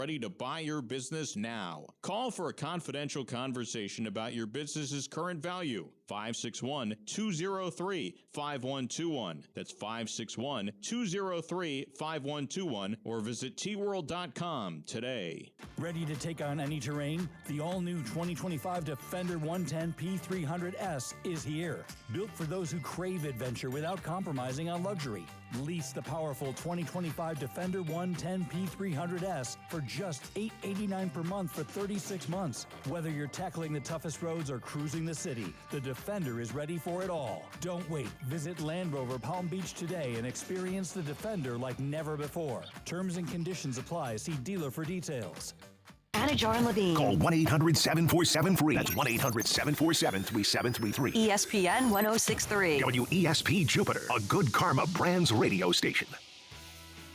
ready to buy your business now. Call for a confidential conversation about your business's current value. 561-203-5121. That's 561-203-5121 or visit tworld.com today. Ready to take on any terrain? The all-new 2025 Defender 110 P300S is here. Built for those who crave adventure without compromising on luxury. Lease the powerful 2025 Defender 110 P300S for just $889 per month for 36 months. Whether you're tackling the toughest roads or cruising the city, the Defender is ready for it all. Don't wait. Visit Land Rover Palm Beach today and experience the Defender like never before. Terms and conditions apply. See dealer for details. Anajar and Levine. Call 1-800-747-FREE. That's 1-800-747-3733. ESPN 1063. WESP Jupiter, a Good Karma Brands radio station.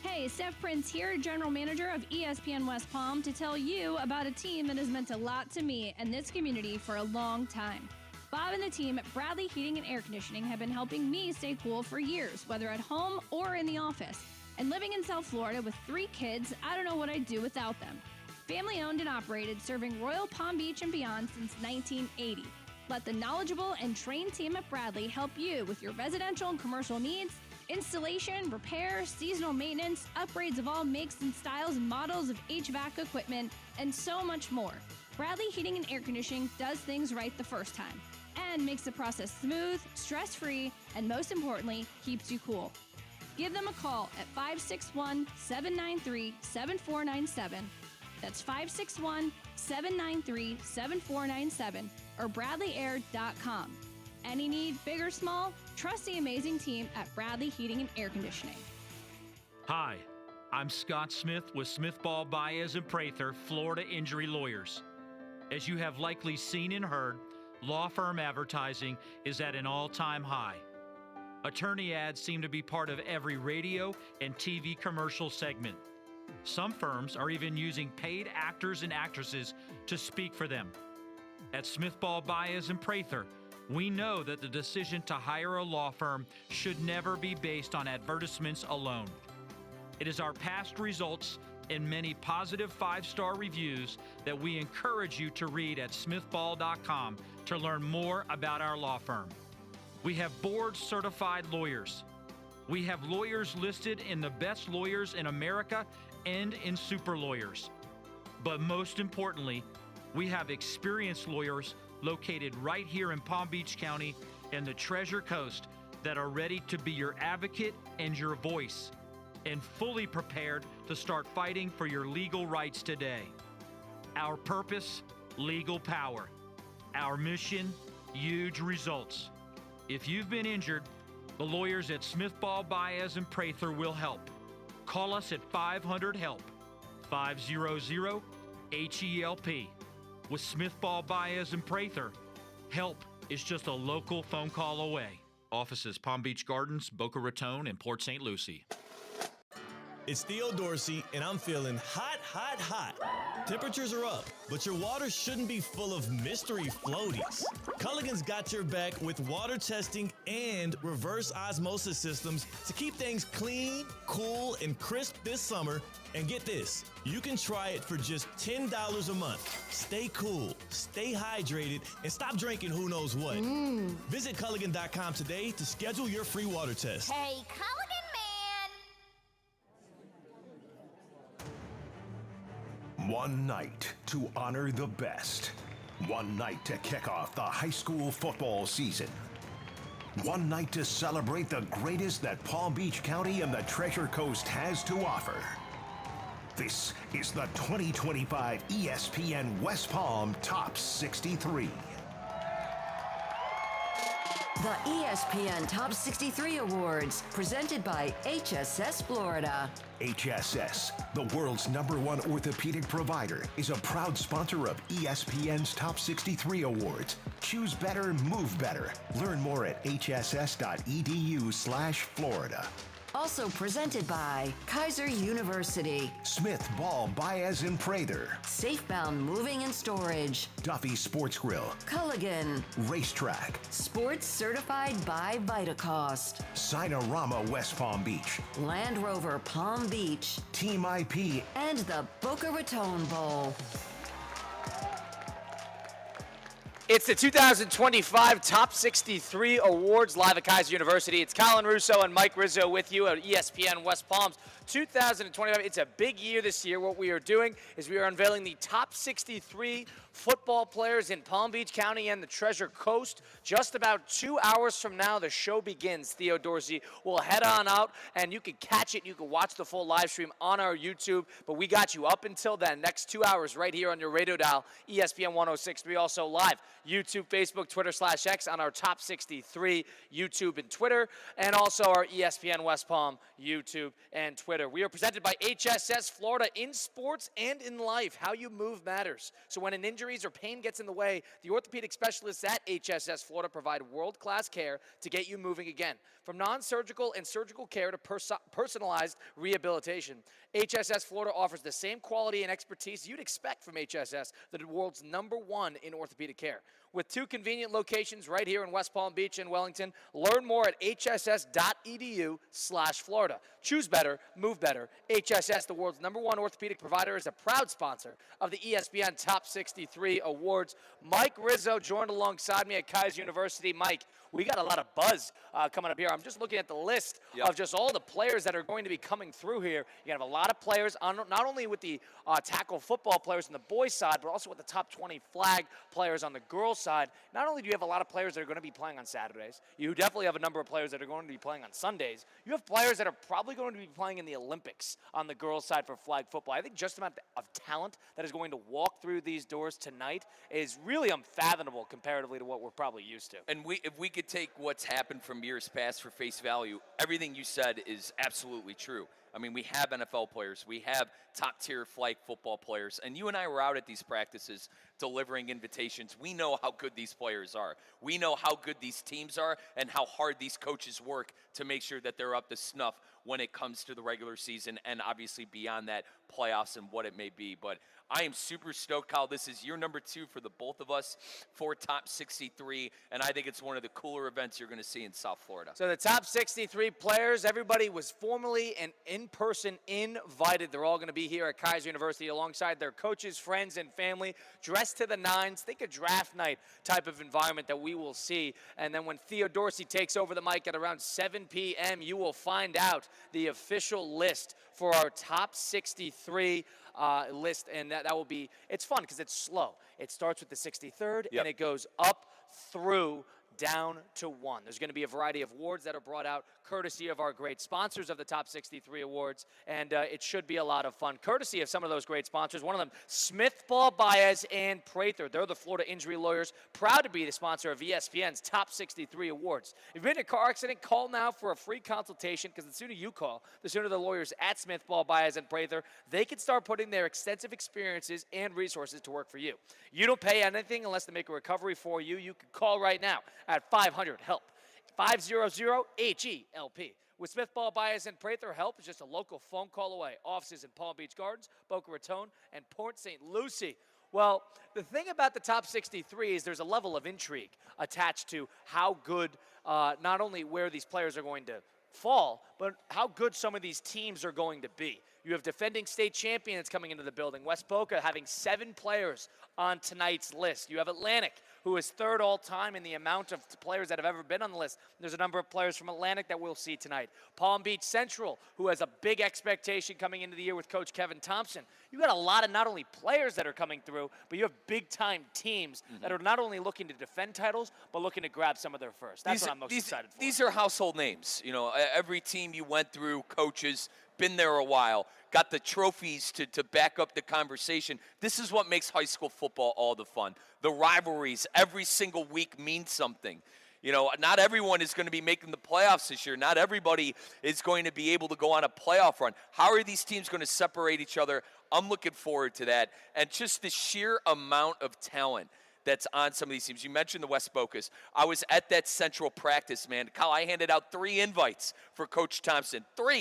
Hey, Steph Prince here, General Manager of ESPN West Palm, to tell you about a team that has meant a lot to me and this community for a long time. Bob and the team at Bradley Heating and Air Conditioning have been helping me stay cool for years, whether at home or in the office. And living in South Florida with 3 kids, I don't know what I'd do without them. Family owned and operated, serving Royal Palm Beach and beyond since 1980. Let the knowledgeable and trained team at Bradley help you with your residential and commercial needs, installation, repair, seasonal maintenance, upgrades of all makes and styles and models of HVAC equipment, and so much more. Bradley Heating and Air Conditioning does things right the first time and makes the process smooth, stress-free, and most importantly, keeps you cool. Give them a call at 561-793-7497. That's 561-793-7497 or bradleyair.com. Any need, big or small, trust the amazing team at Bradley Heating and Air Conditioning. Hi, I'm Scott Smith with Smith Ball Baez and Prather, Florida Injury Lawyers. As you have likely seen and heard, law firm advertising is at an all-time high. Attorney ads seem to be part of every radio and TV commercial segment. Some firms are even using paid actors and actresses to speak for them. At Smith Ball Baez and Prather, we know that the decision to hire a law firm should never be based on advertisements alone. It is our past results and many positive 5-star reviews that we encourage you to read at smithball.com to learn more about our law firm. We have board-certified lawyers. We have lawyers listed in the best lawyers in America and in super lawyers. But most importantly, we have experienced lawyers located right here in Palm Beach County and the Treasure Coast that are ready to be your advocate and your voice, and fully prepared to start fighting for your legal rights today. Our purpose, legal power. Our mission, huge results. If you've been injured, the lawyers at Smith Ball Baez and Prather will help. Call us at 500-HELP, 500-HELP. With Smith Ball Baez and Prather, help is just a local phone call away. Offices Palm Beach Gardens, Boca Raton, and Port St. Lucie. It's Theo Dorsey, and I'm feeling hot, hot, hot. Temperatures are up, but your water shouldn't be full of mystery floaties. Culligan's got your back with water testing and reverse osmosis systems to keep things clean, cool, and crisp this summer. And get this, you can try it for just $10 a month. Stay cool, stay hydrated, and stop drinking who knows what. Visit Culligan.com today to schedule your free water test. Hey, Culligan man! One night to honor the best. One night to kick off the high school football season. One night to celebrate the greatest that Palm Beach County and the Treasure Coast has to offer. This is the 2025 ESPN West Palm Top 63. The ESPN Top 63 Awards, presented by HSS Florida. HSS, the world's #1 orthopedic provider, is a proud sponsor of ESPN's Top 63 Awards. Choose better, move better. Learn more at hss.edu/Florida. Also presented by Kaiser University, Smith Ball Baez and Prather, Safebound Moving and Storage, Duffy Sports Grill, Culligan, Racetrack, Sports Certified by Vitacost, Sinorama West Palm Beach, Land Rover Palm Beach, Team IP, and the Boca Raton Bowl. It's the 2025 Top 63 Awards live at Kaiser University. It's Colin Russo and Mike Rizzo with you at ESPN West Palms 2025. It's a big year this year. What we are doing is we are unveiling the top 63 football players in Palm Beach County and the Treasure Coast. Just about 2 hours from now, the show begins. Theo Dorsey will head on out, and you can catch it. You can watch the full live stream on our YouTube. But we got you up until then, next 2 hours right here on your radio dial, ESPN 106.3, also live. YouTube, Facebook, Twitter/X on our Top 63 YouTube and Twitter, and also our ESPN West Palm YouTube and Twitter. We are presented by HSS Florida. In sports and in life, how you move matters. So when an injuries or pain gets in the way, the orthopedic specialists at HSS Florida provide world-class care to get you moving again. From non-surgical and surgical care to personalized rehabilitation, HSS Florida offers the same quality and expertise you'd expect from HSS, the world's #1 in orthopedic care. With 2 convenient locations right here in West Palm Beach and Wellington, learn more at hss.edu/Florida. Choose better, move better. HSS, the world's #1 orthopedic provider, is a proud sponsor of the ESPN Top 63 Awards. Mike Rizzo joined alongside me at Kaiser University. Mike, we got a lot of buzz coming up here. I'm just looking at the list of just all the players that are going to be coming through here. You have a lot of players, not only with the tackle football players on the boys' side, but also with the top 20 flag players on the girls' side. Not only do you have a lot of players that are going to be playing on Saturdays, you definitely have a number of players that are going to be playing on Sundays. You have players that are probably going to be playing in the Olympics on the girls' side for flag football. I think just the amount of talent that is going to walk through these doors tonight is really unfathomable comparatively to what we're probably used to. And if we could take what's happened from years past for face value, everything you said is absolutely true. I mean, we have NFL players. We have top-tier flag football players. And you and I were out at these practices delivering invitations. We know how good these players are. We know how good these teams are and how hard these coaches work to make sure that they're up to snuff when it comes to the regular season and obviously beyond that, playoffs and what it may be. But I am super stoked, Kyle. This is year #2 for the both of us for Top 63, and I think it's one of the cooler events you're going to see in South Florida. So the top 63 players, everybody was formally and in person invited. They're all going to be here at Kaiser University alongside their coaches, friends, and family, dressed to the nines. Think a draft night type of environment that we will see. And then when Theo Dorsey takes over the mic at around 7 p.m., you will find out the official list for our top 63 list, and that will be, it's fun because it's slow. It starts with the 63rd, and it goes up through down to 1. There's going to be a variety of awards that are brought out courtesy of our great sponsors of the Top 63 Awards, and it should be a lot of fun. Courtesy of some of those great sponsors, one of them, Smith Ball Baez and Prather. They're the Florida injury lawyers, proud to be the sponsor of ESPN's Top 63 Awards. If you've been in a car accident, call now for a free consultation, because the sooner you call, the sooner the lawyers at Smith Ball Baez and Prather, they can start putting their extensive experiences and resources to work for you. You don't pay anything unless they make a recovery for you. You can call right now at 500-HELP, 500-HELP. With Smith Ball Baez and Prather, help is just a local phone call away. Offices in Palm Beach Gardens, Boca Raton, and Port St. Lucie. Well, the thing about the top 63 is there's a level of intrigue attached to how good, not only where these players are going to fall, but how good some of these teams are going to be. You have defending state champions coming into the building. West Boca having 7 players on tonight's list. You have Atlantic, who is 3rd all-time in the amount of players that have ever been on the list. There's a number of players from Atlantic that we'll see tonight. Palm Beach Central, who has a big expectation coming into the year with Coach Kevin Thompson. You got a lot of not only players that are coming through, but you have big-time teams that are not only looking to defend titles, but looking to grab some of their first. That's what I'm most excited for. These are household names. You know, every team you went through, coaches, been there a while, got the trophies to back up the conversation. This is what makes high school football all the fun. The rivalries every single week means something. You know, not everyone is going to be making the playoffs this year. Not everybody is going to be able to go on a playoff run. How are these teams going to separate each other? I'm looking forward to that. And just the sheer amount of talent that's on some of these teams. You mentioned the West Bocas. I was at that central practice, man. Kyle, I handed out 3 invites for Coach Thompson. 4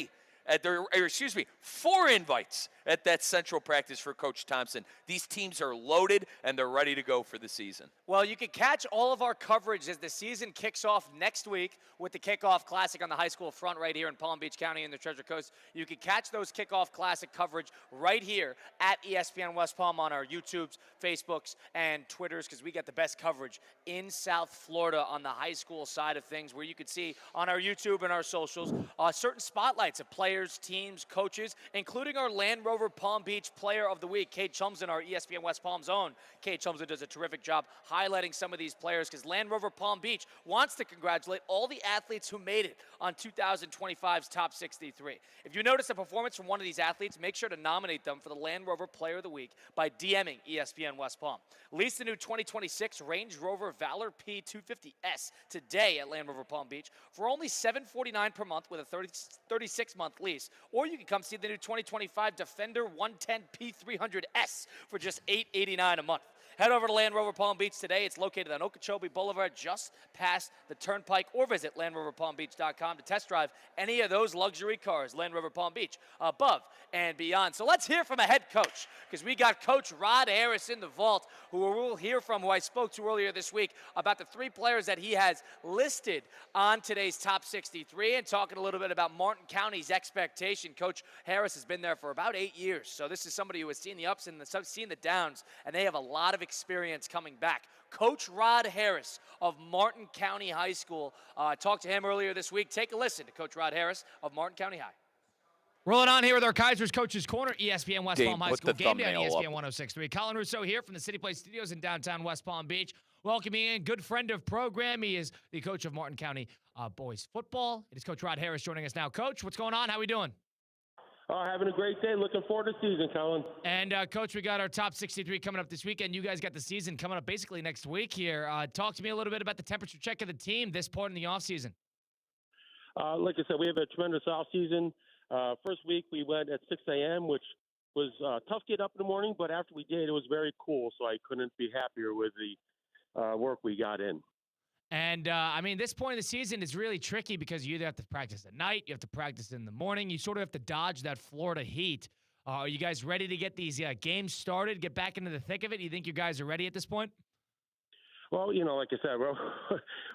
invites at that central practice for Coach Thompson. These teams are loaded, and they're ready to go for the season. Well, you can catch all of our coverage as the season kicks off next week with the Kickoff Classic on the high school front right here in Palm Beach County in the Treasure Coast. You can catch those Kickoff Classic coverage right here at ESPN West Palm on our YouTubes, Facebooks, and Twitters, because we get the best coverage in South Florida on the high school side of things, where you can see on our YouTube and our socials certain spotlights of players, teams, coaches, including our Land Rover Palm Beach Player of the Week, Kate Chumsden, our ESPN West Palm's own. Kate Chumsden does a terrific job highlighting some of these players, because Land Rover Palm Beach wants to congratulate all the athletes who made it on 2025's Top 63. If you notice a performance from one of these athletes, make sure to nominate them for the Land Rover Player of the Week by DMing ESPN West Palm. Lease the new 2026 Range Rover Valor P250S today at Land Rover Palm Beach for only $749 per month with a 36-month lease, or you can come see the new 2025 Defender 110 P300S for just $889 a month. Head over to Land Rover Palm Beach today. It's located on Okeechobee Boulevard, just past the Turnpike, or visit LandRoverPalmBeach.com to test drive any of those luxury cars. Land Rover Palm Beach, above and beyond. So let's hear from a head coach, because we got Coach Rod Harris in the vault, who we'll hear from, who I spoke to earlier this week, about the 3 players that he has listed on today's Top 63, and talking a little bit about Martin County's expectation. Coach Harris has been there for about 8 years, so this is somebody who has seen the ups and seen the downs, and they have a lot of experience coming back. Coach Rod Harris of Martin County High School. Talked to him earlier this week. Take a listen to Coach Rod Harris of Martin County High. Rolling on here with our Kaiser's Coaches Corner, ESPN West Dave, Palm High put School the game day on thumbnail ESPN up. 106.3. Colin Russo here from the City Place Studios in downtown West Palm Beach. Welcoming in good friend of program. He is the coach of Martin County boys football. It is Coach Rod Harris joining us now. Coach, what's going on? How we doing? Having a great day. Looking forward to the season, Colin. And, Coach, we got our Top 63 coming up this weekend. You guys got the season coming up basically next week here. Talk to me a little bit about the temperature check of the team this point in the offseason. Like I said, we have a tremendous offseason. First week, we went at 6 a.m., which was tough to get up in the morning, but after we did, it was very cool, so I couldn't be happier with the work we got in. And, this point of the season is really tricky, because you either have to practice at night, you have to practice in the morning. You sort of have to dodge that Florida heat. Are you guys ready to get these games started, get back into the thick of it? You think you guys are ready at this point? Well, like I said,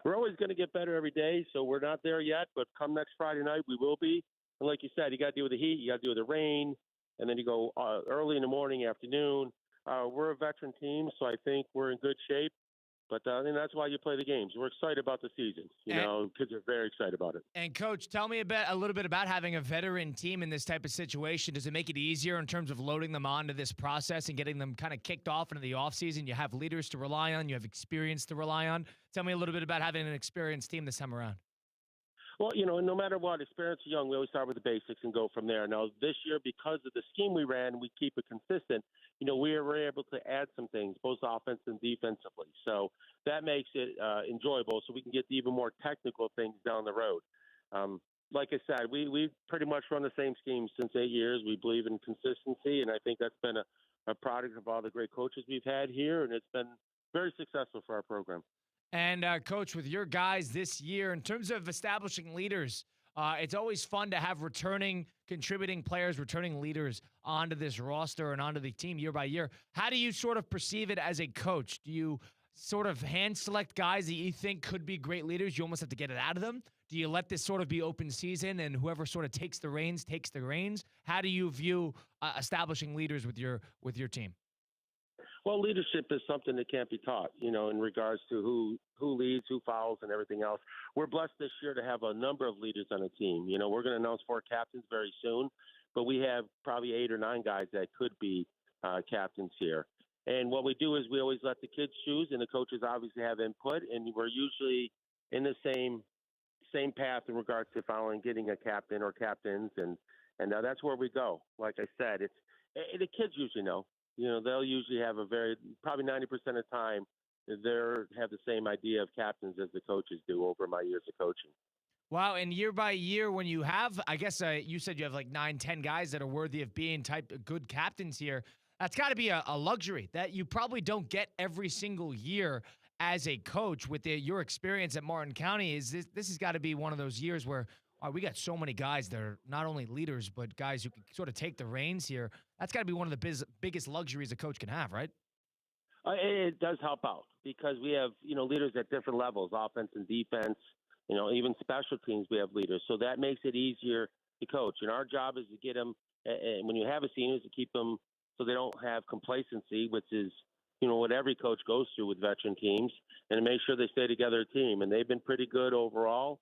we're always going to get better every day, so we're not there yet, but come next Friday night, we will be. And like you said, you got to deal with the heat, you got to deal with the rain, and then you go early in the morning, afternoon. We're a veteran team, so I think we're in good shape. But that's why you play the games. We're excited about the season. Kids are very excited about it. And, Coach, tell me a little bit about having a veteran team in this type of situation. Does it make it easier in terms of loading them onto this process and getting them kind of kicked off into the offseason? You have leaders to rely on. You have experience to rely on. Tell me a little bit about having an experienced team this time around. Well, no matter what, experience or young, we always start with the basics and go from there. Now, this year, because of the scheme we ran, we keep it consistent. We were able to add some things, both offense and defensively. So that makes it enjoyable, so we can get to even more technical things down the road. Like I said, we pretty much run the same scheme since 8 years. We believe in consistency, and I think that's been a product of all the great coaches we've had here, and it's been very successful for our program. And, Coach, with your guys this year, in terms of establishing leaders, it's always fun to have returning, contributing players, returning leaders onto this roster and onto the team year by year. How do you sort of perceive it as a coach? Do you sort of hand select guys that you think could be great leaders? You almost have to get it out of them. Do you let this sort of be open season and whoever sort of takes the reins? How do you view establishing leaders with your team? Well, leadership is something that can't be taught, in regards to who leads, who follows, and everything else. We're blessed this year to have a number of leaders on the team. We're going to announce 4 captains very soon, but we have probably 8 or 9 guys that could be captains here. And what we do is we always let the kids choose, and the coaches obviously have input, and we're usually in the same path in regards to following, getting a captain or captains, and that's where we go. Like I said, it's the kids usually know. They'll usually have probably 90% of the time, they have the same idea of captains as the coaches do over my years of coaching. Wow, and year by year, when you have, I guess you said you have like 9, 10 guys that are worthy of being good captains here. That's got to be a luxury that you probably don't get every single year as a coach with your experience at Martin County. This has got to be one of those years where we got so many guys that are not only leaders, but guys who can sort of take the reins here. That's got to be one of the biggest luxuries a coach can have, right? It does help out because we have, leaders at different levels, offense and defense, even special teams, we have leaders. So that makes it easier to coach. And our job is to get them, and when you have a senior, is to keep them so they don't have complacency, which is, what every coach goes through with veteran teams, and to make sure they stay together a team. And they've been pretty good overall.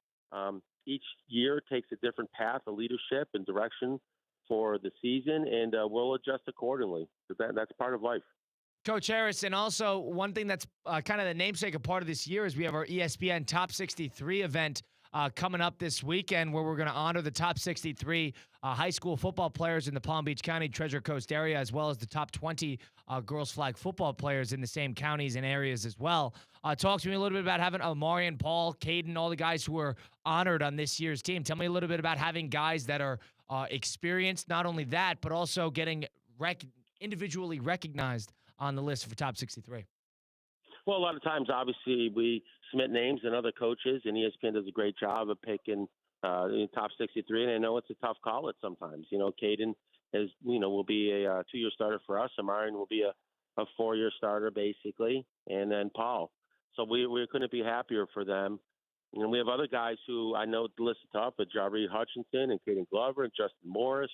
Each year takes a different path of leadership and direction for the season, and we'll adjust accordingly. That's part of life. Coach Harris, and also one thing that's kind of the namesake of part of this year is we have our ESPN Top 63 event coming up this weekend where we're going to honor the top 63 high school football players in the Palm Beach County Treasure Coast area, as well as the top 20 girls flag football players in the same counties and areas as well. Talk to me a little bit about having Marion, Paul, Caden, all the guys who were honored on this year's team. Tell me a little bit about having guys that are experienced, not only that, but also getting individually recognized on the list for top 63. Well, a lot of times, obviously, we submit names and other coaches, and ESPN does a great job of picking the top 63. And I know it's a tough call at sometimes. Caden will be a 2-year starter for us. Amarian will be a 4-year starter, basically, and then Paul. So we couldn't be happier for them. And we have other guys who I know the list is tough, but Jarvis Hutchinson and Caden Glover and Justin Morris,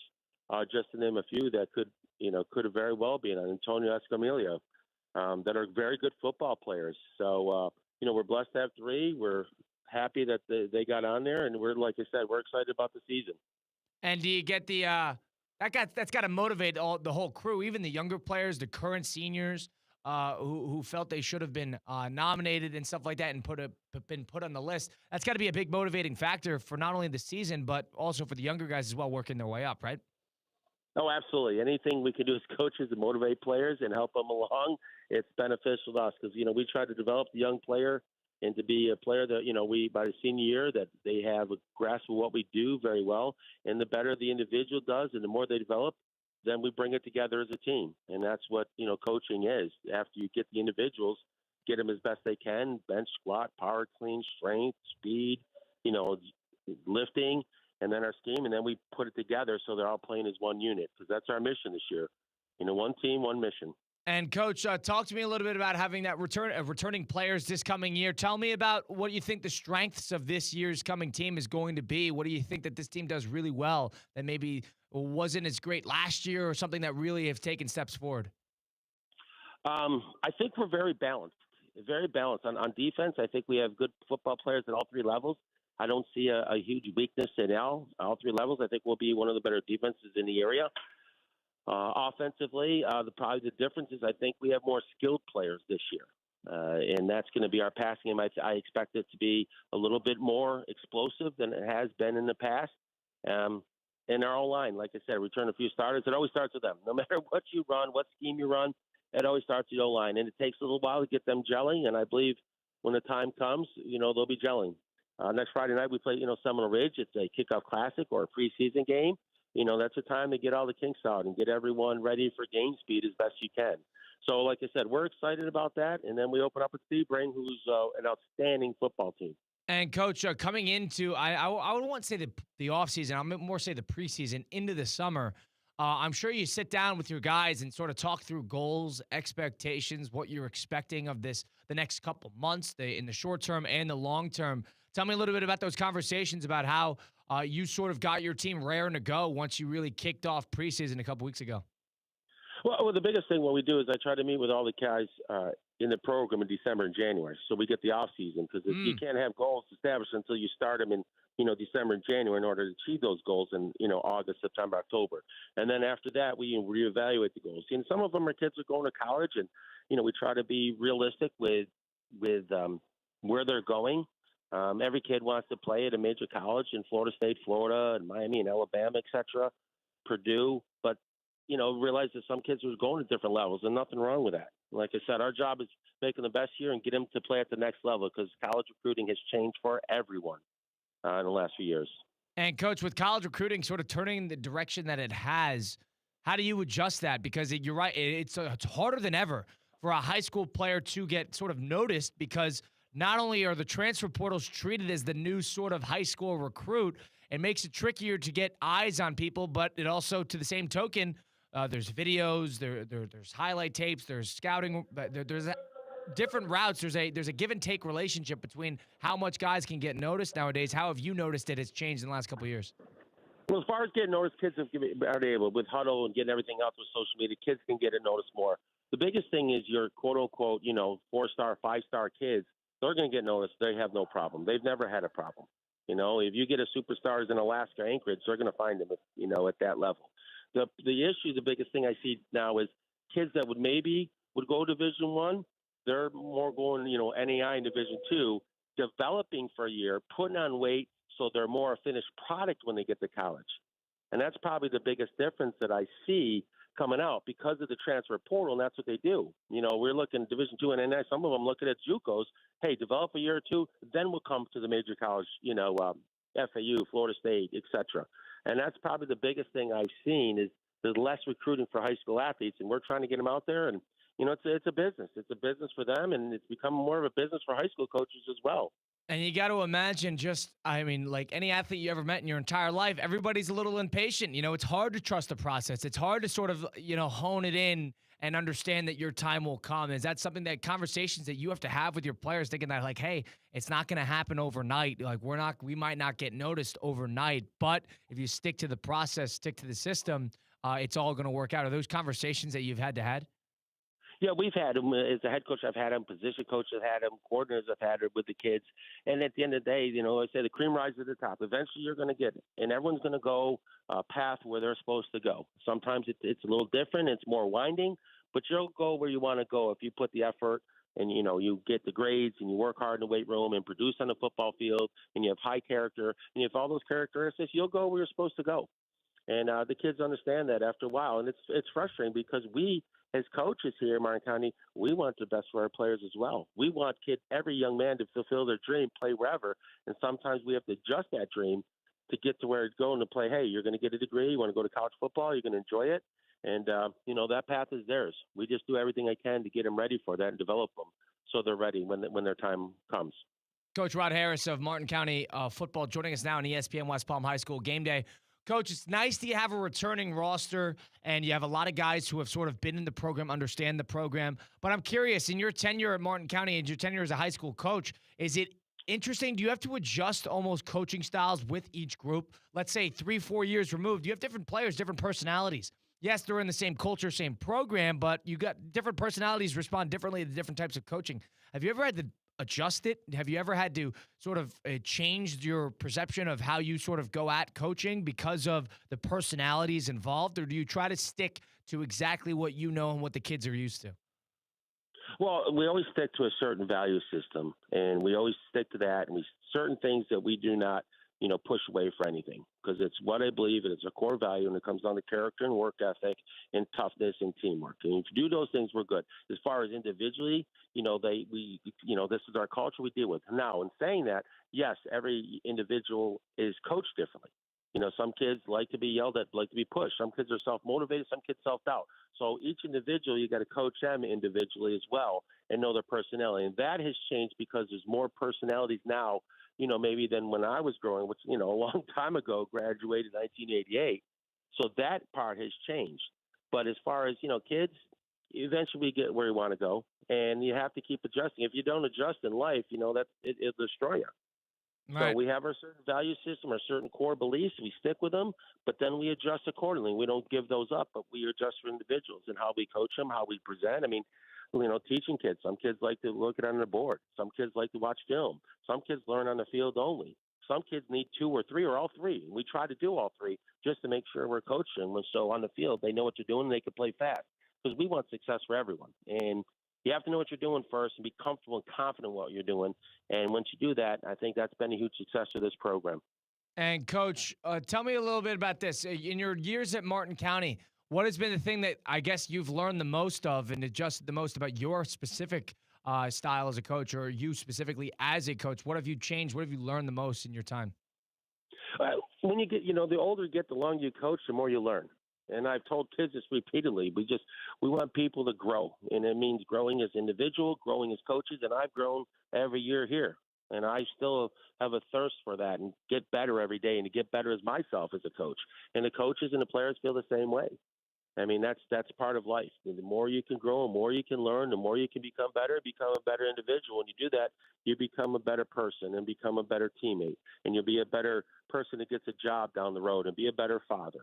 just to name a few that could have very well been Antonio Escamilla. That are very good football players. So, we're blessed to have 3. We're happy that they got on there, and like I said, we're excited about the season. And do you get that's got to motivate the whole crew, even the younger players, the current seniors who felt they should have been nominated and stuff like that and been put on the list. That's got to be a big motivating factor for not only the season, but also for the younger guys as well, working their way up, right? Oh, absolutely. Anything we can do as coaches to motivate players and help them along, it's beneficial to us because, we try to develop the young player and to be a player that, we, by the senior year, that they have a grasp of what we do very well. And the better the individual does and the more they develop, then we bring it together as a team. And that's what, coaching is. After you get the individuals, get them as best they can, bench, squat, power clean, strength, speed, lifting, and then our scheme, and then we put it together so they're all playing as one unit because that's our mission this year. One team, one mission. And Coach, talk to me a little bit about having that returning players this coming year. Tell me about what you think the strengths of this year's coming team is going to be. What do you think that this team does really well that maybe wasn't as great last year, or something that really have taken steps forward? I think we're very balanced. Very balanced. On defense, I think we have good football players at all 3 levels. I don't see a huge weakness in all 3 levels. I think we'll be one of the better defenses in the area. Offensively, probably the difference is I think we have more skilled players this year, and that's going to be our passing game. I expect it to be a little bit more explosive than it has been in the past. And our O-line, like I said, return a few starters. It always starts with them. No matter what you run, what scheme you run, it always starts with the O-line, and it takes a little while to get them gelling. And I believe when the time comes, they'll be gelling. Next Friday night we play, Seminole Ridge. It's a kickoff classic or a preseason game. That's a time to get all the kinks out and get everyone ready for game speed as best you can. So, like I said, we're excited about that. And then we open up with Sebring, who's an outstanding football team. And Coach, coming into, I would want to say the offseason, I'll more say the preseason into the summer. I'm sure you sit down with your guys and sort of talk through goals, expectations, what you're expecting of the next couple months, in the short term and the long term. Tell me a little bit about those conversations about how you sort of got your team raring to go once you really kicked off preseason a couple weeks ago. Well, the biggest thing what we do is I try to meet with all the guys in the program in December and January, so we get the off season because you can't have goals established until you start them in December and January in order to achieve those goals in August, September, October, and then after that we reevaluate the goals. And some of them are kids are going to college, and we try to be realistic with where they're going. Every kid wants to play at a major college in Florida State, Florida, and Miami, and Alabama, etc., Purdue, but realize that some kids are going to different levels, and nothing wrong with that. Like I said, our job is making the best year and get them to play at the next level because college recruiting has changed for everyone in the last few years. And, Coach, with college recruiting sort of turning the direction that it has, How do you adjust that? Because you're right, it's harder than ever for a high school player to get sort of noticed because not only are the transfer portals treated as the new sort of high school recruit, it makes it trickier to get eyes on people, but it also, to the same token, there's videos, there's highlight tapes, there's scouting, there's different routes. There's a give and take relationship between how much guys can get noticed nowadays. How have you noticed it's changed in the last couple of years? Well, as far as getting noticed, kids are able with Huddle and getting everything else with social media. Kids can get it noticed more. The biggest thing is your quote unquote, 4-star, 5-star kids. They're going to get noticed. They have no problem. They've never had a problem. If you get a superstars in Alaska, Anchorage, they're going to find them. At that level. The issue, the biggest thing I see now is kids that would go Division One. They're more going, NAI in Division Two, developing for a year, putting on weight, so they're more a finished product when they get to college. And that's probably the biggest difference that I see coming out because of the transfer portal, and that's what they do. We're looking Division Two and NAI. Some of them looking at JUCOs. Hey, develop a year or two, then we'll come to the major college. FAU, Florida State, etc. And that's probably the biggest thing I've seen is there's less recruiting for high school athletes, and we're trying to get them out there. And it's a business. It's a business for them, and it's become more of a business for high school coaches as well. And you got to imagine like any athlete you ever met in your entire life, everybody's a little impatient. It's hard to trust the process. It's hard to sort of, hone it in and understand that your time will come. Is that something that conversations that you have to have with your players, thinking that like, hey, it's not going to happen overnight. Like we might not get noticed overnight, but if you stick to the process, stick to the system, it's all going to work out. Are those conversations that you've had? Yeah, we've had them. As a head coach, I've had them. Position coach, I've had them. Coordinators, I've had it with the kids. And at the end of the day, I say the cream rises to the top. Eventually, you're going to get it. And everyone's going to go a path where they're supposed to go. Sometimes it's a little different. It's more winding. But you'll go where you want to go if you put the effort and, you get the grades and you work hard in the weight room and produce on the football field and you have high character and you have all those characteristics, you'll go where you're supposed to go. And the kids understand that after a while. And it's frustrating because we, as coaches here in Martin County, we want the best for our players as well. We want every young man to fulfill their dream, play wherever. And sometimes we have to adjust that dream to get to where it's going to play. Hey, you're going to get a degree. You want to go to college football. You're going to enjoy it. And, that path is theirs. We just do everything I can to get them ready for that and develop them so they're ready when their time comes. Coach Rod Harris of Martin County football joining us now on ESPN West Palm High School Game Day. Coach, it's nice that you have a returning roster and you have a lot of guys who have sort of been in the program, understand the program. But I'm curious, in your tenure at Martin County and your tenure as a high school coach, is it interesting? Do you have to adjust almost coaching styles with each group? Let's say 3-4 years removed, you have different players, different personalities. Yes, they're in the same culture, same program, but you got different personalities respond differently to different types of coaching. Have you ever had to adjust it? Have you ever had to sort of change your perception of how you sort of go at coaching because of the personalities involved, or do you try to stick to exactly what you know and what the kids are used to? Well, we always stick to a certain value system, and we always stick to that, and certain things that we do not, push away for anything, because it's what I believe, and it's a core value, and it comes down to character and work ethic and toughness and teamwork. And if you do those things, we're good. As far as individually, this is our culture we deal with. Now, in saying that, yes, every individual is coached differently. Some kids like to be yelled at, like to be pushed. Some kids are self-motivated, some kids self-doubt. So each individual, you got to coach them individually as well and know their personality. And that has changed because there's more personalities now, maybe than when I was growing, which, a long time ago, graduated in 1988. So that part has changed. But as far as, kids, eventually we get where you want to go, and you have to keep adjusting. If you don't adjust in life, it'll destroy you. Right. So we have our certain value system, our certain core beliefs. We stick with them, but then we adjust accordingly. We don't give those up, but we adjust for individuals and how we coach them, how we present. I mean, teaching kids. Some kids like to look it on the board. Some kids like to watch film. Some kids learn on the field only. Some kids need 2 or 3 or all 3. We try to do all 3 just to make sure we're coaching them. So on the field, they know what they're doing and they can play fast, because we want success for everyone. And you have to know what you're doing first and be comfortable and confident in what you're doing. And once you do that, I think that's been a huge success for this program. And Coach, tell me a little bit about this. In your years at Martin County, what has been the thing that I guess you've learned the most of and adjusted the most about your specific style as a coach, or you specifically as a coach? What have you changed? What have you learned the most in your time? When you get, the older you get, the longer you coach, the more you learn. And I've told kids this repeatedly. We want people to grow, and it means growing as individual, growing as coaches. And I've grown every year here, and I still have a thirst for that and get better every day and to get better as myself as a coach. And the coaches and the players feel the same way. I mean, that's part of life. The more you can grow, the more you can learn, the more you can become better, become a better individual. When you do that, you become a better person and become a better teammate, and you'll be a better person that gets a job down the road and be a better father.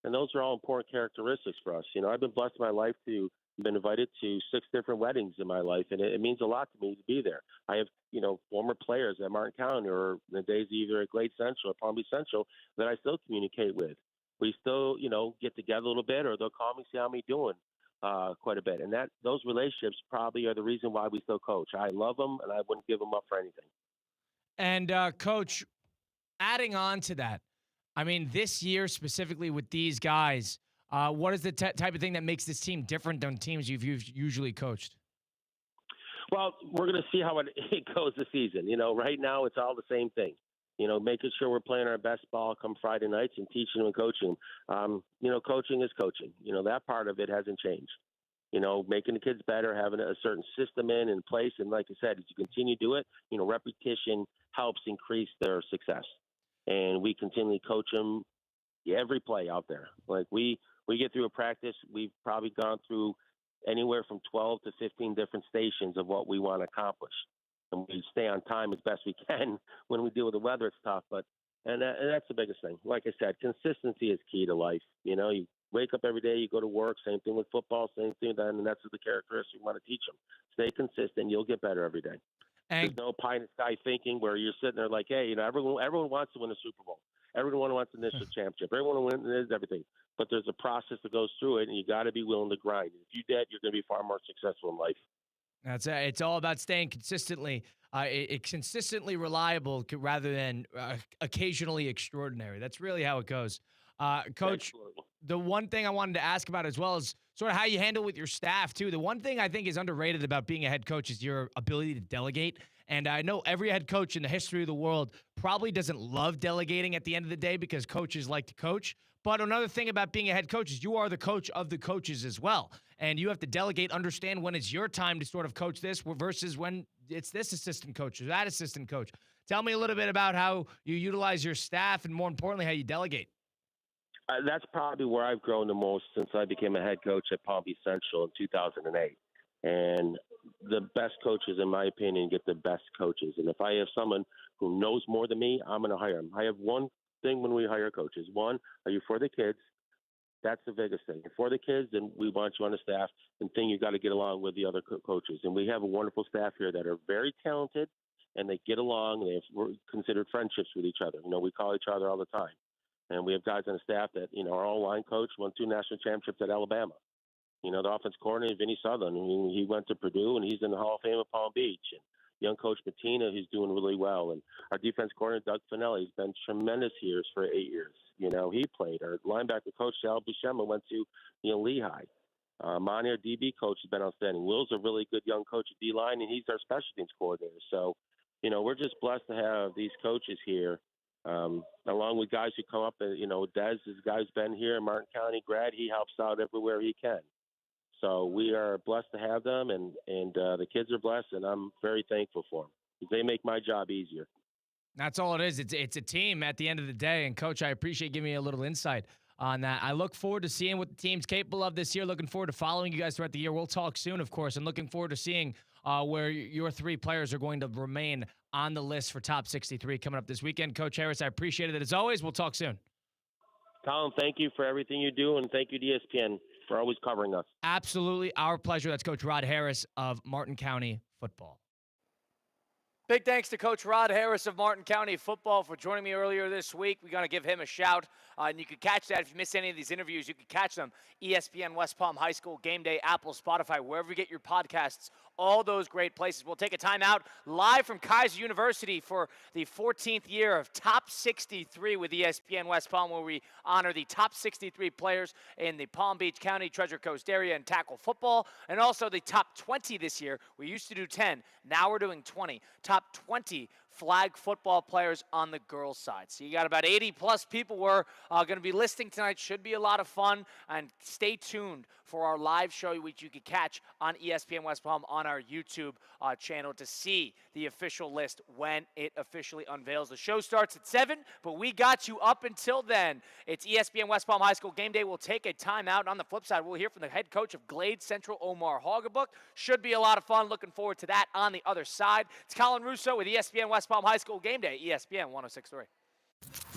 And those are all important characteristics for us. I've been blessed in my life to been invited to 6 different weddings in my life, and it means a lot to me to be there. I have, former players at Martin County or in the days either at Glade Central or Palm Beach Central that I still communicate with. We still, get together a little bit, or they'll call me, see how I'm doing quite a bit. And those relationships probably are the reason why we still coach. I love them, and I wouldn't give them up for anything. And, Coach, adding on to that, I mean, this year specifically with these guys, what is the type of thing that makes this team different than teams you've usually coached? Well, we're going to see how it goes this season. Right now it's all the same thing. Making sure we're playing our best ball come Friday nights and teaching them and coaching. Coaching is coaching. That part of it hasn't changed. Making the kids better, having a certain system in place. And like I said, as you continue to do it, repetition helps increase their success. And we continually coach them every play out there. Like we get through a practice, we've probably gone through anywhere from 12 to 15 different stations of what we want to accomplish. And we stay on time as best we can. When we deal with the weather, it's tough, and that's the biggest thing. Like I said, consistency is key to life. You wake up every day, you go to work. Same thing with football, same thing with that, and that's the characteristics we want to teach them. Stay consistent, you'll get better every day. There's no pie in the sky thinking where you're sitting there like, hey, everyone wants to win a Super Bowl. Everyone wants a national championship. Everyone wins everything. But there's a process that goes through it, and you got to be willing to grind. If you did, you're going to be far more successful in life. That's it. It's all about staying consistently, consistently reliable rather than occasionally extraordinary. That's really how it goes. Coach, Absolutely. The one thing I wanted to ask about as well is sort of how you handle with your staff, too. The one thing I think is underrated about being a head coach is your ability to delegate. And I know every head coach in the history of the world probably doesn't love delegating at the end of the day because coaches like to coach. But another thing about being a head coach is you are the coach of the coaches as well. And you have to delegate, understand when it's your time to sort of coach this versus when it's this assistant coach or that assistant coach. Tell me a little bit about how you utilize your staff and, more importantly, how you delegate. That's probably where I've grown the most since I became a head coach at Palm Beach Central in 2008. And the best coaches, in my opinion, get the best coaches. And if I have someone who knows more than me, I'm going to hire them. I have one thing when we hire coaches. One, are you for the kids? That's the biggest thing. If for the kids, then we want you on the staff. And thing, you got to get along with the other coaches. And we have a wonderful staff here that are very talented, and they get along. We're considered friendships with each other. We call each other all the time. And we have guys on the staff that, our online coach won 2 national championships at Alabama. The offense coordinator, Vinny Southern, he went to Purdue, and he's in the Hall of Fame at Palm Beach. And young coach Patina, who's doing really well. And our defense coordinator, Doug Finelli, has been tremendous years for 8 years. He played. Our linebacker coach, Sal Buscema, went to, Lehigh. Monty, our DB coach, has been outstanding. Will's a really good young coach at D-line, and he's our special teams coordinator. So, we're just blessed to have these coaches here. Along with guys who come up, Dez is a guy who's been here in Martin County grad. He helps out everywhere he can. So we are blessed to have them, and the kids are blessed, and I'm very thankful for them. They make my job easier. That's all it is. It's a team at the end of the day. And, Coach, I appreciate giving me a little insight on that. I look forward to seeing what the team's capable of this year. Looking forward to following you guys throughout the year. We'll talk soon, of course, and looking forward to seeing where your 3 players are going to remain on the list for Top 63 coming up this weekend. Coach Harris, I appreciate it. As always, we'll talk soon. Colin, thank you for everything you do, and thank you to ESPN for always covering us. Absolutely. Our pleasure. That's Coach Rod Harris of Martin County Football. Big thanks to Coach Rod Harris of Martin County Football for joining me earlier this week. We're going to give him a shout. And you can catch that if you miss any of these interviews. You can catch them ESPN West Palm High School, Game Day, Apple, Spotify, wherever you get your podcasts. All those great places. We'll take a timeout live from Kaiser University for the 14th year of Top 63 with ESPN West Palm, where we honor the top 63 players in the Palm Beach County Treasure Coast area in tackle football, and also the top 20 this year. We used to do 10. Now we're doing 20. Top 20 flag football players on the girls' side. So you got about 80-plus people we're going to be listing tonight. Should be a lot of fun. And stay tuned for our live show, which you can catch on ESPN West Palm on our YouTube channel to see the official list when it officially unveils. The show starts at 7, but we got you up until then. It's ESPN West Palm High School Game Day. We'll take a timeout. And on the flip side, we'll hear from the head coach of Glade Central, Omar Hogebook. Should be a lot of fun. Looking forward to that on the other side. It's Colin Russo with ESPN West Palm High School Game Day, ESPN 106.3.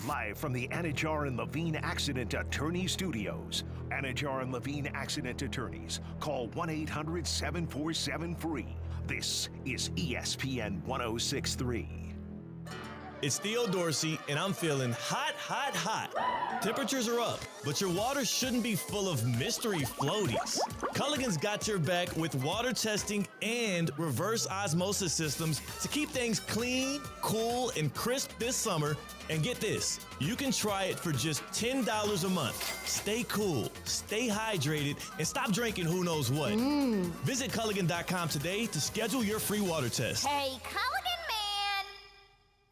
Live from the Anajar and Levine Accident Attorney Studios. Anajar and Levine Accident Attorneys. Call 1-800-747-FREE. This is ESPN 106.3. It's Theo Dorsey, and I'm feeling hot, hot, hot. Temperatures are up, but your water shouldn't be full of mystery floaties. Culligan's got your back with water testing and reverse osmosis systems to keep things clean, cool, and crisp this summer. And get this, you can try it for just $10 a month. Stay cool, stay hydrated, and stop drinking who knows what. Visit Culligan.com today to schedule your free water test. Hey, Culligan man!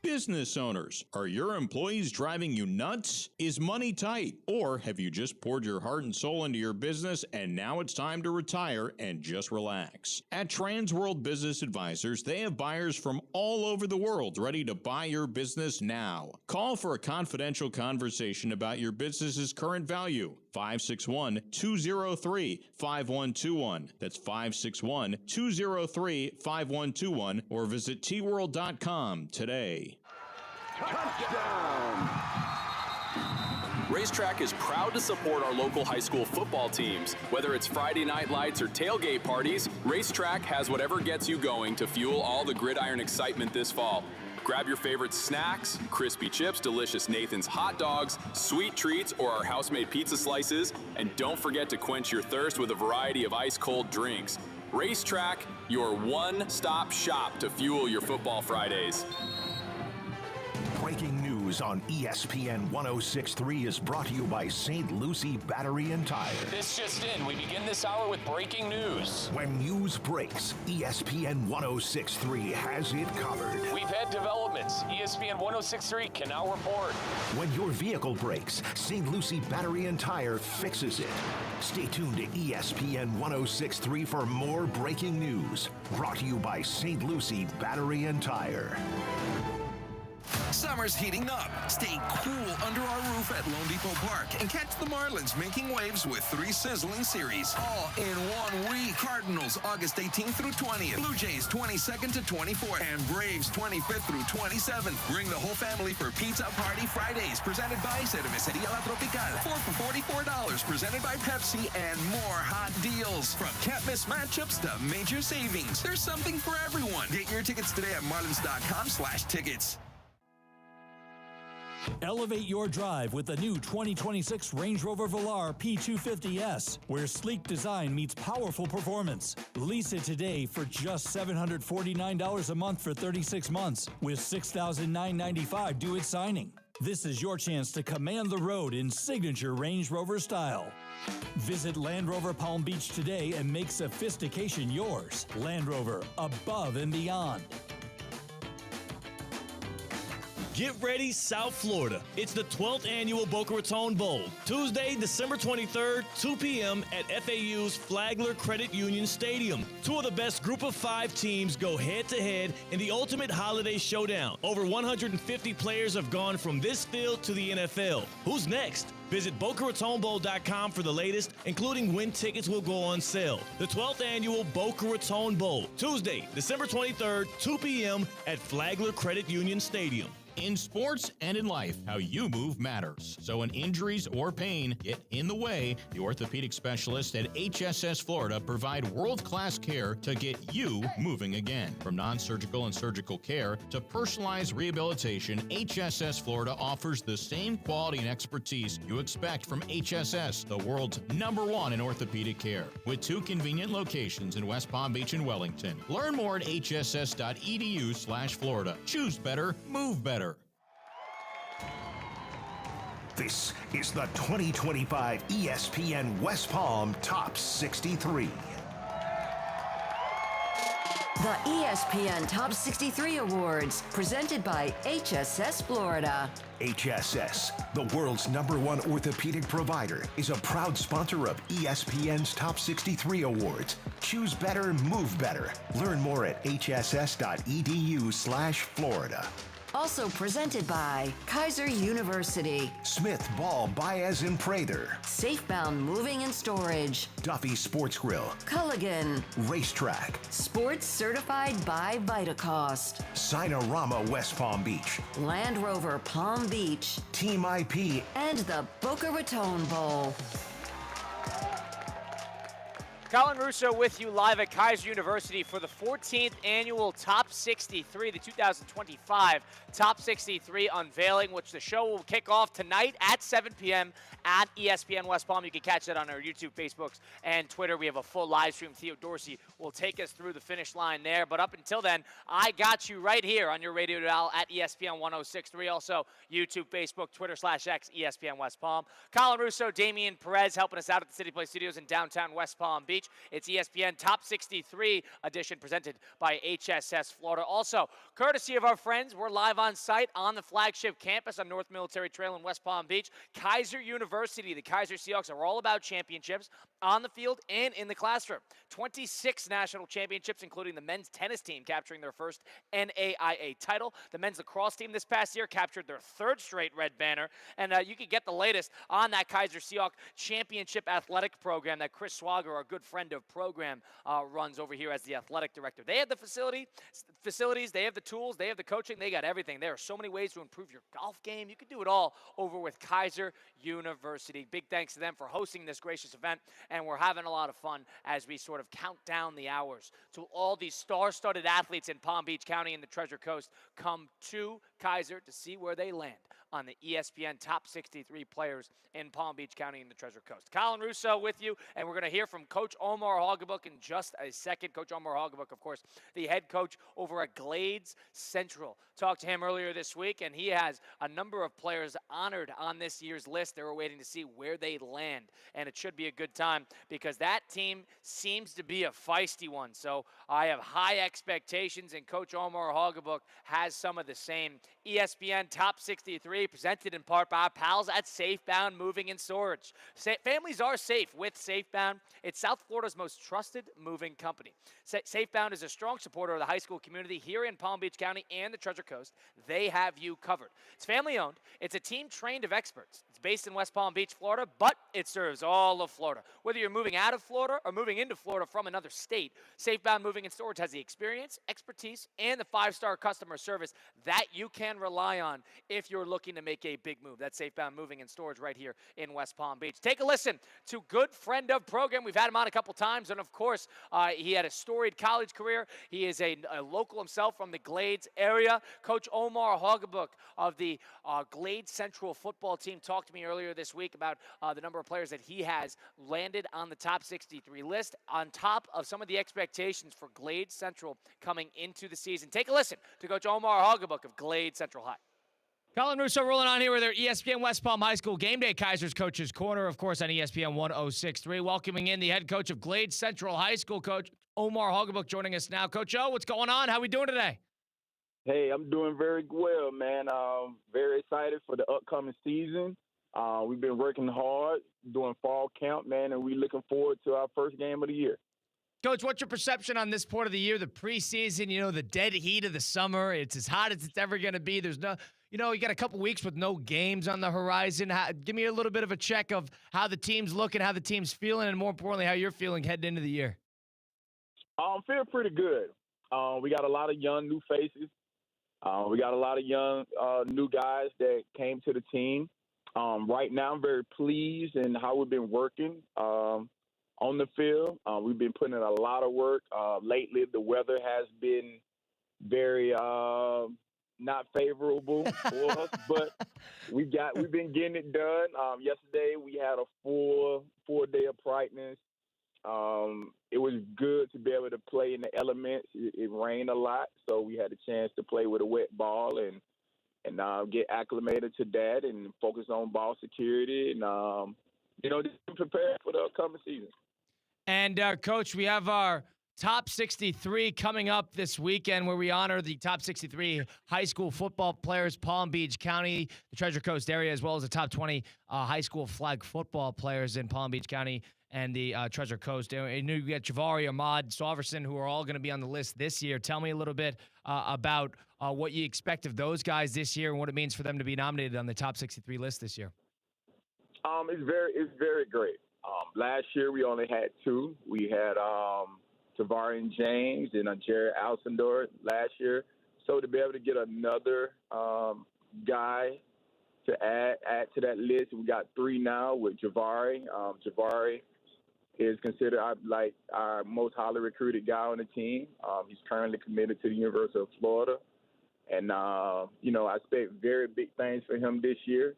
Business owners, are your employees driving you nuts? Is money tight? Or have you just poured your heart and soul into your business and now it's time to retire and just relax? At Transworld Business Advisors, they have buyers from all over the world ready to buy your business now. Call for a confidential conversation about your business's current value. 561-203-5121. That's 561-203-5121 or visit tworld.com today. Touchdown! Racetrack is proud to support our local high school football teams. Whether it's Friday night lights or tailgate parties, Racetrack has whatever gets you going to fuel all the gridiron excitement this fall. Grab your favorite snacks, crispy chips, delicious Nathan's hot dogs, sweet treats, or our house-made pizza slices, and don't forget to quench your thirst with a variety of ice-cold drinks. Racetrack, your one-stop shop to fuel your football Fridays. Breaking news on ESPN 106.3 is brought to you by St. Lucie Battery and Tire. This just in. We begin this hour with breaking news. When news breaks, ESPN 106.3 has it covered. We've had developments. ESPN 106.3 can now report. When your vehicle breaks, St. Lucie Battery and Tire fixes it. Stay tuned to ESPN 106.3 for more breaking news. Brought to you by St. Lucie Battery and Tire. Summer's heating up. Stay cool under our roof at Lone Depot Park and catch the Marlins making waves with 3 sizzling series. All in 1 week. Cardinals August 18th through 20th. Blue Jays 22nd to 24th. And Braves 25th through 27th. Bring the whole family for Pizza Party Fridays presented by Cerveceria La Tropical. 4 for $44 presented by Pepsi and more hot deals. From can't miss matchups to major savings. There's something for everyone. Get your tickets today at marlins.com/tickets. Elevate your drive with the new 2026 Range Rover Velar P250S, where sleek design meets powerful performance. Lease it today for just $749 a month for 36 months, with $6,995 due at signing. This is your chance to command the road in signature Range Rover style. Visit Land Rover Palm Beach today and make sophistication yours. Land Rover, above and beyond. Get ready, South Florida. It's the 12th annual Boca Raton Bowl. Tuesday, December 23rd, 2 p.m. at FAU's Flagler Credit Union Stadium. 2 of the best Group of 5 teams go head-to-head in the ultimate holiday showdown. Over 150 players have gone from this field to the NFL. Who's next? Visit BocaRatonBowl.com for the latest, including when tickets will go on sale. The 12th annual Boca Raton Bowl, Tuesday, December 23rd, 2 p.m. at Flagler Credit Union Stadium. In sports and in life, how you move matters. So when injuries or pain get in the way, the orthopedic specialists at HSS Florida provide world-class care to get you moving again. From non-surgical and surgical care to personalized rehabilitation, HSS Florida offers the same quality and expertise you expect from HSS, the world's #1 in orthopedic care. With 2 convenient locations in West Palm Beach and Wellington. Learn more at hss.edu/Florida. Choose better, move better. This is the 2025 ESPN West Palm Top 63. The ESPN Top 63 Awards, presented by HSS Florida. HSS, the world's #1 orthopedic provider, is a proud sponsor of ESPN's Top 63 Awards. Choose better, move better. Learn more at hss.edu/Florida. Also presented by Kaiser University, Smith, Ball, Baez, and Prather, Safebound Moving and Storage, Duffy Sports Grill, Culligan, Racetrack, Sports Certified by Vitacost, Sinorama West Palm Beach, Land Rover Palm Beach, Team IP, and the Boca Raton Bowl. Colin Russo with you live at Kaiser University for the 14th annual Top 63, the 2025 Top 63 unveiling, which the show will kick off tonight at 7 p.m. at ESPN West Palm. You can catch that on our YouTube, Facebooks, and Twitter. We have a full live stream. Theo Dorsey will take us through the finish line there. But up until then, I got you right here on your radio dial at ESPN 106.3. Also, YouTube, Facebook, Twitter/X, ESPN West Palm. Colin Russo, Damian Perez helping us out at the City Play Studios in downtown West Palm Beach. It's ESPN Top 63 edition presented by HSS Florida. Also, courtesy of our friends, we're live on site on the flagship campus on North Military Trail in West Palm Beach. Kaiser University, the Kaiser Seahawks are all about championships on the field and in the classroom. 26 national championships, including the men's tennis team capturing their first NAIA title. The men's lacrosse team this past year captured their third straight red banner. And you can get the latest on that Kaiser Seahawk championship athletic program that Chris Swager, our good friend of program, runs over here as the athletic director. They have the facilities, they have the tools, they have the coaching, they got everything. There are so many ways to improve your golf game. You can do it all over with Kaiser University. Big thanks to them for hosting this gracious event, and we're having a lot of fun as we sort of count down the hours to all these star-studded athletes in Palm Beach County and the Treasure Coast come to Kaiser to see where they land on the ESPN Top 63 players in Palm Beach County and the Treasure Coast. Colin Russo with you, and we're going to hear from Coach Omar Hoggabook in just a second. Coach Omar Hoggabook, of course, the head coach over at Glades Central. Talked to him earlier this week, and he has a number of players honored on this year's list. They were waiting to see where they land, and it should be a good time because that team seems to be a feisty one. So I have high expectations, and Coach Omar Hoggabook has some of the same. ESPN Top 63, presented in part by our pals at Safebound Moving and Storage. Families are safe with Safebound. It's South Florida's most trusted moving company. Safebound is a strong supporter of the high school community here in Palm Beach County and the Treasure Coast. They have you covered. It's family-owned. It's a team trained of experts. It's based in West Palm Beach, Florida, but it serves all of Florida. Whether you're moving out of Florida or moving into Florida from another state, Safebound Moving and Storage has the experience, expertise, and the 5-star customer service that you can rely on if you're looking to make a big move. That's Safebound Moving and Storage right here in West Palm Beach. Take a listen to good friend of program. We've had him on a couple times, and of course, he had a storied college career. He is a local himself from the Glades area. Coach Omar Hoggabook of the Glades Central football team talked to me earlier this week about the number of players that he has landed on the top 63 list, on top of some of the expectations for Glades Central coming into the season. Take a listen to Coach Omar Hoggabook of Glades Central High. Colin Russo rolling on here with our ESPN West Palm High School Game Day Kaiser's Coaches Corner, of course, on ESPN 106.3. Welcoming in the head coach of Glades Central High School, Coach Omar Hoggabook, joining us now. Coach O, what's going on? How we doing today? Hey, I'm doing very well, man. Very excited for the upcoming season. We've been working hard, doing fall camp, man, and we're looking forward to our first game of the year. Coach, what's your perception on this part of the year, the preseason, the dead heat of the summer? It's as hot as it's ever going to be. There's no, you got a couple weeks with no games on the horizon. Give me a little bit of a check of how the team's looking, how the team's feeling, and more importantly, how you're feeling heading into the year. I'm feeling pretty good. We got a lot of young new faces. We got a lot of young new guys that came to the team. Right now, I'm very pleased in how we've been working on the field. We've been putting in a lot of work. Lately, the weather has been very not favorable for us, but we've been getting it done. Yesterday, we had a full day of practice. It was good to be able to play in the elements. It rained a lot, so we had a chance to play with a wet ball and get acclimated to that and focus on ball security and just prepare for the upcoming season. And, Coach, we have our Top 63 coming up this weekend, where we honor the top 63 high school football players, Palm Beach County, the Treasure Coast area, as well as the top 20 high school flag football players in Palm Beach County and the Treasure Coast. And you get Javari, Ahmad, Soverson, who are all going to be on the list this year. Tell me a little bit about what you expect of those guys this year and what it means for them to be nominated on the top 63 list this year. It's very great. Last year we only had two. We had Tavarian James and Jared Alcindor last year. So to be able to get another guy to add to that list, we got three now with Javari. Javari is considered our most highly recruited guy on the team. He's currently committed to the University of Florida. And, I expect very big things for him this year.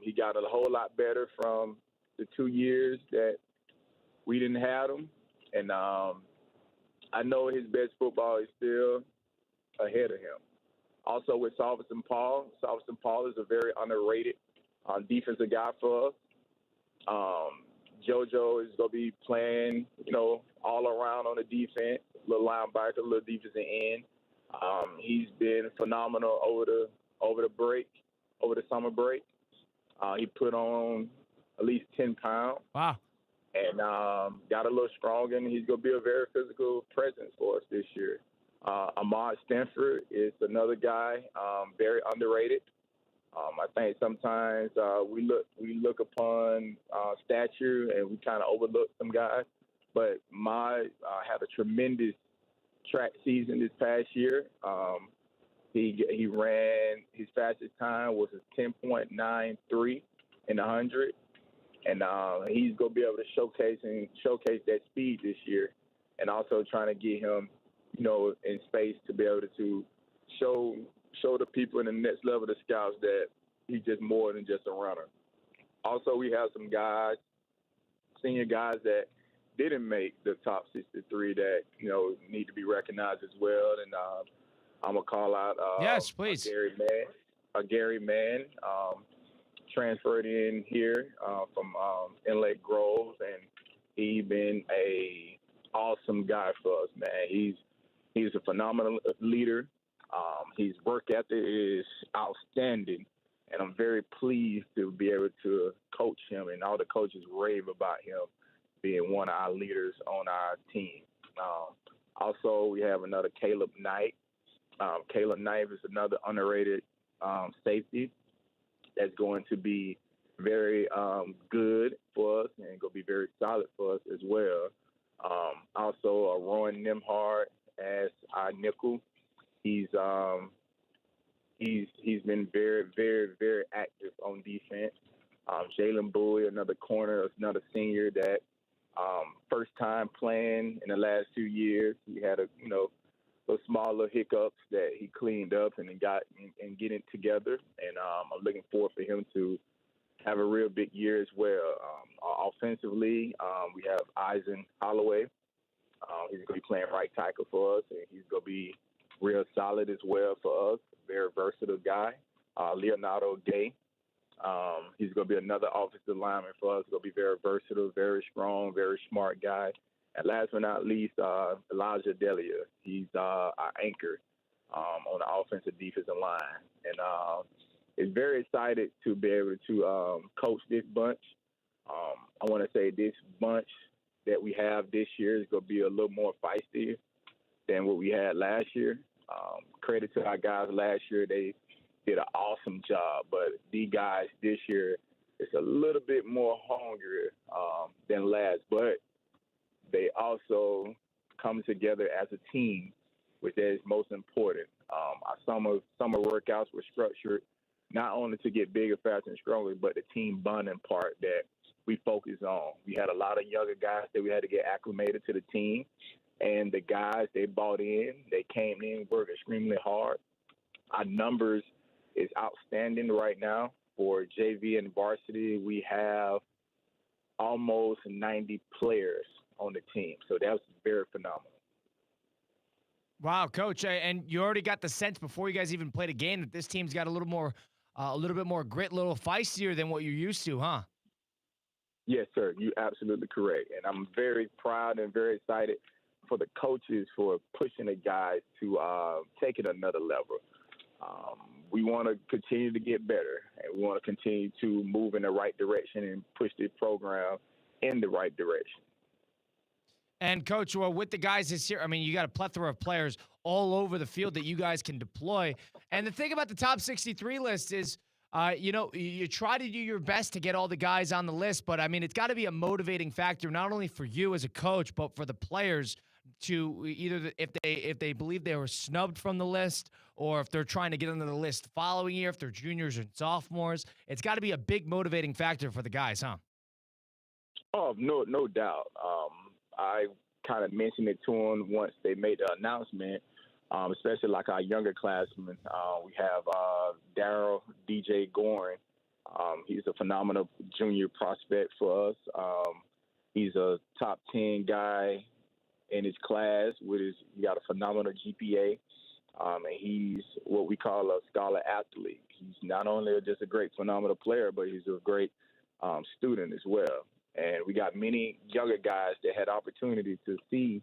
He got a whole lot better from the 2 years that we didn't have him. And I know his best football is still ahead of him. Also with Salverson Paul. Salverson Paul is a very underrated defensive guy for us. JoJo is going to be playing, all around on the defense, little linebacker, little defensive end. He's been phenomenal over the summer break. He put on at least 10 pounds. Wow. And got a little stronger, and he's going to be a very physical presence for us this year. Ahmad Stanford is another guy, very underrated. I think sometimes we look upon stature and we kind of overlook some guys. But Ahmad had a tremendous track season this past year. He ran, his fastest time was a 10.93 in the 100. And he's going to be able to showcase that speed this year, and also trying to get him, in space to be able to show the people in the next level of the scouts that he's just more than just a runner. Also, we have some guys, senior guys that didn't make the top 63 that, need to be recognized as well. And I'm going to call out yes, please. Gary Mann. Transferred in here from Inlet Grove, and he's been a awesome guy for us, man. He's a phenomenal leader. His work ethic is outstanding, and I'm very pleased to be able to coach him, and all the coaches rave about him being one of our leaders on our team. Also, we have another Caleb Knight. Caleb Knight is another underrated safety that's going to be very good for us and going to be very solid for us as well. Also, Rowan Nimhard as our nickel. He's been very, very, very active on defense. Jalen Bowie, another corner, another senior that first time playing in the last 2 years. He had those small little hiccups that he cleaned up and got and get it together. And I'm looking forward for him to have a real big year as well. Offensively, we have Eisen Holloway. He's going to be playing right tackle for us, and he's going to be real solid as well for us. Very versatile guy. Leonardo Gay. He's going to be another offensive lineman for us. He's going to be very versatile, very strong, very smart guy. And last but not least, Elijah Delia. He's our anchor on the offensive defensive line. And is very excited to be able to coach this bunch. I want to say this bunch that we have this year is going to be a little more feisty than what we had last year. Credit to our guys last year. They did an awesome job. But the guys this year is a little bit more hungry than last. But they also come together as a team, which is most important. Our summer workouts were structured not only to get bigger, faster, and stronger, but the team bonding part that we focus on. We had a lot of younger guys that we had to get acclimated to the team, and the guys, they bought in, they came in, worked extremely hard. Our numbers is outstanding right now. For JV and varsity, we have almost 90 players on the team. So that was very phenomenal. Wow, Coach, and you already got the sense before you guys even played a game that this team's got a little bit more grit, a little feistier than what you're used to, huh? Yes, sir. You're absolutely correct. And I'm very proud and very excited for the coaches for pushing the guys to take it another level. We want to continue to get better, and we want to continue to move in the right direction and push the program in the right direction. And, Coach, well, with the guys this year, I mean, you got a plethora of players all over the field that you guys can deploy. And the thing about the top 63 list is, you try to do your best to get all the guys on the list, but, I mean, it's got to be a motivating factor not only for you as a coach, but for the players to either if they believe they were snubbed from the list or if they're trying to get onto the list the following year, if they're juniors and sophomores. It's got to be a big motivating factor for the guys, huh? Oh, no doubt. I kind of mentioned it to them once they made the announcement, especially like our younger classmen. We have Daryl DJ Gorin. He's a phenomenal junior prospect for us. He's a top 10 guy in his class. He got a phenomenal GPA, and he's what we call a scholar athlete. He's not only just a great, phenomenal player, but he's a great student as well. And we got many younger guys that had opportunity to see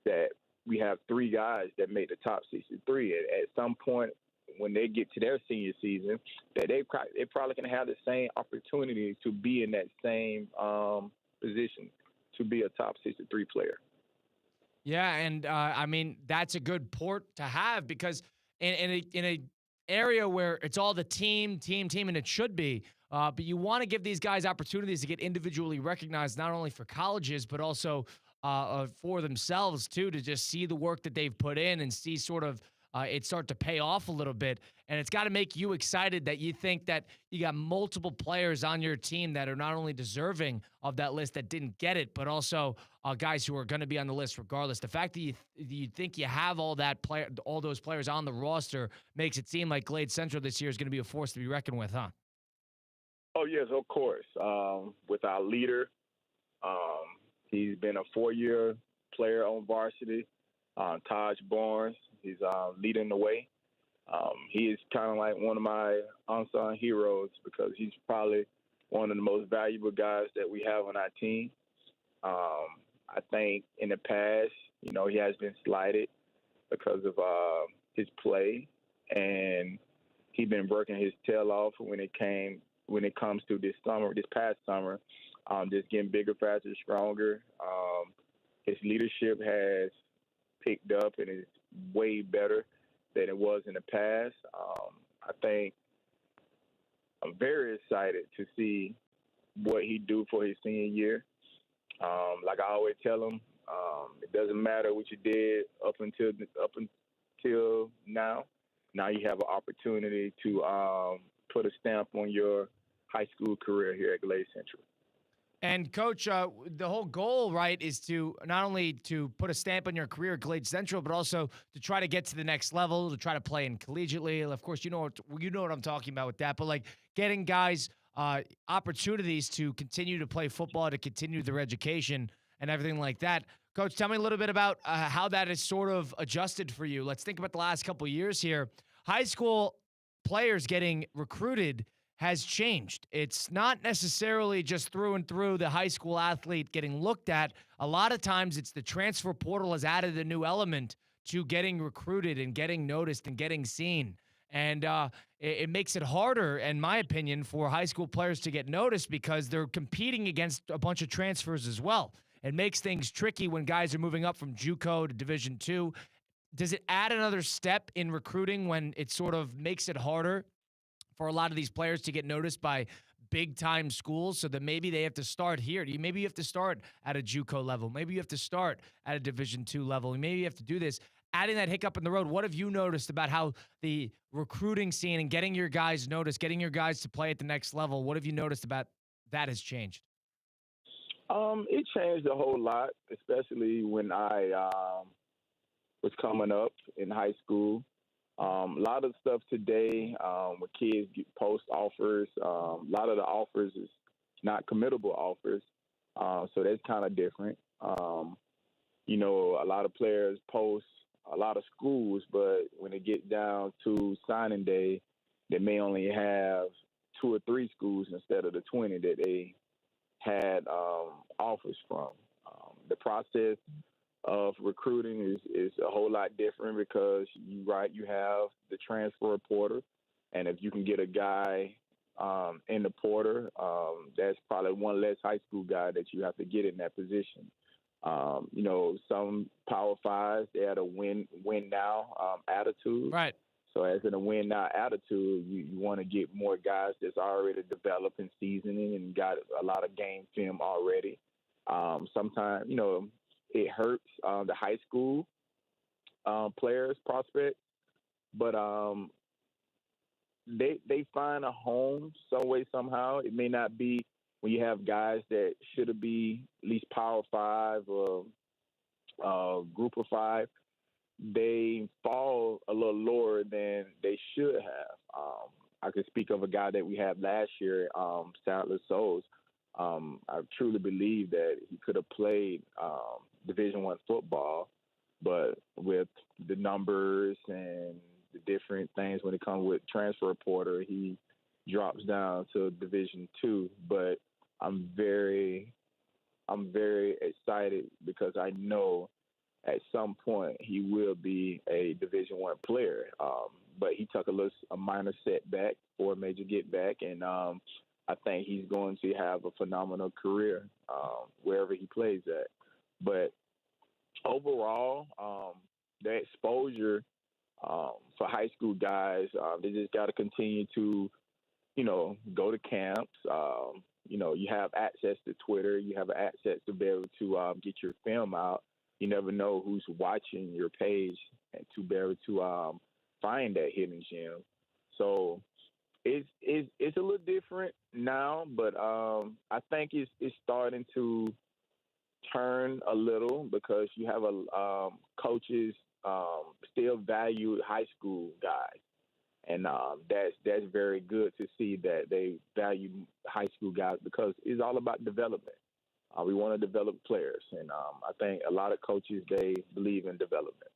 that we have 3 guys that made the top 63. At some point, when they get to their senior season, that they probably can have the same opportunity to be in that same position, to be a top 63 player. Yeah, and I mean, that's a good port to have because in a area where it's all the team, and it should be, but you want to give these guys opportunities to get individually recognized, not only for colleges, but also for themselves, too, to just see the work that they've put in and see sort of it start to pay off a little bit. And it's got to make you excited that you think that you got multiple players on your team that are not only deserving of that list that didn't get it, but also guys who are going to be on the list regardless. The fact that you think you have all those players on the roster makes it seem like Glade Central this year is going to be a force to be reckoned with, huh? Oh, yes, of course. With our leader, he's been a 4-year player on varsity, Taj Barnes. He's leading the way. He is kind of like one of my unsung heroes because he's probably one of the most valuable guys that we have on our team. I think in the past, he has been slighted because of his play, and he's been working his tail off when it comes to this past summer, just getting bigger, faster, stronger. His leadership has picked up and is way better than it was in the past. I think I'm very excited to see what he do for his senior year. Like I always tell him, it doesn't matter what you did up until now. Now you have an opportunity to put a stamp on your high school career here at Glade Central. And, Coach, the whole goal, right, is to not only to put a stamp on your career at Glade Central, but also to try to get to the next level, to try to play in collegiately. Of course, you know what I'm talking about with that. But, like, getting guys opportunities to continue to play football, to continue their education and everything like that. Coach, tell me a little bit about how that is sort of adjusted for you. Let's think about the last couple of years here. High school players getting recruited has changed. It's not necessarily just through and through the high school athlete getting looked at. A lot of times it's the transfer portal has added a new element to getting recruited and getting noticed and getting seen. And it makes it harder, in my opinion, for high school players to get noticed because they're competing against a bunch of transfers as well. It makes things tricky when guys are moving up from JUCO to Division II. Does it add another step in recruiting when it sort of makes it harder for a lot of these players to get noticed by big-time schools so that maybe they have to start here? Maybe you have to start at a JUCO level. Maybe you have to start at a Division II level. Maybe you have to do this. Adding that hiccup in the road, what have you noticed about how the recruiting scene and getting your guys noticed, getting your guys to play at the next level, what have you noticed about that has changed? It changed a whole lot, especially when I was coming up in high school. A lot of stuff today, when kids post offers, a lot of the offers is not committable offers, so that's kind of different. A lot of players post a lot of schools, but when it gets down to signing day, they may only have 2 or 3 schools instead of the 20 that they had offers from. The process of recruiting is a whole lot different because you have the transfer portal, and if you can get a guy in the portal, that's probably one less high school guy that you have to get in that position. Some Power Fives, they had a win now attitude. Right. So as in a win now attitude, you want to get more guys that's already developed and seasoning and got a lot of game film already. Sometimes, it hurts the high school players, prospects, but they find a home some way, somehow. It may not be when you have guys that should be at least Power Five or Group of Five. They fall a little lower than they should have. I could speak of a guy that we had last year, Sadler Souls. I truly believe that he could have played Division I football, but with the numbers and the different things when it comes with transfer portal, he drops down to Division II. But I'm very excited because I know at some point he will be a Division I player. But he took a minor setback for a major get back, and I think he's going to have a phenomenal career wherever he plays at. But overall, the exposure for high school guys, they just got to continue to, go to camps. You have access to Twitter. You have access to be able to get your film out. You never know who's watching your page and to be able to find that hidden gem. So it's a little different now, but I think it's starting to turn a little because you have coaches still value high school guys, and that's very good to see that they value high school guys because it's all about development. We want to develop players, and I think a lot of coaches, they believe in development.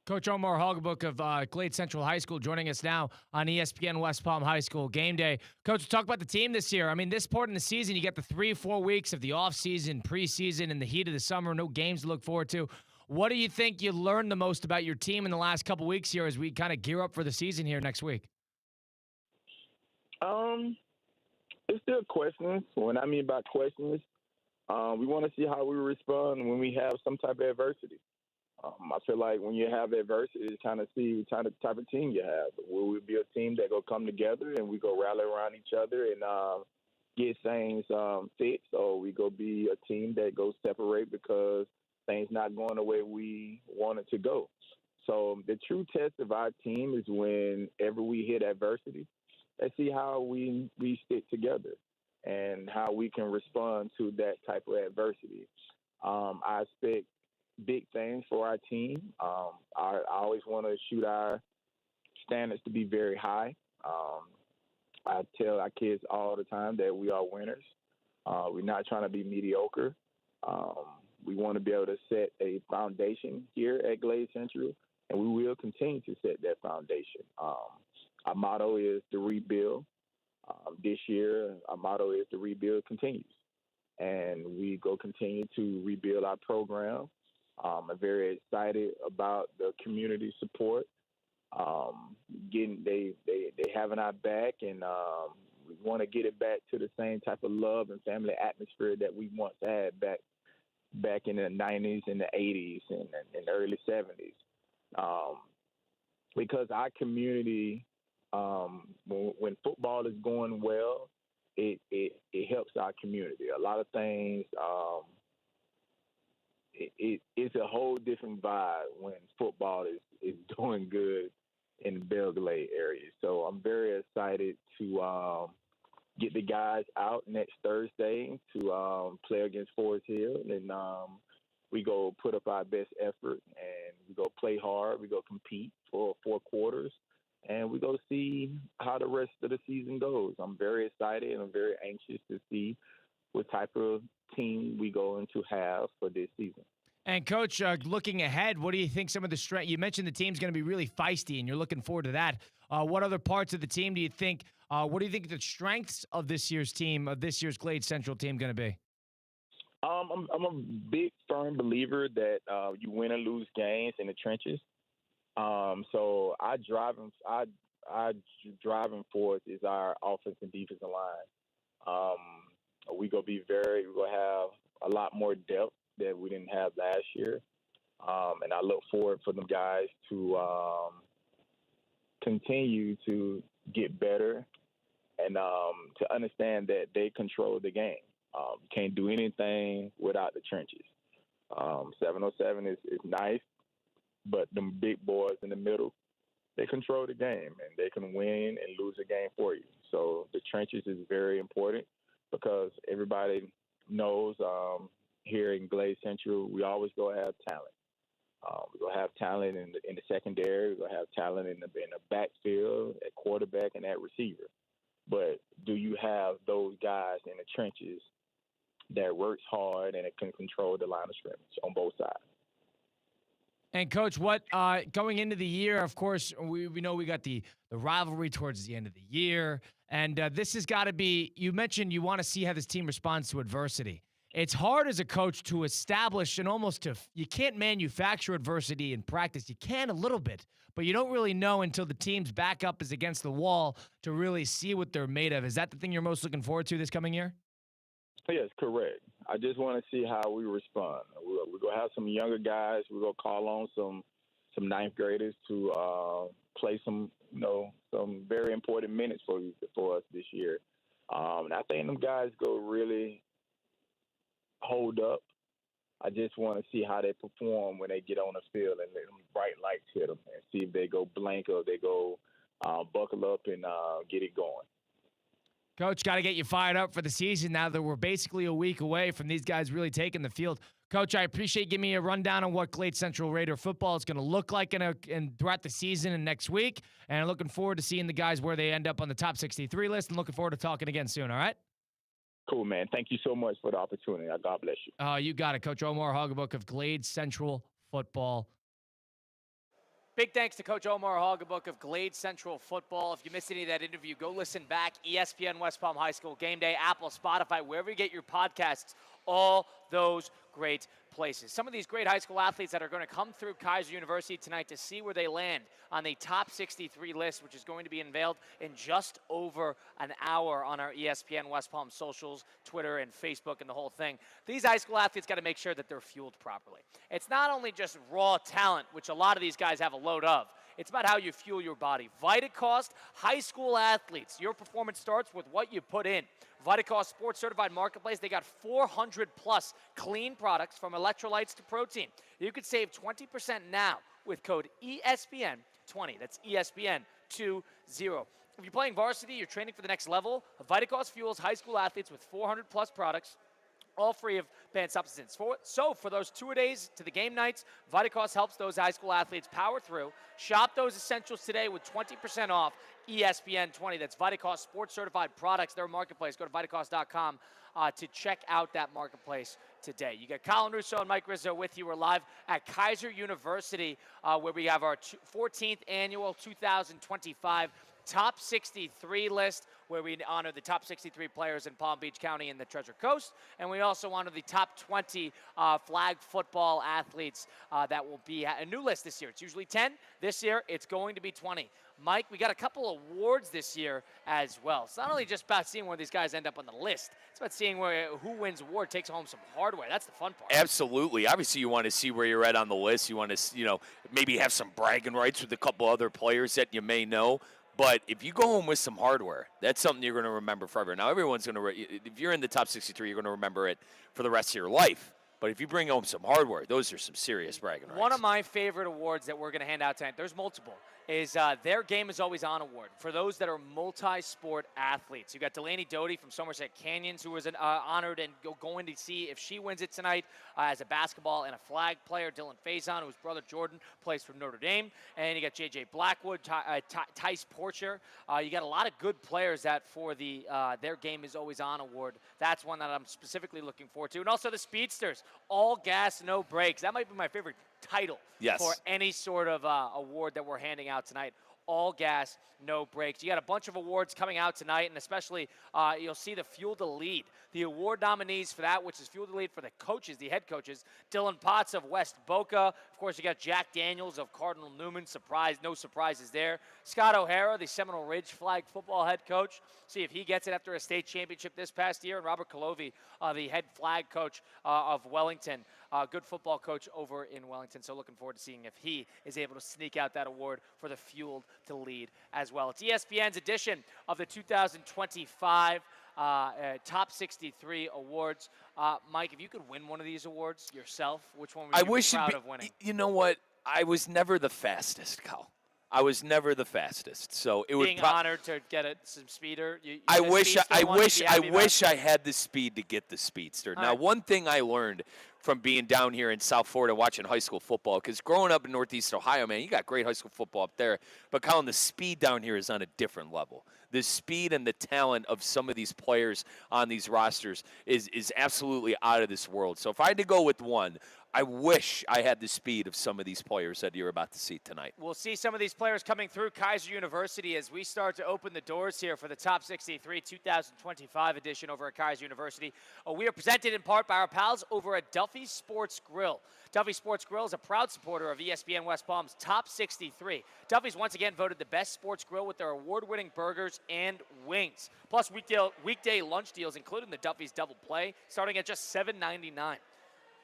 Coach Omar Hogebook of Glade Central High School joining us now on ESPN West Palm High School Game Day. Coach, talk about the team this year. I mean, this part in the season, you get the 3-4 weeks of the offseason, preseason, and the heat of the summer, no games to look forward to. What do you think you learned the most about your team in the last couple weeks here as we kind of gear up for the season here next week? It's still questions. When I mean by questions, we want to see how we respond when we have some type of adversity. I feel like when you have adversity, you kind of see what type of team you have. Will we be a team that go come together and we go rally around each other and get things fixed, or we go be a team that goes separate because things not going the way we want it to go? So the true test of our team is whenever we hit adversity, let's see how we stick together and how we can respond to that type of adversity. I expect big things for our team. I always want to shoot our standards to be very high. I tell our kids all the time that we are winners. We're not trying to be mediocre. We want to be able to set a foundation here at Glade Central, and we will continue to set that foundation. Our motto is to rebuild. This year, our motto is to rebuild continues. And we go continue to rebuild our program. I'm very excited about the community support. They having our back, and we want to get it back to the same type of love and family atmosphere that we once had back in the 90s and the 80s and the early 70s. Because our community, when football is going well, it helps our community. A lot of things, it's a whole different vibe when football is doing good in the Belle Glade area. So I'm very excited to get the guys out next Thursday to play against Forest Hill. And we go put up our best effort, and we go play hard. We go compete for 4 quarters, and we go see how the rest of the season goes. I'm very excited, and I'm very anxious to see what type of team we going to have for this season. And, Coach, looking ahead, what do you think some of the strength? You mentioned the team's going to be really feisty, and you're looking forward to that. What other parts of the team do you think? What do you think the strengths of this year's team, of this year's Glade Central team, going to be? I'm a big firm believer that you win and lose games in the trenches. So our driving force is our offense and defensive line. We're gonna have a lot more depth that we didn't have last year, and I look forward for them guys to continue to get better and to understand that they control the game. You can't do anything without the trenches. 707 is nice, but them big boys in the middle, they control the game, and they can win and lose a game for you. So the trenches is very important because everybody knows here in Glade Central, we always go have talent. We're going to have talent in the secondary. We're going to have talent in the backfield, at quarterback, and at receiver. But do you have those guys in the trenches that works hard and it can control the line of scrimmage on both sides? And Coach, what going into the year, of course, we know we got the rivalry towards the end of the year, and this has got to be. You mentioned you want to see how this team responds to adversity. It's hard as a coach to establish and you can't manufacture adversity in practice. You can a little bit, but you don't really know until the team's back up is against the wall to really see what they're made of. Is that the thing you're most looking forward to this coming year? Yes, correct. I just want to see how we respond. We're going to have some younger guys. We're going to call on some ninth graders to play some very important minutes for us this year. And I think them guys go really hold up. I just want to see how they perform when they get on the field and let them bright lights hit them and see if they go blank or they go buckle up and get it going. Coach, got to get you fired up for the season now that we're basically a week away from these guys really taking the field. Coach, I appreciate you giving me a rundown on what Glade Central Raider football is going to look like throughout the season and next week. And I'm looking forward to seeing the guys where they end up on the top 63 list, and looking forward to talking again soon, all right? Cool, man. Thank you so much for the opportunity. God bless you. You got it. Coach Omar Hoggabook of Glade Central Football. Big thanks to Coach Omar Hoggabook of Glade Central Football. If you missed any of that interview, go listen back. ESPN West Palm High School, Game Day, Apple, Spotify, wherever you get your podcasts, all those great places. Some of these great high school athletes that are going to come through Kaiser University tonight to see where they land on the top 63 list, which is going to be unveiled in just over an hour on our ESPN West Palm socials, Twitter and Facebook and the whole thing. These high school athletes got to make sure that they're fueled properly. It's not only just raw talent, which a lot of these guys have a load of. It's about how you fuel your body. VitaCost, high school athletes, your performance starts with what you put in. VitaCost Sports Certified Marketplace, they got 400 plus clean products from electrolytes to protein. You could save 20% now with code ESPN20. That's ESPN20. If you're playing varsity, you're training for the next level, VitaCost fuels high school athletes with 400 plus products, all free of banned substances. So for those tour-a-days to the game nights, VitaCost helps those high school athletes power through. Shop those essentials today with 20% off ESPN20. That's VitaCost Sports Certified Products, their marketplace. Go to VitaCost.com to check out that marketplace today. You got Colin Russo and Mike Rizzo with you. We're live at Kaiser University where we have our 14th annual 2025 Top 63 list, where we honor the top 63 players in Palm Beach County and the Treasure Coast. And we also honor the top 20 flag football athletes that will be a new list this year. It's usually 10. This year, it's going to be 20. Mike, we got a couple awards this year as well. It's not only just about seeing where these guys end up on the list. It's about seeing who wins award, takes home some hardware. That's the fun part. Absolutely. Obviously, you want to see where you're at on the list. You want to, maybe have some bragging rights with a couple other players that you may know. But if you go home with some hardware, that's something you're going to remember forever. Now, everyone's going to, if you're in the top 63, you're going to remember it for the rest of your life. But if you bring home some hardware, those are some serious bragging rights. One of my favorite awards that we're going to hand out tonight, there's multiple, is their Game is Always On award for those that are multi-sport athletes. You got Delaney Doty from Somerset Canyons, who was honored and going to see if she wins it tonight as a basketball and a flag player. Dylan Faison, whose brother Jordan plays for Notre Dame. And you got J.J. Blackwood, Tice Porcher. You got a lot of good players that for the their Game is Always On award. That's one that I'm specifically looking forward to. And also the Speedsters, all gas, no brakes. That might be my favorite title for any sort of award that we're handing out tonight. all gas, no brakes. You got a bunch of awards coming out tonight, and especially you'll see the Fuel to Lead. The award nominees for that, which is Fuel to Lead for the coaches, the head coaches, Dylan Potts of West Boca. Of course, you got Jack Daniels of Cardinal Newman. No surprises there. Scott O'Hara, the Seminole Ridge flag football head coach. See if he gets it after a state championship this past year. And Robert Colovi, the head flag coach of Wellington. Good football coach over in Wellington. So looking forward to seeing if he is able to sneak out that award for the Fueled to Lead as well. It's ESPN's edition of the 2025 Top 63 Awards. Mike, if you could win one of these awards yourself, which one would you be proud of winning? You know what? I was never the fastest, Kyle. I was never the fastest, so it would being honored to get some speeder. I wish I had the speed to get the speedster. Now, one thing I learned from being down here in South Florida watching high school football, because growing up in Northeast Ohio, man, you got great high school football up there, but Colin, the speed down here is on a different level. The speed and the talent of some of these players on these rosters is absolutely out of this world. So if I had to go with one, I wish I had the speed of some of these players that you're about to see tonight. We'll see some of these players coming through Kaiser University as we start to open the doors here for the Top 63 2025 edition over at Kaiser University. We are presented in part by our pals over at Duffy's Sports Grill. Duffy's Sports Grill is a proud supporter of ESPN West Palm's Top 63. Duffy's once again voted the best sports grill with their award-winning burgers and wings. Plus weekday lunch deals, including the Duffy's Double Play, starting at just $7.99.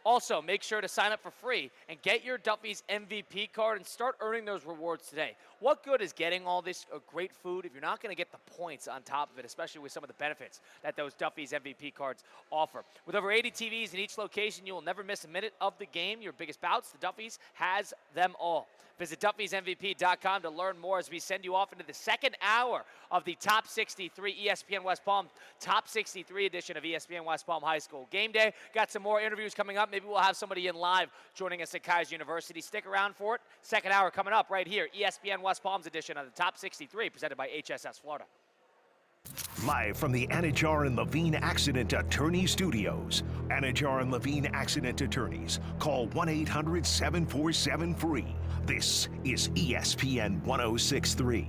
Also, make sure to sign up for free and get your Duffy's MVP card and start earning those rewards today. What good is getting all this great food if you're not going to get the points on top of it, especially with some of the benefits that those Duffy's MVP cards offer? With over 80 TVs in each location, you will never miss a minute of the game. Your biggest bouts, the Duffy's has them all. Visit Duffy'sMVP.com to learn more as we send you off into the second hour of the Top 63 ESPN West Palm Top 63 edition of ESPN West Palm High School Game Day. Got some more interviews coming up. Maybe we'll have somebody in live joining us at Kaiser University. Stick around for it. Second hour coming up right here. ESPN West Palm's edition of the Top 63 presented by HSS Florida. Live from the Anajar and Levine Accident Attorney Studios. Anajar and Levine Accident Attorneys. Call 1-800-747-FREE. This is ESPN 1063.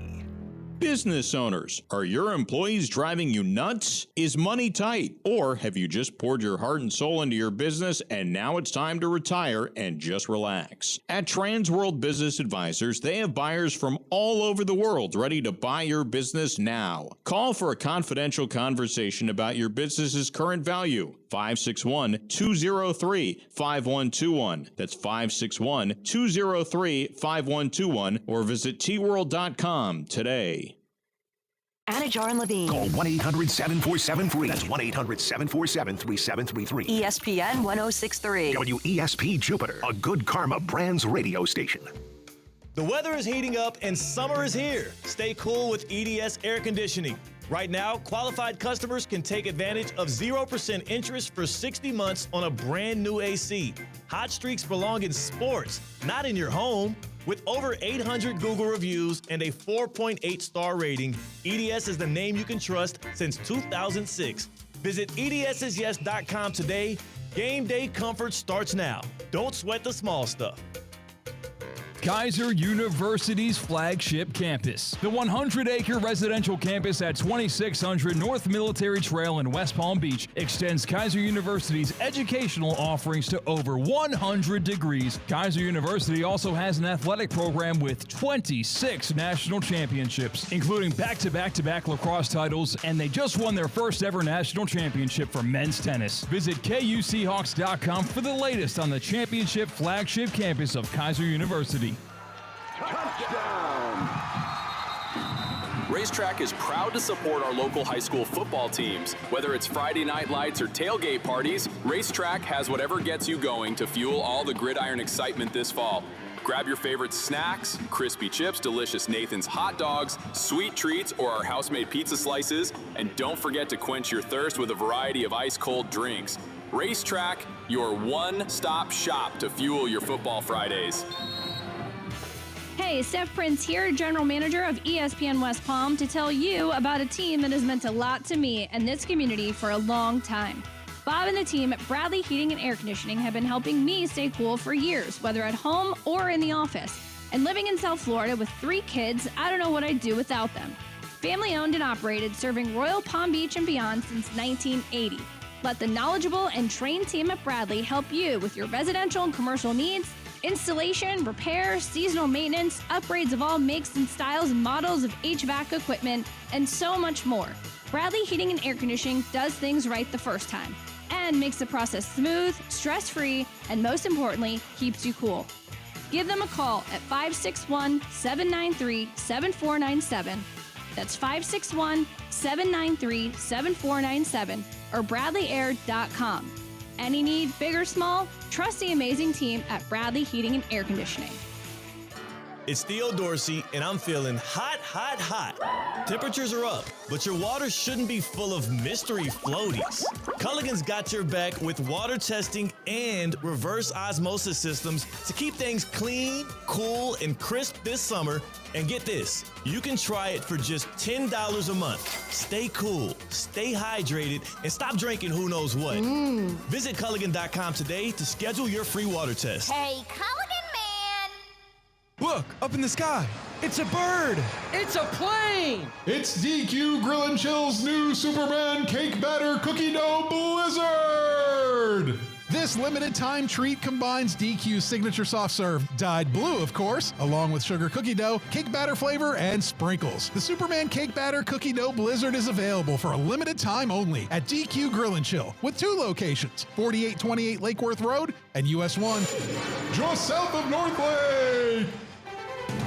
Business owners, are your employees driving you nuts? Is money tight? Or have you just poured your heart and soul into your business and now it's time to retire and just relax? At Transworld Business Advisors, they have buyers from all over the world ready to buy your business now. Call for a confidential conversation about your business's current value. 561-203-5121. That's 561-203-5121 or visit tworld.com today. Anajar and Levine. Call 1-800-747-FREE. That's 1-800-747-3733. ESPN 1063. WESP Jupiter, a Good Karma Brands radio station. The weather is heating up and summer is here. Stay cool with EDS Air Conditioning. Right now, qualified customers can take advantage of 0% interest for 60 months on a brand new AC. Hot streaks belong in sports, not in your home. With over 800 Google reviews and a 4.8 star rating, EDS is the name you can trust since 2006. Visit EDSIsYes.com today. Game day comfort starts now. Don't sweat the small stuff. Kaiser University's flagship campus. The 100-acre residential campus at 2600 North Military Trail in West Palm Beach extends Kaiser University's educational offerings to over 100 degrees. Kaiser University also has an athletic program with 26 national championships, including back-to-back-to-back lacrosse titles, and they just won their first ever national championship for men's tennis. Visit KUSeahawks.com for the latest on the championship flagship campus of Kaiser University. Touchdown! Racetrack is proud to support our local high school football teams. Whether it's Friday night lights or tailgate parties, Racetrack has whatever gets you going to fuel all the gridiron excitement this fall. Grab your favorite snacks, crispy chips, delicious Nathan's hot dogs, sweet treats, or our house-made pizza slices, and don't forget to quench your thirst with a variety of ice-cold drinks. Racetrack, your one-stop shop to fuel your football Fridays. Hey, Steph Prince here, General Manager of ESPN West Palm, to tell you about a team that has meant a lot to me and this community for a long time. Bob and the team at Bradley Heating and Air Conditioning have been helping me stay cool for years, whether at home or in the office. And living in South Florida with 3 kids, I don't know what I'd do without them. Family owned and operated, serving Royal Palm Beach and beyond since 1980. Let the knowledgeable and trained team at Bradley help you with your residential and commercial needs, installation, repair, seasonal maintenance, upgrades of all makes and styles and models of HVAC equipment, and so much more. Bradley Heating and Air Conditioning does things right the first time and makes the process smooth, stress-free, and most importantly, keeps you cool. Give them a call at 561-793-7497. That's 561-793-7497 or BradleyAir.com. Any need, big or small, trust the amazing team at Bradley Heating and Air Conditioning. It's Theo Dorsey, and I'm feeling hot, hot, hot. Temperatures are up, but your water shouldn't be full of mystery floaties. Culligan's got your back with water testing and reverse osmosis systems to keep things clean, cool, and crisp this summer. And get this, you can try it for just $10 a month. Stay cool, stay hydrated, and stop drinking who knows what. Visit Culligan.com today to schedule your free water test. Hey, Culligan man! Look, up in the sky. It's a bird. It's a plane. It's DQ Grill and Chill's new Superman Cake Batter Cookie Dough Blizzard. This limited time treat combines DQ's signature soft serve, dyed blue, of course, along with sugar cookie dough, cake batter flavor, and sprinkles. The Superman Cake Batter Cookie Dough Blizzard is available for a limited time only at DQ Grill and Chill with 2 locations, 4828 Lake Worth Road and US 1, just south of North Lake.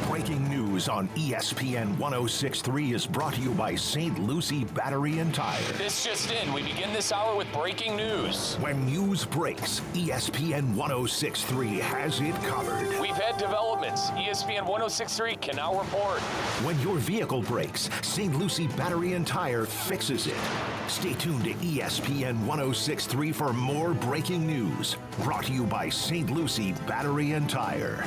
Breaking news on ESPN 106.3 is brought to you by St. Lucie Battery and Tire. This just in. We begin this hour with breaking news. When news breaks, ESPN 106.3 has it covered. We've had developments. ESPN 106.3 can now report. When your vehicle breaks, St. Lucie Battery and Tire fixes it. Stay tuned to ESPN 106.3 for more breaking news. Brought to you by St. Lucie Battery and Tire.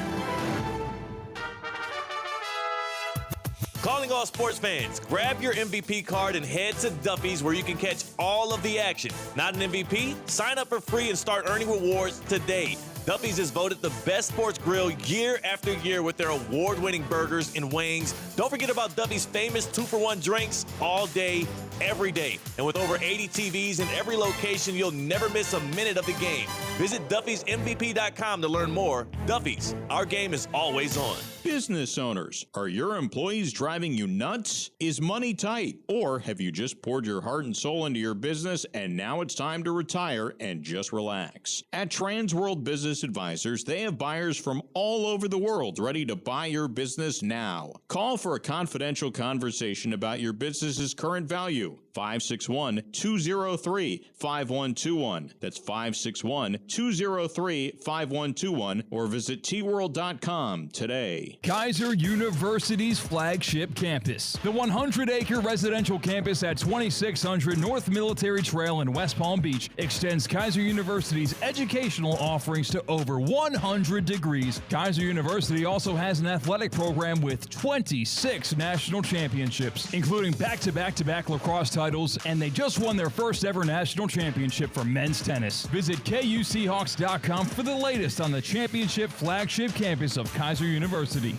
Calling all sports fans, grab your MVP card and head to Duffy's where you can catch all of the action. Not an MVP? Sign up for free and start earning rewards today. Duffy's is voted the best sports grill year after year with their award-winning burgers and wings. Don't forget about Duffy's famous 2-for-1 drinks all day, every day. And with over 80 TVs in every location, you'll never miss a minute of the game. Visit Duffy'sMVP.com to learn more. Duffy's, our game is always on. Business owners, are your employees driving you nuts? Is money tight? Or have you just poured your heart and soul into your business and now it's time to retire and just relax? At Transworld Business Advisors, they have buyers from all over the world ready to buy your business now. Call for a confidential conversation about your business's current value. 561-203-5121. That's 561-203-5121 or visit tworld.com today. Kaiser University's flagship campus. The 100-acre residential campus at 2600 North Military Trail in West Palm Beach extends Kaiser University's educational offerings to over 100 degrees. Kaiser University also has an athletic program with 26 national championships, including back-to-back-to-back lacrosse titles, and they just won their first ever national championship for men's tennis. Visit KUCHawks.com for the latest on the championship flagship campus of Kaiser University.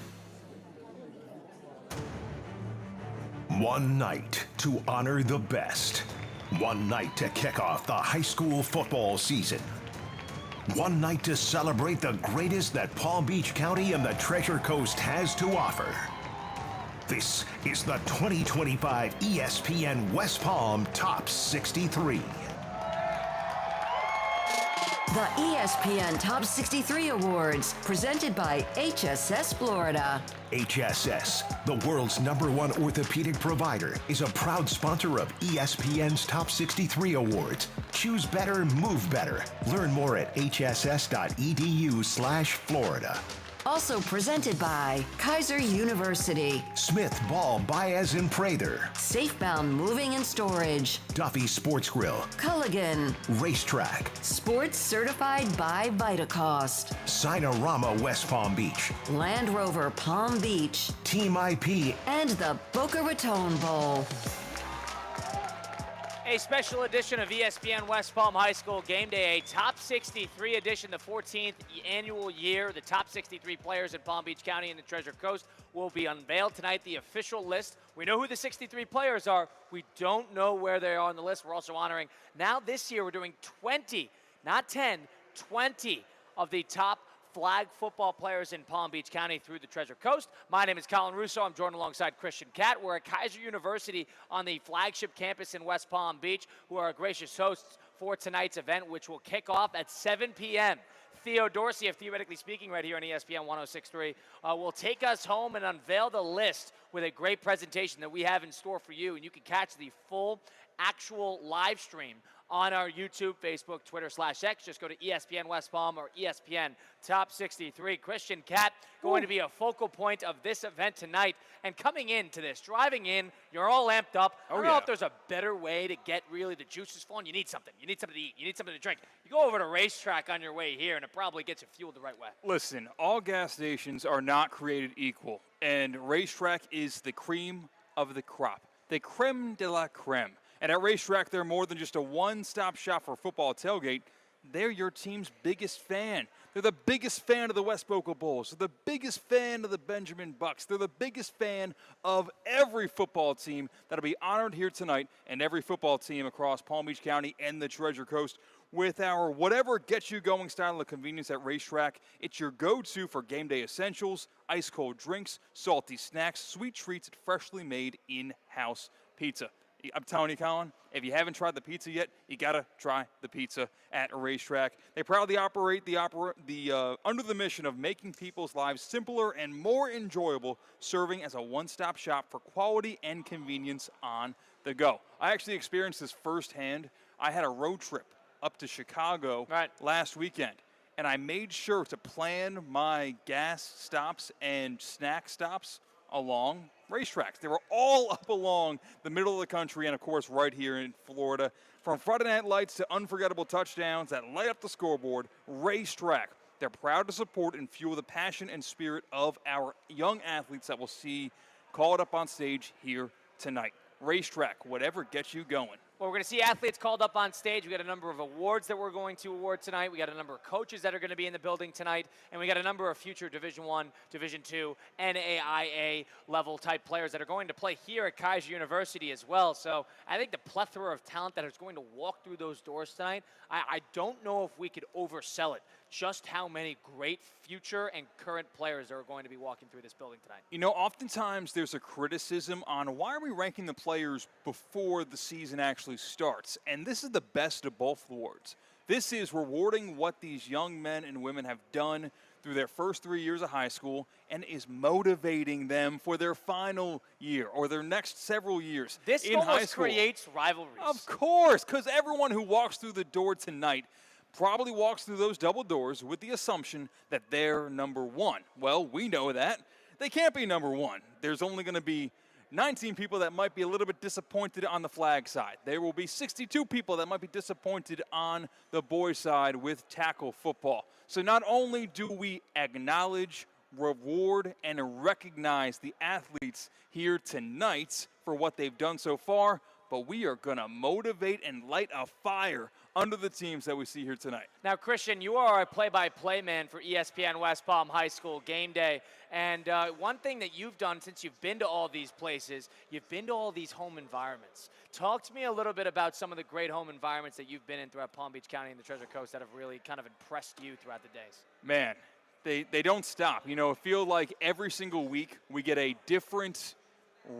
One night to honor the best. One night to kick off the high school football season. One night to celebrate the greatest that Palm Beach County and the Treasure Coast has to offer. This is the 2025 ESPN West Palm Top 63. The ESPN Top 63 Awards, presented by HSS Florida. HSS, the world's #1 orthopedic provider, is a proud sponsor of ESPN's Top 63 Awards. Choose better, move better. Learn more at hss.edu/Florida. Also presented by Kaiser University, Smith, Ball, Baez, and Prather, Safebound Moving and Storage, Duffy Sports Grill, Culligan, Racetrack, Sports Certified by Vitacost, Sinorama West Palm Beach, Land Rover Palm Beach, Team IP, and the Boca Raton Bowl. A special edition of ESPN West Palm High School Game Day, a Top 63 edition, the 14th annual year. The top 63 players in Palm Beach County and the Treasure Coast will be unveiled tonight, the official list. We know who the 63 players are. We don't know where they are on the list. We're also honoring, now this year we're doing 20, not 10, 20 of the top flag football players in Palm Beach County through the Treasure Coast. My name is Colin Russo. I'm joined alongside Christian Catt. We're at Kaiser University on the flagship campus in West Palm Beach, who are our gracious hosts for tonight's event, which will kick off at 7 p.m. Theo Dorsey, of Theoretically Speaking, right here on ESPN 106.3, will take us home and unveil the list with a great presentation that we have in store for you. And you can catch the full actual live stream on our YouTube, Facebook, Twitter/X. Just go to ESPN West Palm or ESPN Top 63. Christian Catt going to be a focal point of this event tonight. And coming into this, driving in, you're all amped up. I don't know if there's a better way to get really the juices flowing. You need something. You need something to eat. You need something to drink. You go over to Racetrack on your way here, and it probably gets you fueled the right way. Listen, all gas stations are not created equal, and Racetrack is the cream of the crop, the creme de la creme. And at Racetrack, they're more than just a one-stop shop for football tailgate. They're your team's biggest fan. They're the biggest fan of the West Boca Bulls. They're the biggest fan of the Benjamin Bucks. They're the biggest fan of every football team that'll be honored here tonight, and every football team across Palm Beach County and the Treasure Coast. With our whatever gets you going style of convenience at Racetrack, it's your go-to for game day essentials, ice-cold drinks, salty snacks, sweet treats, and freshly made in-house pizza. I'm telling you, Colin, if you haven't tried the pizza yet, you got to try the pizza at Racetrack. They proudly operate under the mission of making people's lives simpler and more enjoyable, serving as a one-stop shop for quality and convenience on the go. I actually experienced this firsthand. I had a road trip up to Chicago last weekend, and I made sure to plan my gas stops and snack stops along racetracks. They were all up along the middle of the country and, of course, right here in Florida. From Friday Night Lights to unforgettable touchdowns that light up the scoreboard, Racetrack. They're proud to support and fuel the passion and spirit of our young athletes that we'll see called up on stage here tonight. Racetrack, whatever gets you going. Well, we're going to see athletes called up on stage. We got a number of awards that we're going to award tonight. We got a number of coaches that are going to be in the building tonight. And we got a number of future Division I, Division II, NAIA level type players that are going to play here at Kaiser University as well. So I think the plethora of talent that is going to walk through those doors tonight, I don't know if we could oversell it, just how many great future and current players are going to be walking through this building tonight. You know, oftentimes there's a criticism on why are we ranking the players before the season actually starts. And this is the best of both worlds. This is rewarding what these young men and women have done through their first 3 years of high school and is motivating them for their final year or their next several years this in high school. This almost creates rivalries. Of course, because everyone who walks through the door tonight probably walks through those double doors with the assumption that they're number one. Well, we know that. They can't be number one. There's only going to be 19 people that might be a little bit disappointed on the flag side. There will be 62 people that might be disappointed on the boys' side with tackle football. So not only do we acknowledge, reward, and recognize the athletes here tonight for what they've done so far, but we are going to motivate and light a fire under the teams that we see here tonight. Now, Christian, you are a play-by-play man for ESPN West Palm High School Game Day. And one thing that you've done since you've been to all these places, you've been to all these home environments. Talk to me a little bit about some of the great home environments that you've been in throughout Palm Beach County and the Treasure Coast that have really kind of impressed you throughout the days. Man, they don't stop. You know, I feel like every single week we get a different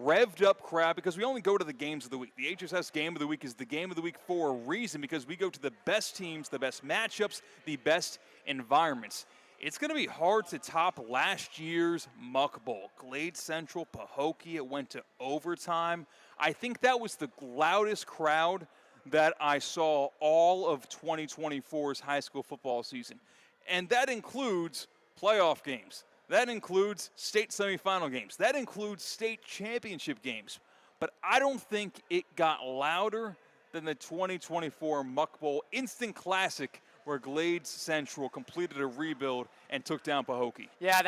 revved up crowd because we only go to the games of the week. The HSS Game of the Week is the game of the week for a reason because we go to the best teams, the best matchups, the best environments. It's going to be hard to top last year's Muck Bowl. Glade Central, Pahokee, it went to overtime. I think that was the loudest crowd that I saw all of 2024's high school football season. And that includes playoff games. That includes state semifinal games. That includes state championship games. But I don't think it got louder than the 2024 Muck Bowl Instant Classic where Glades Central completed a rebuild and took down Pahokee. Yeah,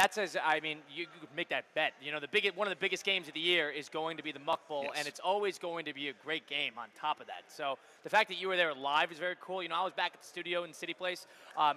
you could make that bet. You know, one of the biggest games of the year is going to be the Muck Bowl, and it's always going to be a great game on top of that. So the fact that you were there live is very cool. You know, I was back at the studio in City Place,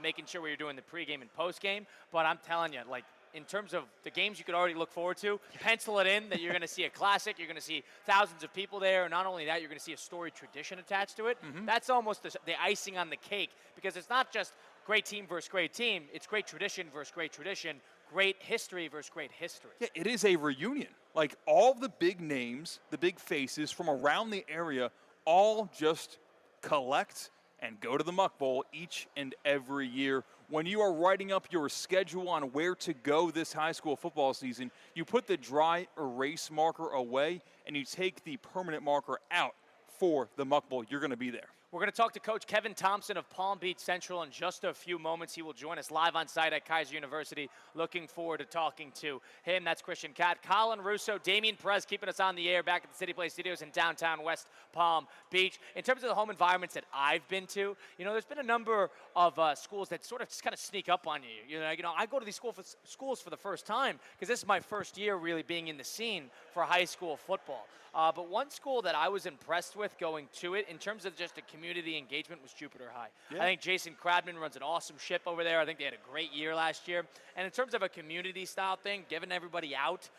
making sure we were doing the pregame and postgame. But I'm telling you, like, in terms of the games you could already look forward to, pencil it in that you're going to see a classic. You're going to see thousands of people there. And not only that, you're going to see a storied tradition attached to it. That's almost the icing on the cake, because it's not just great team versus great team. It's great tradition versus great tradition, great history versus great history. Yeah, it is a reunion. Like, all the big names, the big faces from around the area all just collect and go to the Muck Bowl each and every year. When you are writing up your schedule on where to go this high school football season, you put the dry erase marker away and you take the permanent marker out for the Muck Bowl. You're going to be there. We're going to talk to Coach Kevin Thompson of Palm Beach Central in just a few moments. He will join us live on site at Kaiser University. Looking forward to talking to him. That's Christian Cat, Colin Russo, Damian Perez keeping us on the air back at the City Place Studios in downtown West Palm Beach. In terms of the home environments that I've been to, you know, there's been a number of schools that sort of just kind of sneak up on you. You know, I go to these schools for the first time because this is my first year really being in the scene for high school football. But one school that I was impressed with going to it in terms of just a community engagement was Jupiter High. Yeah. I think Jason Crabman runs an awesome ship over there. I think they had a great year last year. And in terms of a community style thing, giving everybody out,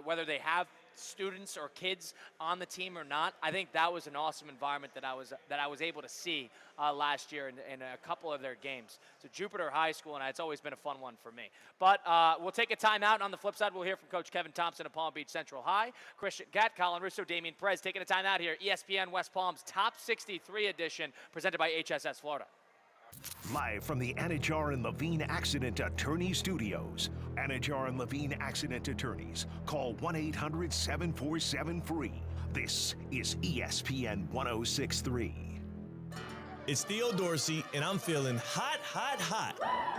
whether they have students or kids on the team or not, I think that was an awesome environment that I was able to see last year in a couple of their games. So Jupiter High School, and it's always been a fun one for me. But we'll take a timeout, and on the flip side, we'll hear from Coach Kevin Thompson of Palm Beach Central High, Christian Gatt, Colin Russo, Damian Perez taking a timeout here. ESPN West Palm's Top 63 edition, presented by HSS Florida. Live from the Anajar and Levine Accident Attorney Studios. Anajar and Levine Accident Attorneys. Call 1-800-747-FREE. This is ESPN 1063. It's Theo Dorsey, and I'm feeling hot, hot, hot.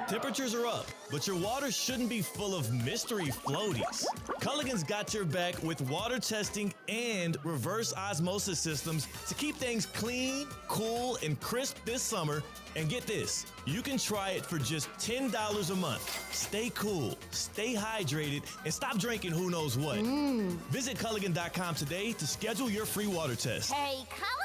Temperatures are up, but your water shouldn't be full of mystery floaties. Culligan's got your back with water testing and reverse osmosis systems to keep things clean, cool, and crisp this summer. And get this, you can try it for just $10 a month. Stay cool, stay hydrated, and stop drinking who knows what. Visit Culligan.com today to schedule your free water test. Hey, Culligan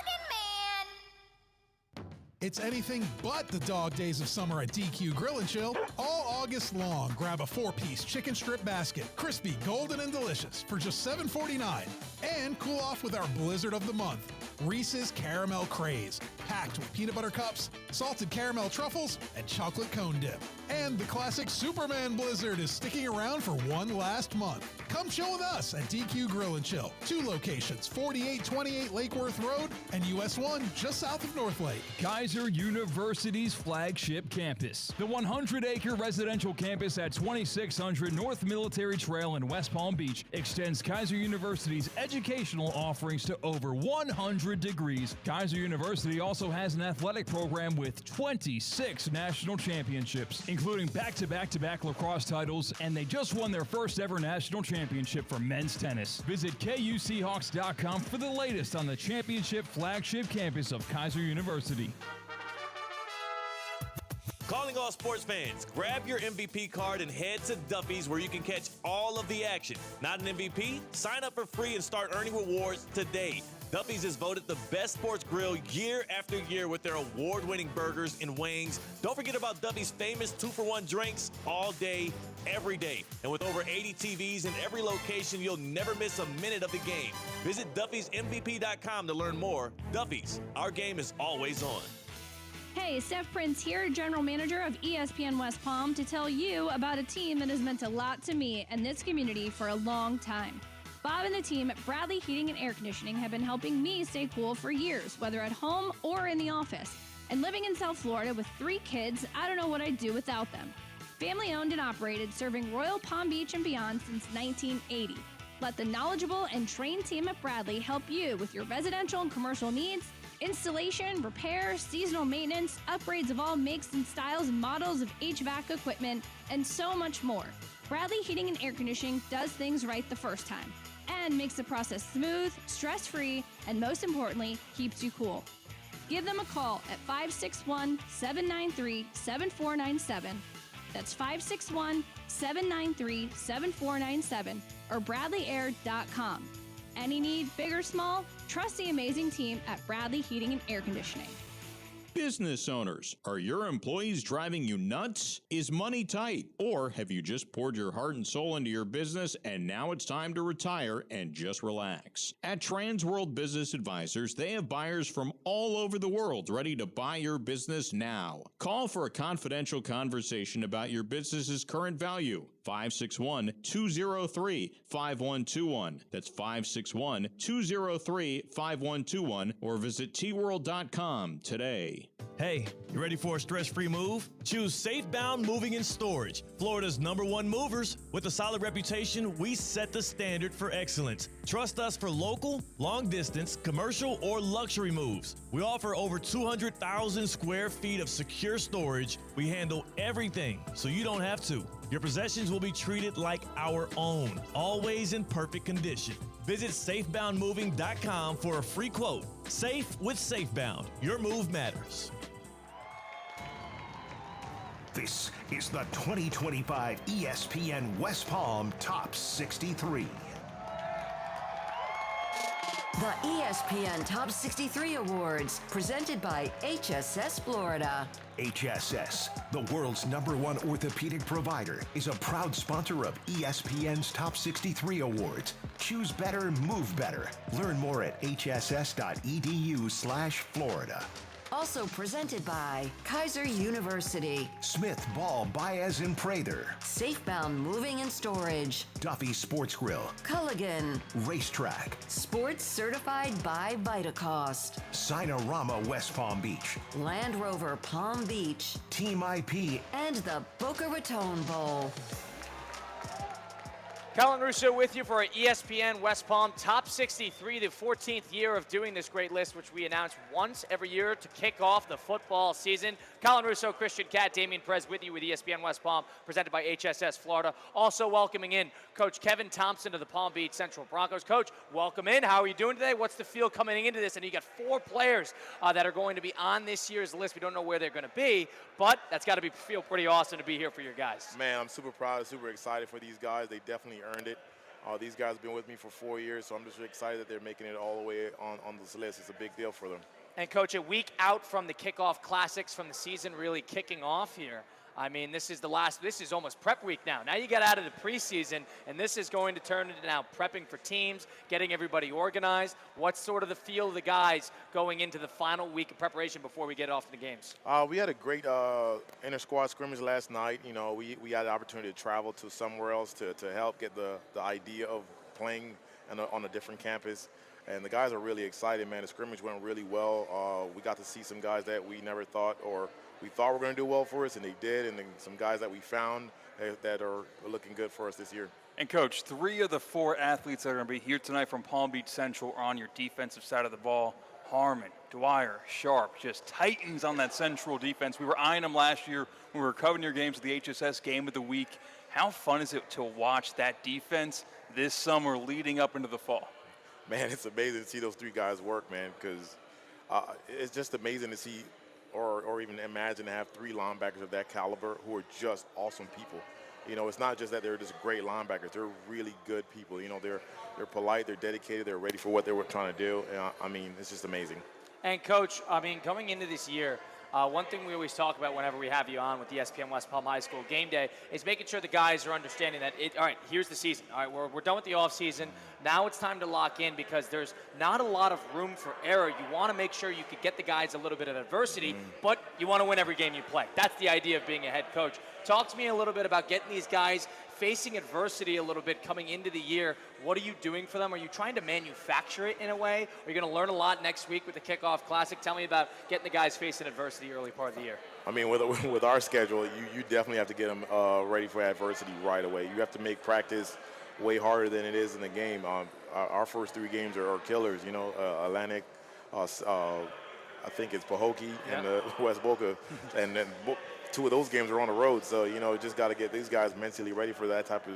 man! It's anything but the dog days of summer at DQ Grill and Chill. All August long, grab a 4-piece chicken strip basket, crispy, golden, and delicious for just $7.49. And cool off with our Blizzard of the Month, Reese's Caramel Craze, packed with peanut butter cups, salted caramel truffles, and chocolate cone dip. And the classic Superman Blizzard is sticking around for one last month. Come chill with us at DQ Grill and Chill. 2 locations, 4828 Lake Worth Road and US 1 just south of North Lake. Kaiser University's flagship campus. The 100-acre residential campus at 2600 North Military Trail in West Palm Beach extends Kaiser University's educational offerings to over 100 degrees. Kaiser University also has an athletic program with 26 national championships, including back-to-back-to-back lacrosse titles, and they just won their first ever national championship for men's tennis. Visit KUSeahawks.com for the latest on the championship flagship campus of Kaiser University. Calling all sports fans, grab your MVP card and head to Duffy's where you can catch all of the action. Not an MVP? Sign up for free and start earning rewards today. Duffy's is voted the best sports grill year after year with their award-winning burgers and wings. Don't forget about Duffy's famous 2-for-1 drinks all day, every day. And with over 80 TVs in every location, you'll never miss a minute of the game. Visit Duffy'sMVP.com to learn more. Duffy's, our game is always on. Hey, Steph Prince here, General Manager of ESPN West Palm, to tell you about a team that has meant a lot to me and this community for a long time. Bob and the team at Bradley Heating and Air Conditioning have been helping me stay cool for years, whether at home or in the office. And living in South Florida with 3 kids, I don't know what I'd do without them. Family owned and operated, serving Royal Palm Beach and beyond since 1980. Let the knowledgeable and trained team at Bradley help you with your residential and commercial needs, installation, repair, seasonal maintenance, upgrades of all makes and styles and models of HVAC equipment, and so much more. Bradley Heating and Air Conditioning does things right the first time and makes the process smooth, stress-free, and most importantly, keeps you cool. Give them a call at 561-793-7497. That's 561-793-7497 or BradleyAir.com. Any need, big or small, trust the amazing team at Bradley Heating and Air Conditioning. Business owners, are your employees driving you nuts? Is money tight? Or have you just poured your heart and soul into your business and now it's time to retire and just relax? At Transworld Business Advisors, they have buyers from all over the world ready to buy your business now. Call for a confidential conversation about your business's current value. 561-203-5121. That's 561-203-5121 or visit tworld.com today. Hey, you ready for a stress-free move? Choose Safebound Moving and Storage, Florida's #1 movers. With a solid reputation, we set the standard for excellence. Trust us for local, long-distance, commercial, or luxury moves. We offer over 200,000 square feet of secure storage. We handle everything, so you don't have to. Your possessions will be treated like our own, always in perfect condition. Visit SafeboundMoving.com for a free quote. Safe with Safebound. Your move matters. This is the 2025 ESPN West Palm Top 63. The ESPN Top 63 Awards, presented by HSS Florida. HSS, the world's #1 orthopedic provider, is a proud sponsor of ESPN's Top 63 Awards. Choose better, move better. Learn more at hss.edu/Florida. Also presented by Kaiser University, Smith Ball Baez and Prather, Safebound Moving and Storage, Duffy Sports Grill, Culligan, Racetrack, Sports Certified by Vitacost, Sinorama West Palm Beach, Land Rover Palm Beach, Team IP, and the Boca Raton Bowl. Colin Russo with you for our ESPN West Palm Top 63, the 14th year of doing this great list, which we announce once every year to kick off the football season. Colin Russo, Christian Cat, Damian Perez with you with ESPN West Palm, presented by HSS Florida. Also welcoming in Coach Kevin Thompson of the Palm Beach Central Broncos. Coach, welcome in. How are you doing today? What's the feel coming into this? And you got 4 players that are going to be on this year's list. We don't know where they're going to be, but that's got to feel pretty awesome to be here for your guys. Man, I'm super proud, super excited for these guys. They definitely earned it. These guys have been with me for 4 years, so I'm just excited that they're making it all the way on this list. It's a big deal for them. And, Coach, a week out from the kickoff classics, from the season really kicking off here. I mean, this is almost prep week now. Now you get out of the preseason, and this is going to turn into now prepping for teams, getting everybody organized. What's sort of the feel of the guys going into the final week of preparation before we get off to the games? We had a great inter-squad scrimmage last night. You know, we had the opportunity to travel to somewhere else to help get the idea of playing on a different campus. And the guys are really excited, man. The scrimmage went really well. We got to see some guys that we never thought or we thought were going to do well for us, and they did. And then some guys that we found that are looking good for us this year. And, Coach, 3 of the 4 athletes that are going to be here tonight from Palm Beach Central are on your defensive side of the ball. Harmon, Dwyer, Sharp, just titans on that Central defense. We were eyeing them last year when we were covering your games at the HSS Game of the Week. How fun is it to watch that defense this summer leading up into the fall? Man, it's amazing to see those 3 guys work, man, because it's just amazing to see or even imagine to have 3 linebackers of that caliber who are just awesome people. You know, it's not just that they're just great linebackers. They're really good people. You know, they're polite, they're dedicated, they're ready for what they were trying to do. I mean, it's just amazing. And, Coach, I mean, coming into this year, one thing we always talk about whenever we have you on with ESPN West Palm High School Game Day is making sure the guys are understanding that, all right, here's the season. All right, we're done with the offseason. Now it's time to lock in because there's not a lot of room for error. You want to make sure you could get the guys a little bit of adversity, but you want to win every game you play. That's the idea of being a head coach. Talk to me a little bit about getting these guys facing adversity a little bit coming into the year. What are you doing for them? Are you trying to manufacture it in a way? Are you going to learn a lot next week with the Kickoff Classic? Tell me about getting the guys facing adversity early part of the year. I mean, with our schedule, you definitely have to get them ready for adversity right away. You have to make practice way harder than it is in the game. Our first 3 games are killers, you know, Atlantic, I think it's Pahokee and West Boca, and then 2 of those games are on the road. So, you know, just got to get these guys mentally ready for that type of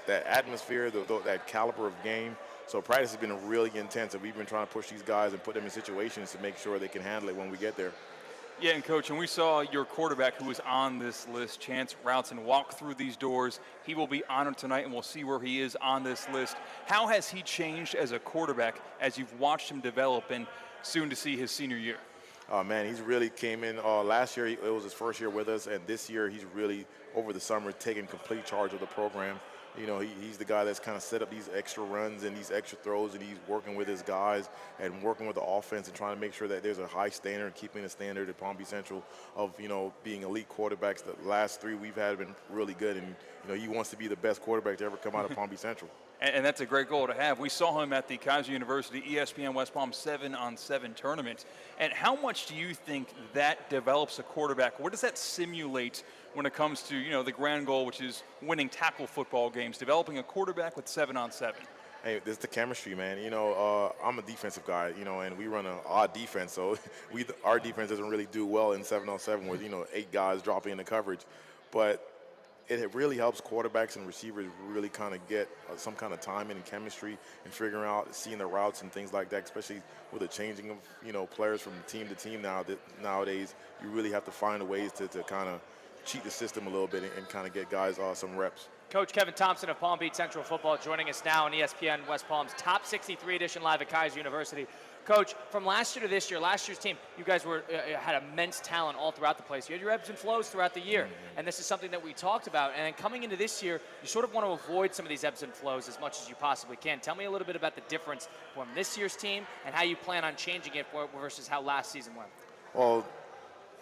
that atmosphere, that caliber of game. So practice has been really intense, and we've been trying to push these guys and put them in situations to make sure they can handle it when we get there. Yeah, and Coach, and we saw your quarterback who was on this list, Chance Routzen, walk through these doors. He will be honored tonight, and we'll see where he is on this list. How has he changed as a quarterback as you've watched him develop and soon to see his senior year? Oh, man, he's really came in. Last year, it was his first year with us, and this year he's really, over the summer, taken complete charge of the program. You know, he's the guy that's kind of set up these extra runs and these extra throws, and he's working with his guys and working with the offense and trying to make sure that there's a high standard, keeping the standard at Palm Beach Central of, you know, being elite quarterbacks. The last 3 we've had have been really good, and, you know, he wants to be the best quarterback to ever come out of Palm Beach Central. And that's a great goal to have. We saw him at the Kaiser University ESPN West Palm 7-on-7 tournament. And how much do you think that develops a quarterback? What does that simulate when it comes to, you know, the grand goal, which is winning tackle football games, developing a quarterback with 7-on-7? Hey, this is the chemistry, man. You know, I'm a defensive guy, you know, and we run an odd defense, so our defense doesn't really do well in 7-on-7 with, you know, 8 guys dropping into coverage. But it really helps quarterbacks and receivers really kind of get some kind of timing and chemistry and figuring out, seeing the routes and things like that, especially with the changing of, you know, players from team to team nowadays. You really have to find ways to kind of cheat the system a little bit and kind of get guys some reps. Coach Kevin Thompson of Palm Beach Central Football joining us now on ESPN West Palm's Top 63 edition live at Kaiser University. Coach, from last year to this year, last year's team, you guys had immense talent all throughout the place. You had your ebbs and flows throughout the year, and this is something that we talked about. And then coming into this year, you sort of want to avoid some of these ebbs and flows as much as you possibly can. Tell me a little bit about the difference from this year's team and how you plan on changing it versus how last season went. Well,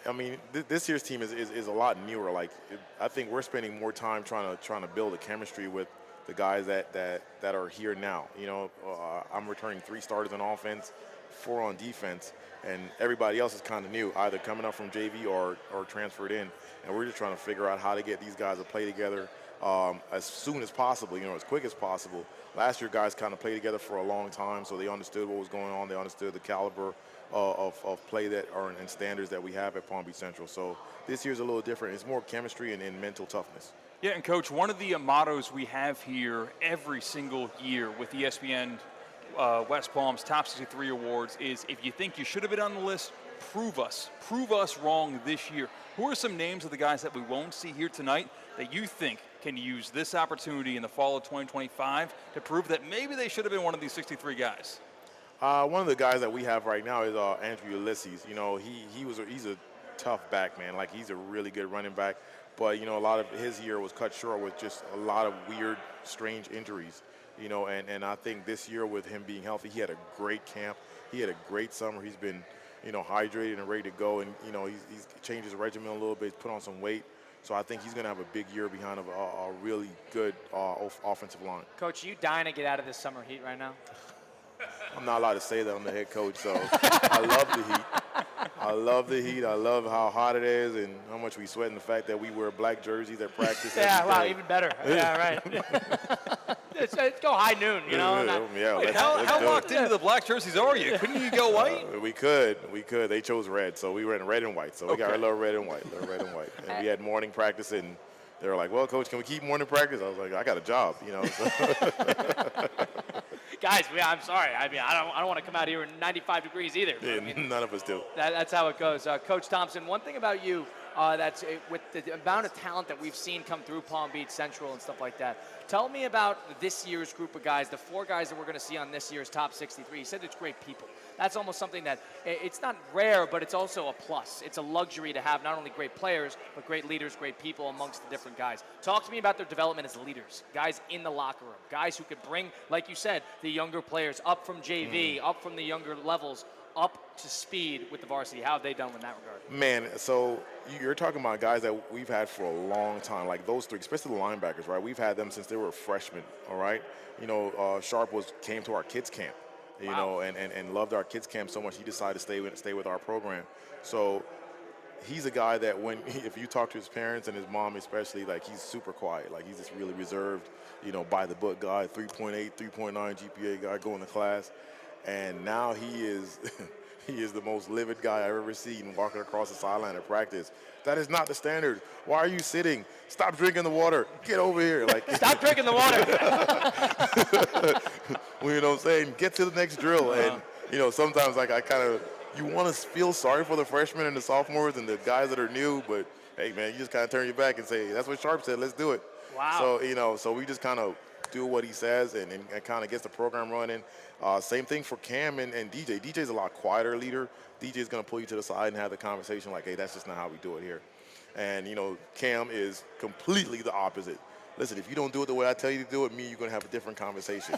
I mean, this year's team is a lot newer. Like, I think we're spending more time trying to build a chemistry with the guys that are here now. You know, I'm returning 3 starters on offense, 4 on defense, and everybody else is kind of new, either coming up from JV or transferred in. And we're just trying to figure out how to get these guys to play together as soon as possible, you know, as quick as possible. Last year, guys kind of played together for a long time, so they understood what was going on. They understood the caliber of play that are and standards that we have at Palm Beach Central. So this year's a little different. It's more chemistry and mental toughness. Yeah, and Coach, one of the mottos we have here every single year with ESPN West Palm's Top 63 Awards is, if you think you should have been on the list, prove us wrong this year. Who are some names of the guys that we won't see here tonight that you think can use this opportunity in the fall of 2025 to prove that maybe they should have been one of these 63 guys? One of the guys that we have right now is Andrew Ulysses. You know, he's a tough back, man. Like, he's a really good running back. But, you know, a lot of his year was cut short with just a lot of weird, strange injuries. You know, and I think this year with him being healthy, he had a great camp. He had a great summer. He's been, you know, hydrated and ready to go. And, you know, he's changed his regimen a little bit, put on some weight. So I think he's going to have a big year behind a really good offensive line. Coach, are you dying to get out of this summer heat right now? I'm not allowed to say that I'm the head coach, so I love the heat. I love the heat. I love how hot it is and how much we sweat, and the fact that we wear black jerseys at practice. Yeah, wow, even better. Yeah, right. It's go high noon, you know. How locked into the black jerseys are you? Couldn't you go white? We could. They chose red, so we were in red and white. So we got a little red and white, And we had morning practice, and they were like, "Well, Coach, can we keep morning practice?" I was like, "I got a job, you know." So. Guys, I'm sorry. I mean, I don't want to come out here in 95 degrees either. Yeah, I mean, none of us do. That's how it goes. Coach Thompson, one thing about you, that's with the amount of talent that we've seen come through Palm Beach Central and stuff like that. Tell me about this year's group of guys, the 4 guys that we're going to see on this year's Top 63. You said it's great people. That's almost something that it's not rare, but it's also a plus. It's a luxury to have not only great players, but great leaders, great people amongst the different guys. Talk to me about their development as leaders, guys in the locker room, guys who could bring, like you said, the younger players up from JV, up from the younger levels, up to speed with the varsity. How have they done in that regard? Man, so you're talking about guys that we've had for a long time, like those 3, especially the linebackers, right? We've had them since they were freshmen, all right? You know, Sharp came to our kids camp, you know, and loved our kids camp so much he decided to stay with our program. So he's a guy that if you talk to his parents and his mom especially, like, he's super quiet. Like, he's this really reserved, you know, by the book guy, 3.8, 3.9 GPA guy going to class. And now he is the most livid guy I've ever seen walking across the sideline at practice. That is not the standard. Why are you sitting? Stop drinking the water. Get over here. Like, stop drinking the water. Well, you know, I'm saying? Get to the next drill. And, you know, sometimes like you want to feel sorry for the freshmen and the sophomores and the guys that are new, but hey, man, you just kind of turn your back and say, that's what Sharp said, let's do it. Wow. So, you know, so we just kind of do what he says and kind of gets the program running. Same thing for Cam and DJ. DJ's a lot quieter leader. DJ's going to pull you to the side and have the conversation like, hey, that's just not how we do it here. And, you know, Cam is completely the opposite. Listen, if you don't do it the way I tell you to do it, you're going to have a different conversation.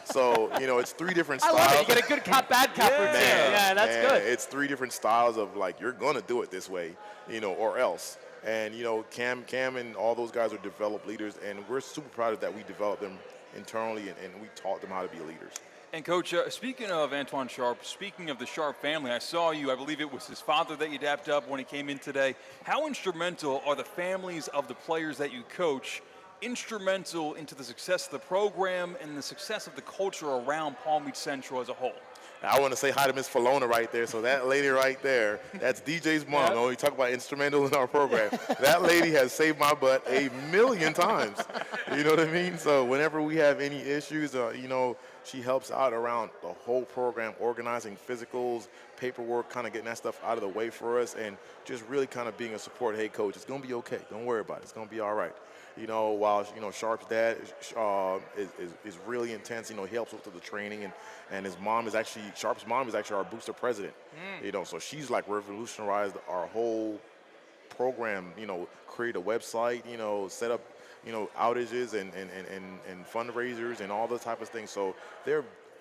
So, you know, it's 3 different styles. I love it. You get a good cop, bad cop routine. Yeah, that's good. It's 3 different styles of, like, you're going to do it this way, you know, or else. And, you know, Cam and all those guys are developed leaders, and we're super proud of that. We developed them internally, and we taught them how to be leaders. And, Coach, speaking of Antoine Sharp, speaking of the Sharp family, I saw you, I believe it was his father that you dapped up when he came in today. How instrumental are the families of the players that you coach instrumental into the success of the program and the success of the culture around Palm Beach Central as a whole? I want to say hi to Miss Falona right there. So that lady right there, that's DJ's mom. Yep. When we talk about instrumental in our program, that lady has saved my butt 1,000,000 times. You know what I mean? So whenever we have any issues, you know, she helps out around the whole program, organizing physicals, paperwork, kind of getting that stuff out of the way for us, and just really kind of being a support. Hey, Coach, it's going to be okay. Don't worry about it. It's going to be all right. You know, while, you know, Sharp's dad is really intense, you know, he helps with the training, and his mom is actually, Sharp's mom is actually our booster president. You know, so she's like revolutionized our whole program, you know, create a website, you know, set up, you know, outages and fundraisers and all those type of things. So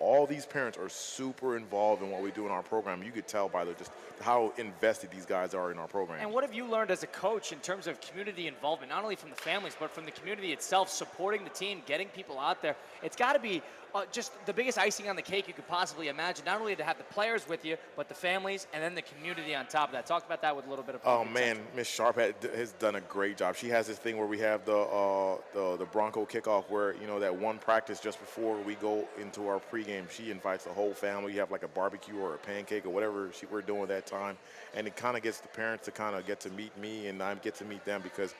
all these parents are super involved in what we do in our program. You could tell by just how invested these guys are in our program. And what have you learned as a coach in terms of community involvement, not only from the families, but from the community itself, supporting the team, getting people out there? It's got to be just the biggest icing on the cake you could possibly imagine, not only to have the players with you, but the families and then the community on top of that. Talk about that with a little bit of Oh, man, Miss Sharp has done a great job. She has this thing where we have the Bronco kickoff where, you know, that one practice just before we go into our pregame, she invites the whole family. You have like a barbecue or a pancake or whatever we're doing that time. And it kind of gets the parents to kind of get to meet me and I get to meet them because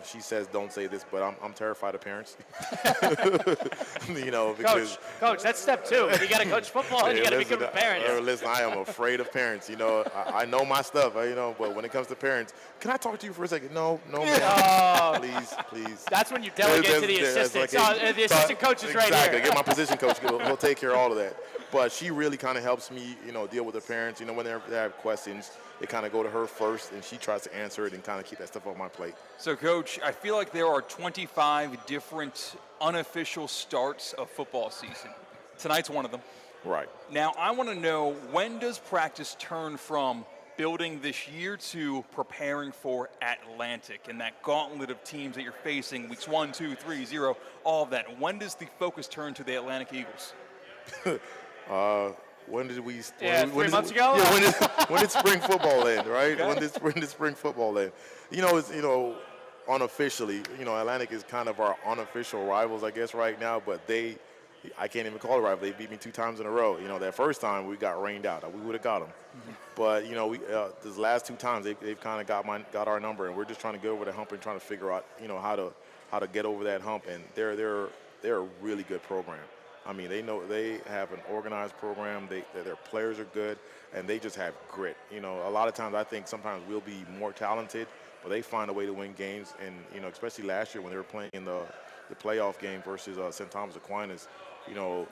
she says, don't say this, but I'm terrified of parents. You know, because Coach, that's step 2. You got to coach football and you got to be good with parents. Listen, I am afraid of parents. You know, I know my stuff, you know, but when it comes to parents, can I talk to you for a second? No, man. Please. That's when you delegate to the assistant. The assistant coach is right here. Exactly. Get my position coach. He'll take care of all of that. But she really kind of helps me, you know, deal with the parents. You know, when they have questions, they kind of go to her first, and she tries to answer it and kind of keep that stuff on my plate. So, Coach, I feel like there are 25 different unofficial starts of football season. Tonight's one of them. Right. Now, I want to know, when does practice turn from building this year to preparing for Atlantic and that gauntlet of teams that you're facing, weeks 1, 2, 3, 0, all of that? When does the focus turn to the Atlantic Eagles? When did we? 3 months ago. Yeah, when did spring football end? Right? Okay. When did spring football end? You know, it's, you know, unofficially, you know, Atlantic is kind of our unofficial rivals, I guess, right now. But I can't even call it a rival. They beat me 2 times in a row. You know, that first time we got rained out. We would have got them. Mm-hmm. But you know, these last 2 times they've kind of got our number, and we're just trying to get over the hump and trying to figure out, you know, how to get over that hump. And they're a really good program. I mean, they have an organized program. Their players are good, and they just have grit. You know, a lot of times I think sometimes we'll be more talented, but they find a way to win games. And you know, especially last year when they were playing in the playoff game versus St. Thomas Aquinas. You know,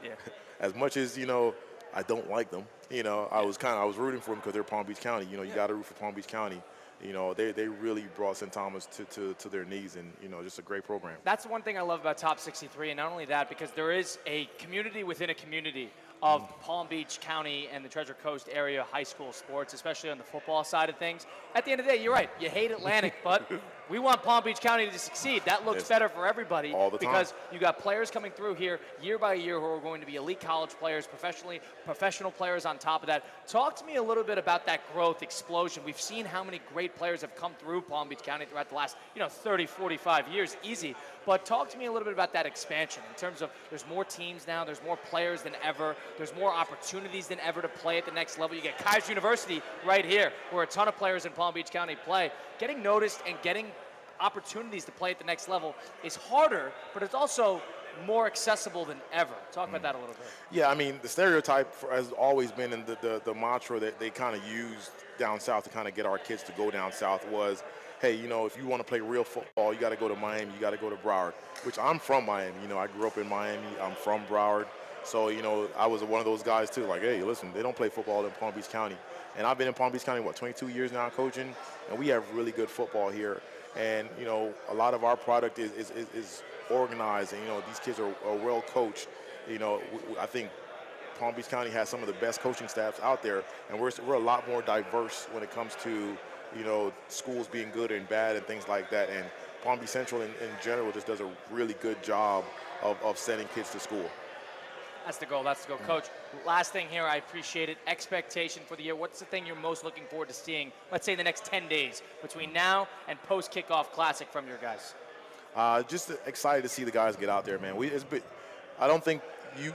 as much as, you know, I don't like them, you know, I was rooting for them because they're Palm Beach County. You know, you got to root for Palm Beach County. You know, they really brought St. Thomas to their knees, and, you know, just a great program. That's one thing I love about Top 63, and not only that, because there is a community within a community of Palm Beach County and the Treasure Coast area high school sports, especially on the football side of things. At the end of the day, you're right. You hate Atlantic, but we want Palm Beach County to succeed. That looks better for everybody all the time, because you got players coming through here year by year who are going to be elite college players, professional players on top of that. Talk to me a little bit about that growth explosion. We've seen how many great players have come through Palm Beach County throughout the last, 30, 45 years, easy. But talk to me a little bit about that expansion in terms of there's more teams now, there's more players than ever, there's more opportunities than ever to play at the next level. You get Kaiser University right here, where a ton of players in Palm Beach County play. Getting noticed and getting opportunities to play at the next level is harder, but it's also more accessible than ever. Talk about that a little bit. Yeah, I mean, the stereotype has always been, and the mantra that they kind of used down south to kind of get our kids to go down south was, hey, you know, if you want to play real football, you got to go to Miami, you got to go to Broward, which I'm from Miami. You know, I grew up in Miami. I'm from Broward. So, you know, I was one of those guys, too, like, hey, listen, they don't play football in Palm Beach County. And I've been in Palm Beach County, 22 years now coaching, and we have really good football here. And, you know, a lot of our product is organized, and, you know, these kids are well coached. You know, I think Palm Beach County has some of the best coaching staffs out there, and we're a lot more diverse when it comes to, you know, schools being good and bad and things like that. And Palm Beach Central in general just does a really good job of sending kids to school. That's the goal. That's the goal. Coach, last thing here, I appreciate it. Expectation for the year. What's the thing you're most looking forward to seeing, let's say, in the next 10 days between now and post-kickoff classic from your guys? Just excited to see the guys get out there, man. I don't think you,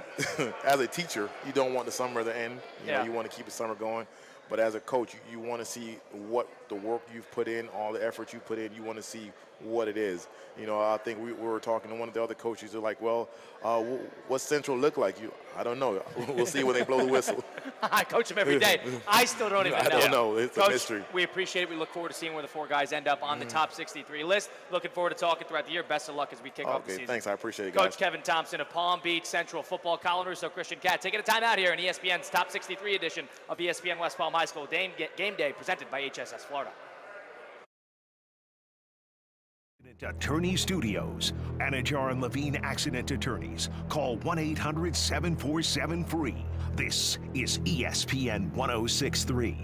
as a teacher, you don't want the summer to end. You know, you want to keep the summer going. But as a coach, you want to see what the work you've put in, all the effort you put in. You want to see what it is. You know, I think we were talking to one of the other coaches. They're like, well, what's Central look like? I don't know. We'll see when they blow the whistle. I coach them every day. I still don't even know. I don't know. It's Coach, a mystery. We appreciate it. We look forward to seeing where the four guys end up on the top 63 list. Looking forward to talking throughout the year. Best of luck as we kick off the season. Thanks. I appreciate it, guys. Coach Kevin Thompson of Palm Beach Central Football, Colin Russo, Christian Cat, taking a time out here in ESPN's Top 63 edition of ESPN West Palm High School Game Day, presented by HSS Florida. Attorney Studios. Anajar and Levine Accident Attorneys. Call 1-800-747-FREE. This is ESPN 1063.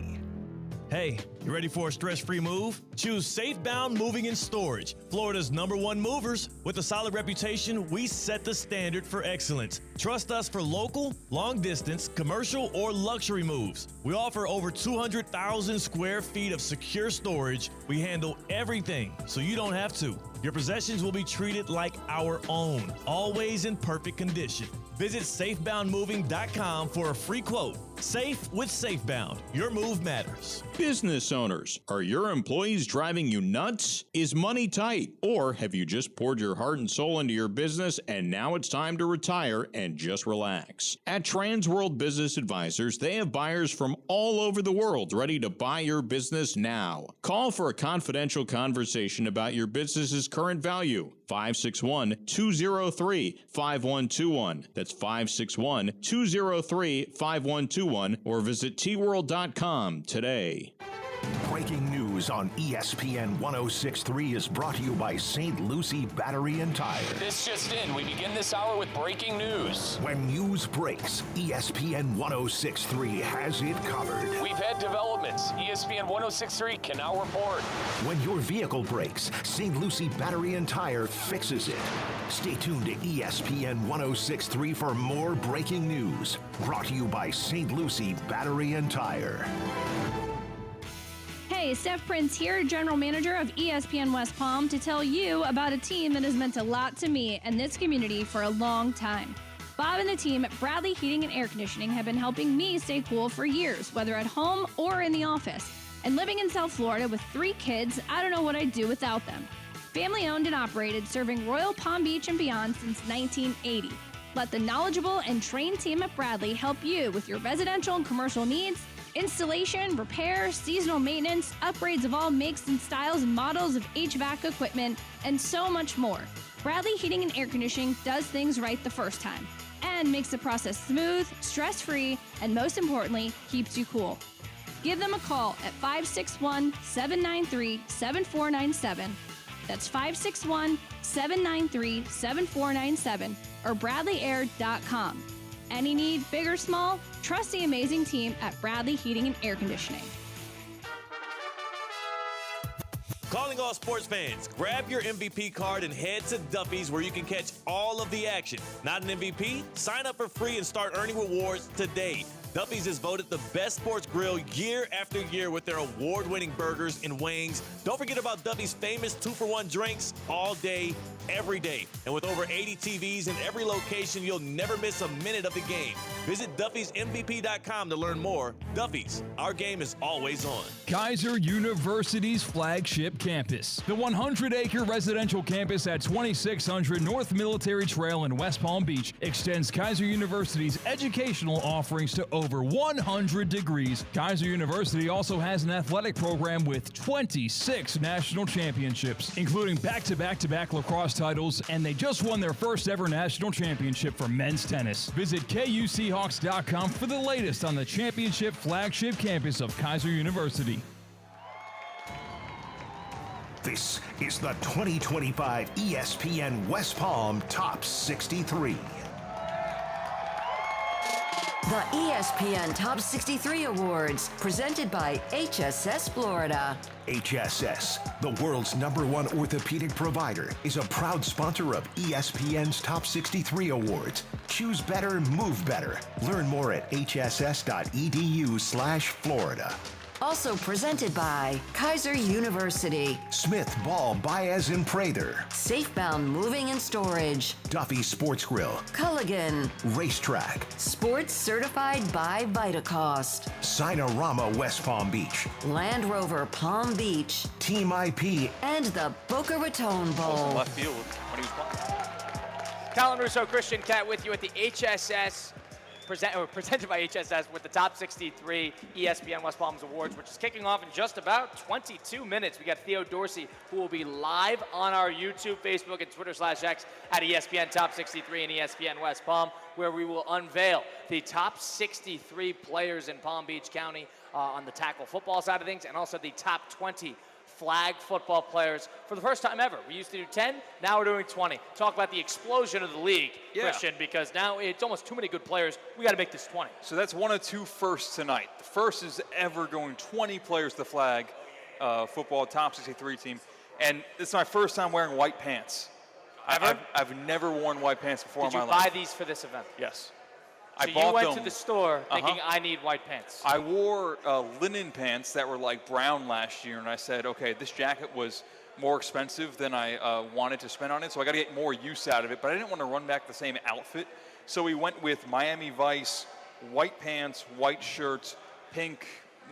Hey, you ready for a stress-free move? Choose Safebound Moving and Storage, Florida's #1 movers. With a solid reputation, we set the standard for excellence. Trust us for local, long-distance, commercial, or luxury moves. We offer over 200,000 square feet of secure storage. We handle everything, so you don't have to. Your possessions will be treated like our own, always in perfect condition. Visit safeboundmoving.com for a free quote. Safe with Safebound. Your move matters. Business owners, are your employees driving you nuts? Is money tight? Or have you just poured your heart and soul into your business and now it's time to retire and just relax? At Transworld Business Advisors, they have buyers from all over the world ready to buy your business now. Call for a confidential conversation about your business's current value. 561-203-5121. That's 561-203-5121, or visit tworld.com today. Breaking news on ESPN 1063 is brought to you by St. Lucie Battery and Tire. This just in, we begin this hour with breaking news. When news breaks, ESPN 1063 has it covered. We've had developments. ESPN 1063 can now report. When your vehicle breaks, St. Lucie Battery and Tire fixes it. Stay tuned to ESPN 1063 for more breaking news. Brought to you by St. Lucie Battery and Tire. Hey, Steph Prince here, General Manager of ESPN West Palm, to tell you about a team that has meant a lot to me and this community for a long time. Bob and the team at Bradley Heating and Air Conditioning have been helping me stay cool for years, whether at home or in the office. And living in South Florida with 3 kids, I don't know what I'd do without them. Family owned and operated, serving Royal Palm Beach and beyond since 1980. Let the knowledgeable and trained team at Bradley help you with your residential and commercial needs, installation, repair, seasonal maintenance, upgrades of all makes and styles and models of HVAC equipment, and so much more. Bradley Heating and Air Conditioning does things right the first time and makes the process smooth, stress-free, and most importantly, keeps you cool. Give them a call at 561-793-7497. That's 561-793-7497 or bradleyair.com. Any need, big or small, trust the amazing team at Bradley Heating and Air Conditioning. Calling all sports fans, grab your MVP card and head to Duffy's where you can catch all of the action. Not an MVP? Sign up for free and start earning rewards today. Duffy's is voted the best sports grill year after year with their award-winning burgers and wings. Don't forget about Duffy's famous 2-for-1 drinks all day, every day. And with over 80 TVs in every location, you'll never miss a minute of the game. Visit Duffy'sMVP.com to learn more. Duffy's, our game is always on. Kaiser University's flagship campus. The 100-acre residential campus at 2600 North Military Trail in West Palm Beach extends Kaiser University's educational offerings to over 100 degrees. Kaiser University also has an athletic program with 26 national championships, including back-to-back-to-back lacrosse titles, and they just won their first ever national championship for men's tennis. Visit KUSeahawks.com for the latest on the championship flagship campus of Kaiser University. This is the 2025 ESPN West Palm Top 63. The ESPN Top 63 Awards, presented by HSS Florida. HSS, the world's #1 orthopedic provider, is a proud sponsor of ESPN's Top 63 Awards. Choose better, move better. Learn more at hss.edu/Florida. Also presented by Kaiser University, Smith, Ball, Baez, and Prather, Safebound Moving and Storage, Duffy Sports Grill, Culligan, Racetrack, Sports Certified by Vitacost, Sinorama West Palm Beach, Land Rover Palm Beach, Team IP, and the Boca Raton Bowl. Left field when he was playing. Colin Russo, Christian Cat with you at the HSS, presented by HSS with the Top 63 ESPN West Palms Awards, which is kicking off in just about 22 minutes. We got Theo Dorsey, who will be live on our YouTube, Facebook, and Twitter/X at ESPN Top 63 and ESPN West Palm, where we will unveil the top 63 players in Palm Beach County on the tackle football side of things, and also the top 20 flag football players for the first time ever. We used to do 10, now we're doing 20. Talk about the explosion of the league, Christian, because now it's almost too many good players. We got to make this 20. So that's one of two firsts tonight. The first is ever going 20 players to the flag football top 63 team. And it's my first time wearing white pants. Ever? I've never worn white pants before in my life. Did you buy these for this event? Yes. So I bought you went them. to the store thinking, I need white pants. I wore linen pants that were like brown last year, and I said, okay, this jacket was more expensive than I wanted to spend on it, so I got to get more use out of it, but I didn't want to run back the same outfit. So we went with Miami Vice, white pants, white shirts, pink,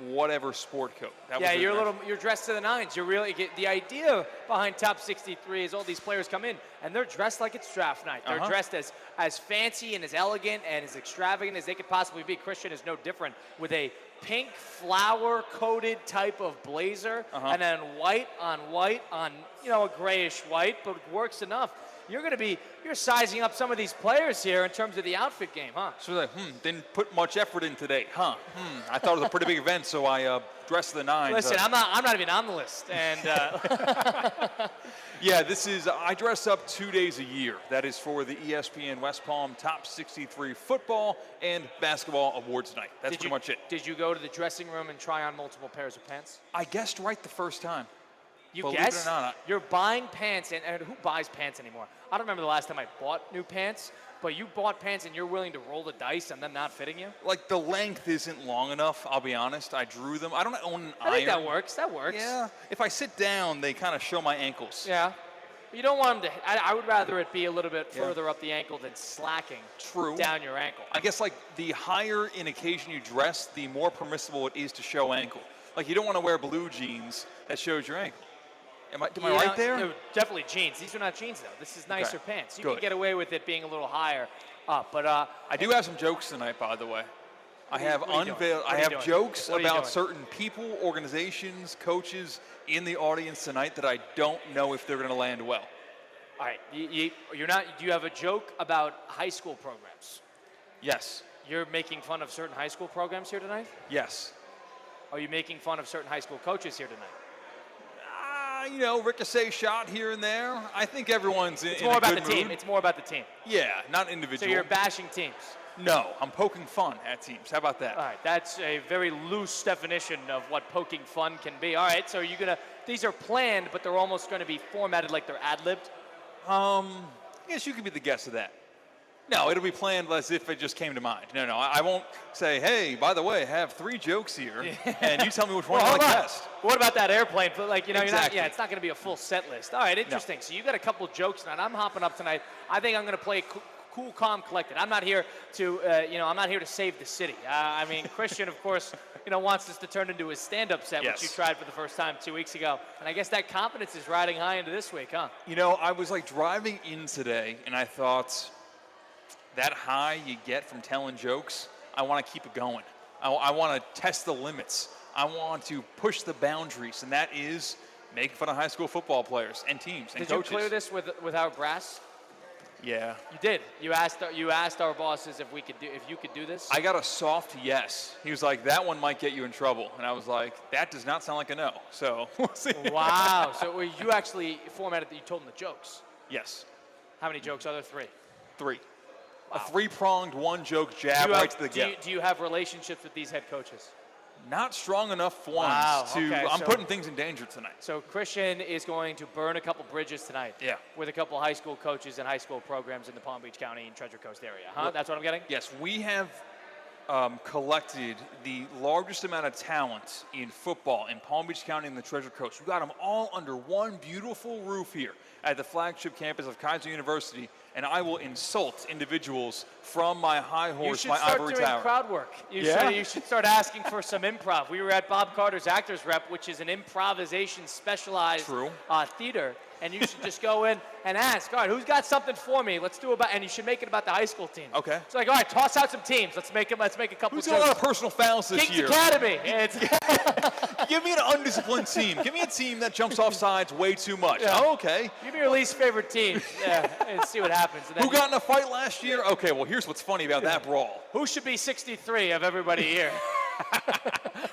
whatever sport coat. That was you're dressed to the nines. You're really the idea behind Top 63 is all these players come in and they're dressed like it's draft night. They're dressed as fancy and as elegant and as extravagant as they could possibly be. Christian is no different with a pink flower coated type of blazer and then white on a grayish white, but it works enough. You're sizing up some of these players here in terms of the outfit game, huh? So like, didn't put much effort in today, huh? I thought it was a pretty big event, so I dressed to the nines. Listen, I'm not even on the list, and yeah, I dress up 2 days a year. That is for the ESPN West Palm Top 63 Football and Basketball Awards night. That's pretty much it. Did you go to the dressing room and try on multiple pairs of pants? I guessed right the first time. You guess? It or not, you're buying pants, and who buys pants anymore? I don't remember the last time I bought new pants, but you bought pants and you're willing to roll the dice and them not fitting you? Like, the length isn't long enough, I'll be honest. I drew them. I don't own an iron. I think that works. Yeah. If I sit down, they kind of show my ankles. Yeah. You don't want them to, I would rather it be a little bit further up the ankle than slacking down your ankle. I guess, like, the higher in occasion you dress, the more permissible it is to show ankle. Like, you don't want to wear blue jeans that shows your ankle. Am I right there? No, definitely jeans. These are not jeans, though. This is nicer pants. You can get away with it being a little higher up. But I do have some jokes tonight, by the way. I have jokes about certain people, organizations, coaches in the audience tonight that I don't know if they're going to land well. All right. You're not. Do you have a joke about high school programs? Yes. You're making fun of certain high school programs here tonight? Yes. Are you making fun of certain high school coaches here tonight? Ricochet shot here and there. I think everyone's in a good mood. It's more about the team. It's more about the team. Yeah, not individual. So you're bashing teams? No, I'm poking fun at teams. How about that? All right, that's a very loose definition of what poking fun can be. All right, so these are planned, but they're almost going to be formatted like they're ad-libbed? I guess you could be the guest of that. No, it'll be planned as if it just came to mind. No, I won't say, hey, by the way, I have 3 jokes here, and you tell me which one you like best. What about that airplane? But like, Exactly. it's not going to be a full set list. All right, interesting. So you got a couple jokes tonight. I'm hopping up tonight. I think I'm going to play cool, calm, collected. I'm not here to, I'm not here to save the city. I mean, Christian, of course, wants this to turn into his stand-up set, which you tried for the first time 2 weeks ago. And I guess that confidence is riding high into this week, huh? I was like driving in today, and I thought, that high you get from telling jokes, I want to keep it going. I want to test the limits. I want to push the boundaries, and that is making fun of high school football players and teams and coaches. Did you clear this with our brass? Yeah. You did. You asked our bosses if you could do this. I got a soft yes. He was like, that one might get you in trouble. And I was like, that does not sound like a no. So we'll see. Wow. So you actually formatted that you told them the jokes? Yes. How many jokes are there? 3? 3. Wow. A 3-pronged one-joke jab right to the gut. Do you have relationships with these head coaches? Not strong enough ones I'm putting things in danger tonight. So Christian is going to burn a couple bridges tonight. Yeah. With a couple high school coaches and high school programs in the Palm Beach County and Treasure Coast area. Huh? Well, that's what I'm getting? Yes, we have collected the largest amount of talent in football in Palm Beach County and the Treasure Coast. We got them all under one beautiful roof here at the flagship campus of Kaiser University, and I will insult individuals from my high horse, my ivory tower. You should start doing crowd work. You should start asking for some improv. We were at Bob Carter's Actors Rep, which is an improvisation specialized theater. And you should just go in and ask, all right, who's got something for me? Let's do and you should make it about the high school team. Okay. It's like, all right, toss out some teams. Let's make a couple. Who's got a lot of personal fouls this Kings year? Academy. Give me an undisciplined team. Give me a team that jumps off sides way too much. Yeah. Oh, okay. Give me your least favorite team. Yeah, and see what happens. Who got in a fight last year? Okay, well, here's what's funny about that brawl. Who should be 63 of everybody here?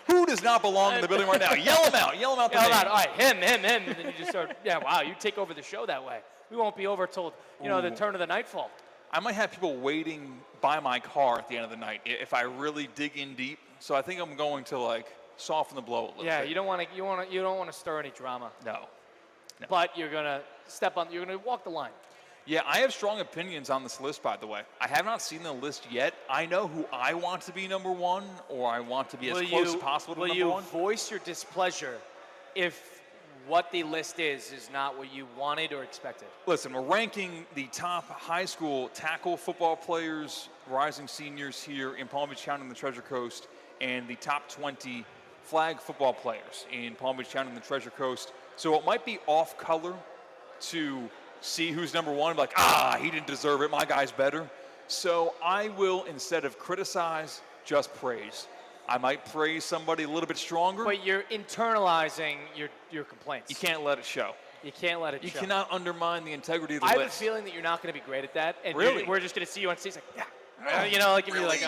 Who does not belong in the building right now? Yell them out. Yell them out. All right, him. And then you just start, wow, you take over the show that way. We won't be over till, the turn of the nightfall. I might have people waiting by my car at the end of the night if I really dig in deep. So I think I'm going to soften the blow a little bit. Yeah, you don't want to stir any drama. No. But you're going to you're going to walk the line. Yeah, I have strong opinions on this list, by the way. I have not seen the list yet. I know who I want to be number one, or I want to be as close as possible to number one. Will you voice your displeasure if what the list is not what you wanted or expected? Listen, we're ranking the top high school tackle football players, rising seniors here in Palm Beach County and the Treasure Coast, and the top 20 flag football players in Palm Beach County and the Treasure Coast. So it might be off color to see who's number one and be like, he didn't deserve it, my guy's better. So I will, instead of criticize, just praise. I might praise somebody a little bit stronger. But you're internalizing your complaints. You can't let it show. You can't let it show. You cannot undermine the integrity of the list. I list. have a feeling that you're not going to be great at that. And really? We're just going to see you on stage like, really?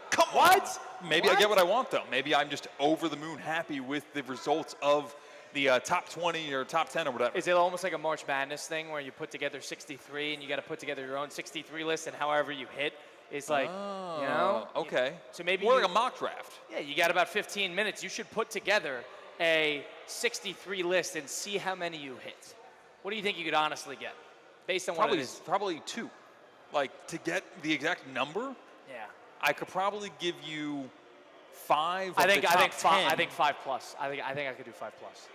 Come on. Maybe I get what I want, though. Maybe I'm just over the moon happy with the results of the top 20 or top 10 or whatever. Is it almost like a March Madness thing where you put together 63 and you got to put together your own 63 list, and however you hit is like, okay. So maybe more like a mock draft. Yeah, you got about 15 minutes. You should put together a 63 list and see how many you hit. What do you think you could honestly get based on what it is? Probably 2. To get the exact number, I could probably give you 5 I think 10. I think 5 plus. I think I could do 5 plus.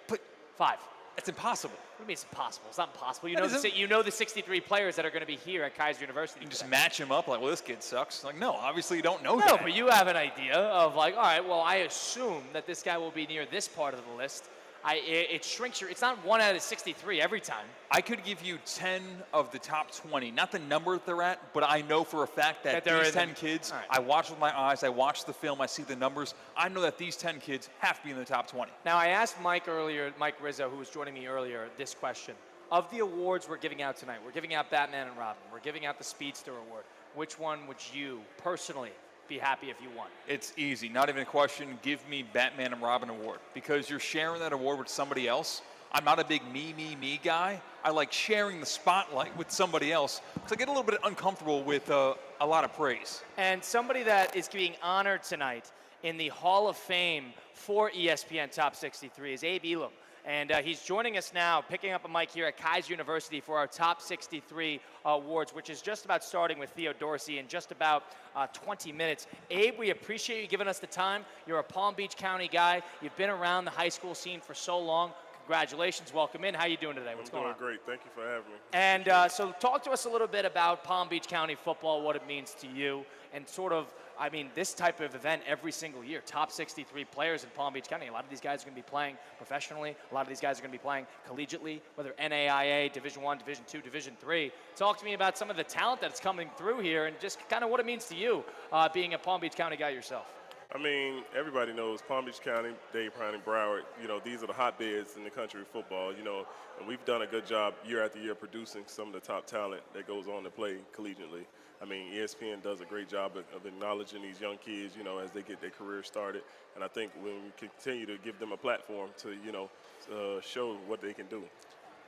But 5. It's impossible. What do you mean it's impossible? It's not impossible. You know the 63 players that are going to be here at Kaiser University. You can just match them up well, this kid sucks. No, obviously you don't know that. No, but you have an idea of all right, well, I assume that this guy will be near this part of the list. It shrinks it's not 1 out of 63 every time. I could give you 10 of the top 20, not the number that they're at, but I know for a fact that these 10 kids, I watch with my eyes, I watch the film, I see the numbers. I know that these 10 kids have to be in the top 20. Now, I asked Mike Rizzo, who was joining me earlier, this question. Of the awards we're giving out tonight, we're giving out Batman and Robin, we're giving out the Speedster Award. Which one would you personally be happy if you won? It's easy, not even a question. Give me Batman and Robin Award, because you're sharing that award with somebody else. I'm not a big me guy. I like sharing the spotlight with somebody else because I get a little bit uncomfortable with a lot of praise. And somebody that is being honored tonight in the Hall of Fame for ESPN Top 63 is Abe Elam. And he's joining us now, picking up a mic here at Kaiser University for our Top 63 Awards, which is just about starting with Theo Dorsey in just about 20 minutes. Abe, we appreciate you giving us the time. You're a Palm Beach County guy. You've been around the high school scene for so long. Congratulations. Welcome in. How are you doing today? What's going on? I'm doing great. Thank you for having me. And so talk to us a little bit about Palm Beach County football, what it means to you, and sort of, I mean, this type of event every single year. Top 63 players in Palm Beach County. A lot of these guys are going to be playing professionally. A lot of these guys are going to be playing collegiately, whether NAIA, Division I, Division II, Division III. Talk to me about some of the talent that's coming through here and just kind of what it means to you being a Palm Beach County guy yourself. I mean, everybody knows Palm Beach County, Dade, Broward, and Broward, you know, these are the hotbeds in the country of football, you know, and we've done a good job year after year producing some of the top talent that goes on to play collegiately. I mean, ESPN does a great job of acknowledging these young kids, you know, as they get their career started. And I think when we continue to give them a platform to, you know, show what they can do.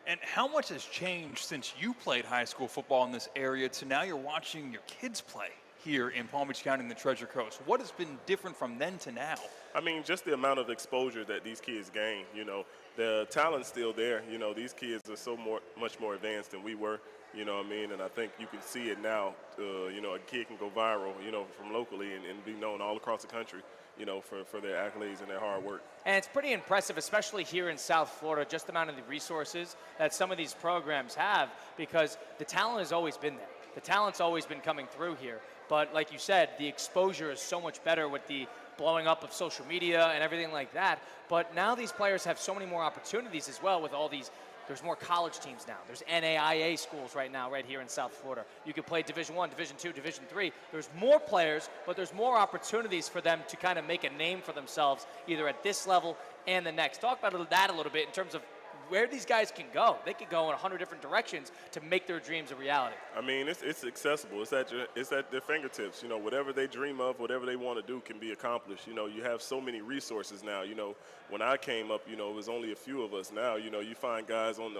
And how much has changed since you played high school football in this area to now you're watching your kids play here in Palm Beach County and the Treasure Coast? What has been different from then to now? I mean, just the amount of exposure that these kids gain, you know, the talent's still there. You know, these kids are so much more advanced than we were, you know what I mean? And I think you can see it now, you know, a kid can go viral, you know, from locally and be known all across the country, you know, for their accolades and their hard work. And it's pretty impressive, especially here in South Florida, just the amount of the resources that some of these programs have, because the talent has always been there. The talent's always been coming through here. But like you said, the exposure is so much better with the blowing up of social media and everything like that. But now these players have so many more opportunities as well with all these. There's more college teams now. There's NAIA schools right now, right here in South Florida. You can play Division I, Division II, Division III. There's more players, but there's more opportunities for them to kind of make a name for themselves, either at this level and the next. Talk about that a little bit in terms of where these guys can go. They can go in 100 different directions to make their dreams a reality. I mean, it's accessible. It's at their fingertips. You know, whatever they dream of, whatever they want to do can be accomplished. You know, you have so many resources now. You know, when I came up, you know, it was only a few of us. Now, you know, you find guys on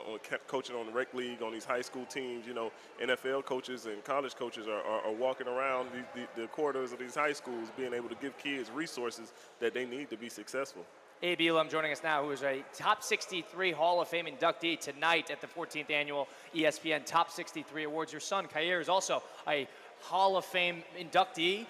coaching on the rec league, on these high school teams. You know, NFL coaches and college coaches are walking around the corridors of these high schools, being able to give kids resources that they need to be successful. Abe Elam joining us now, who is a Top 63 Hall of Fame inductee tonight at the 14th Annual ESPN Top 63 Awards. Your son, Kaiir, is also a Hall of Fame inductee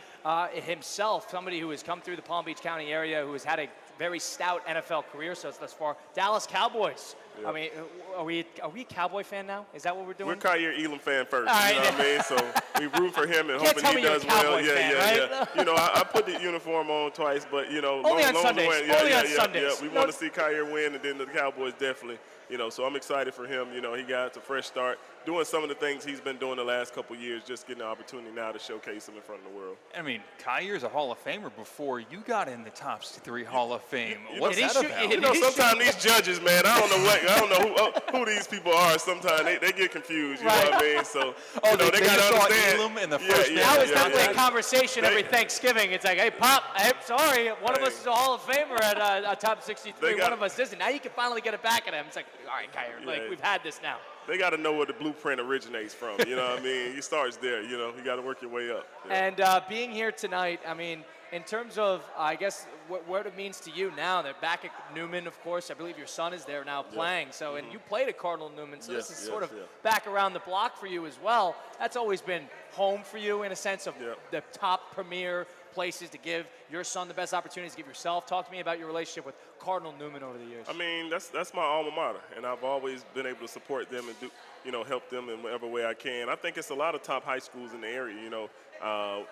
himself, somebody who has come through the Palm Beach County area, who has had a very stout NFL career so thus far. Dallas Cowboys. Yeah. I mean, are we a Cowboy fan now? Is that what we're doing? We're Kaiir Elam fan first. Right. You know what I mean? So we root for him and hoping he does well. Yeah. You know, I put the uniform on twice, but you know, only on Sundays. Only on Sundays. We want to see Kaiir win, and then the Cowboys definitely. You know, so I'm excited for him. You know, he got a fresh start, doing some of the things he's been doing the last couple of years, just getting the opportunity now to showcase him in front of the world. I mean, Kaiir's a Hall of Famer before you got in the Top 63 Hall of Fame. What's that about? You know, sometimes these judges, man, I don't know who these people are. Sometimes they get confused. You know what I mean? So you know, they got to understand. Elam in the first that was definitely a conversation every Thanksgiving. It's like, hey, Pop, I'm sorry, one of us is a Hall of Famer at a Top 63. One of us isn't. Now you can finally get it back at him. It's like, all right, Kaiir, like we've had this now. They got to know where the blueprint originates from. You know what I mean? It starts there. You know, you got to work your way up. Yeah. And being here tonight, I mean, in terms of, I guess, what it means to you now, they're back at Newman, of course. I believe your son is there now playing. So, and you played at Cardinal Newman, so this is sort of back around the block for you as well. That's always been home for you in a sense of the top premier places to give your son the best opportunities to give yourself. Talk to me about your relationship with Cardinal Newman over the years. I mean, that's my alma mater, and I've always been able to support them and do, you know, help them in whatever way I can. I think it's a lot of top high schools in the area. You know,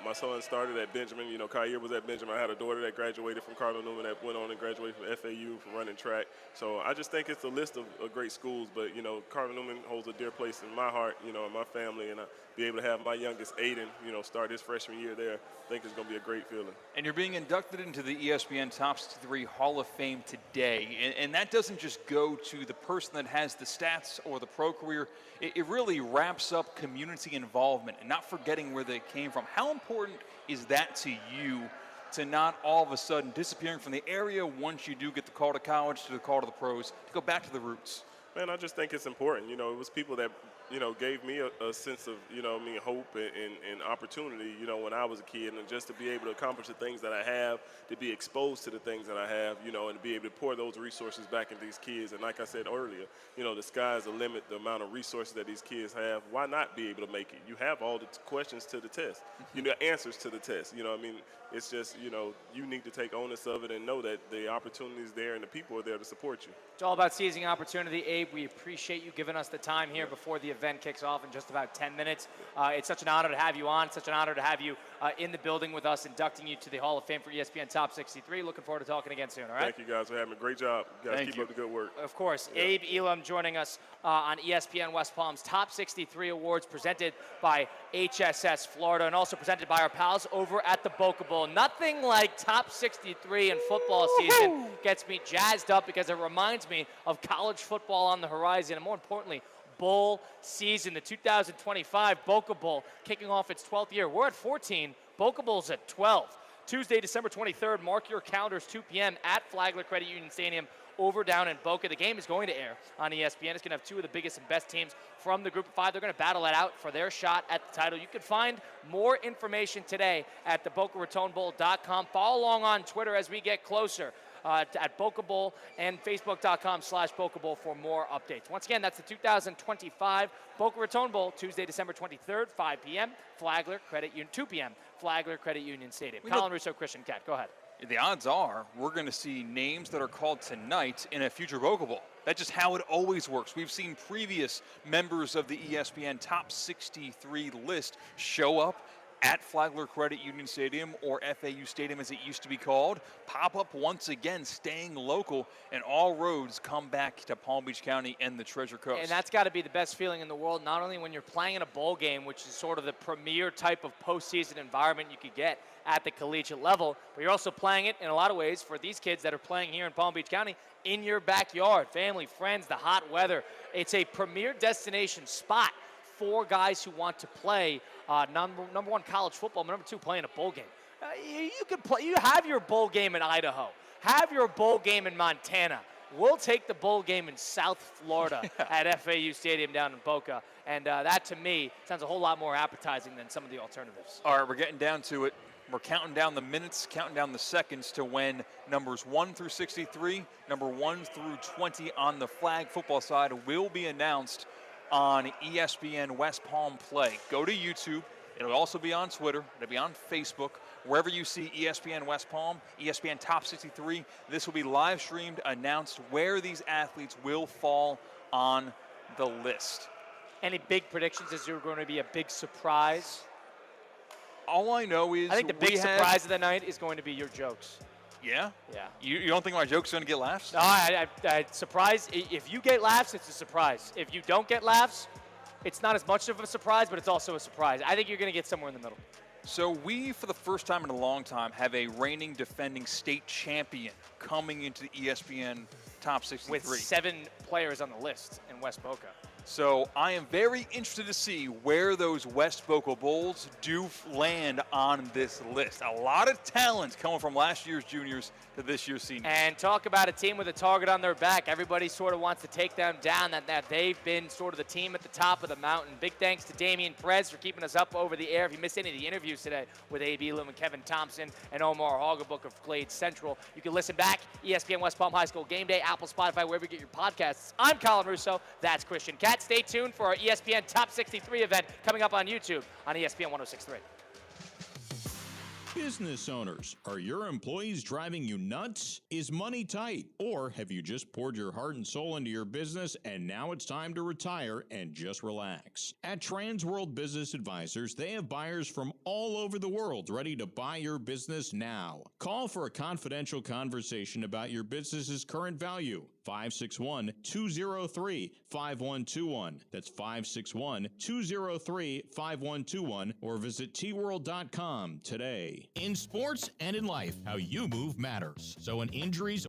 my son started at Benjamin. You know, Kaiir was at Benjamin. I had a daughter that graduated from Cardinal Newman that went on and graduated from FAU from running track. So I just think it's a list of great schools. But you know, Cardinal Newman holds a dear place in my heart. You know, and my family, and be able to have my youngest Aiden, you know, start his freshman year there. I think it's going to be a great feeling. And you're being inducted into the ESPN Top 63 Hall of Fame today. And that doesn't just go to the person that has the stats or the pro career. It really wraps up community involvement and not forgetting where they came from. How important is that to you, to not all of a sudden disappearing from the area once you do get the call to college, to the call to the pros, to go back to the roots? Man, I just think it's important. You know, it was people that gave me a sense of, hope and opportunity, when I was a kid, and just to be able to accomplish the things that I have, to be exposed to the things that I have, and to be able to pour those resources back into these kids. And like I said earlier, the sky's the limit, the amount of resources that these kids have. Why not be able to make it? You have all the questions to the test, answers to the test. It's just, you need to take onus of it and know that the opportunity is there and the people are there to support you. It's all about seizing opportunity. Abe, we appreciate you giving us the time here before the event kicks off in just about 10 minutes. It's such an honor to have you on. It's such an honor to have you in the building with us, inducting you to the Hall of Fame for ESPN Top 63. Looking forward to talking again soon, all right? Thank you guys for having me. Great job. You guys keep up the good work. Of course. Yeah. Abe Elam joining us on ESPN West Palm's Top 63 Awards, presented by HSS Florida, and also presented by our pals over at the Boca Bowl. Nothing like Top 63 in football season gets me jazzed up, because it reminds me of college football on the horizon, and more importantly, bowl season. The 2025 Boca Bowl kicking off its 12th year. We're at 14. Boca Bowl's at 12. Tuesday, December 23rd. Mark your calendars, 2 p.m. at Flagler Credit Union Stadium over down in Boca. The game is going to air on ESPN. It's going to have two of the biggest and best teams from the Group of Five. They're going to battle it out for their shot at the title. You can find more information today at thebocaratonbowl.com. Follow along on Twitter as we get closer at Boca Bowl, and Facebook.com/Boca Bowl for more updates. Once again, that's the 2025 Boca Raton Bowl, Tuesday, December 23rd, 5 p.m., Flagler Credit Union, 2 p.m., Flagler Credit Union Stadium. Colin Russo, Christian Cat, go ahead. The odds are we're going to see names that are called tonight in a future Boca Bowl. That's just how it always works. We've seen previous members of the ESPN Top 63 list show up at Flagler Credit Union Stadium, or FAU Stadium as it used to be called, pop up once again, staying local, and all roads come back to Palm Beach County and the Treasure Coast. And that's got to be the best feeling in the world, not only when you're playing in a bowl game, which is sort of the premier type of postseason environment you could get at the collegiate level, but you're also playing it in a lot of ways for these kids that are playing here in Palm Beach County in your backyard, family, friends, the hot weather. It's a premier destination spot for guys who want to play number one college football, but number two, playing a bowl game. You can play. You have your bowl game in Idaho. Have your bowl game in Montana. We'll take the bowl game in South Florida at FAU Stadium down in Boca. And that, to me, sounds a whole lot more appetizing than some of the alternatives. All right, we're getting down to it. We're counting down the minutes, counting down the seconds to when numbers 1 through 63, number 1 through 20 on the flag football side will be announced on ESPN West Palm Play. Go to YouTube. It'll also be on Twitter. It'll be on Facebook. Wherever you see ESPN West Palm, ESPN Top 63, this will be live streamed, announced where these athletes will fall on the list. Any big predictions? Is there going to be a big surprise? All I know is I think the big surprise of the night is going to be your jokes. Yeah? Yeah. You don't think my joke's going to get laughs? No, I surprise. If you get laughs, it's a surprise. If you don't get laughs, it's not as much of a surprise, but it's also a surprise. I think you're going to get somewhere in the middle. So we, for the first time in a long time, have a reigning defending state champion coming into the ESPN Top 63. With 7 players on the list in West Boca. So I am very interested to see where those West Boca Bulls do land on this list. A lot of talent coming from last year's juniors to this year's seniors. And talk about a team with a target on their back. Everybody sort of wants to take them down, that they've been sort of the team at the top of the mountain. Big thanks to Damian Perez for keeping us up over the air. If you missed any of the interviews today with Abe Elam and Kevin Thompson and Omar Hoggabook of Glade Central, you can listen back. ESPN West Palm High School Game Day, Apple, Spotify, wherever you get your podcasts. I'm Colin Russo. That's Christian Cat. Stay tuned for our ESPN Top 63 event coming up on YouTube on ESPN 1063. Business owners, are your employees driving you nuts? Is money tight? Or have you just poured your heart and soul into your business and now it's time to retire and just relax? At Transworld Business Advisors, they have buyers from all over the world ready to buy your business now. Call for a confidential conversation about your business's current value. 561-203-5121. That's 561-203-5121, or visit tworld.com today. In sports and in life, how you move matters. So when injuries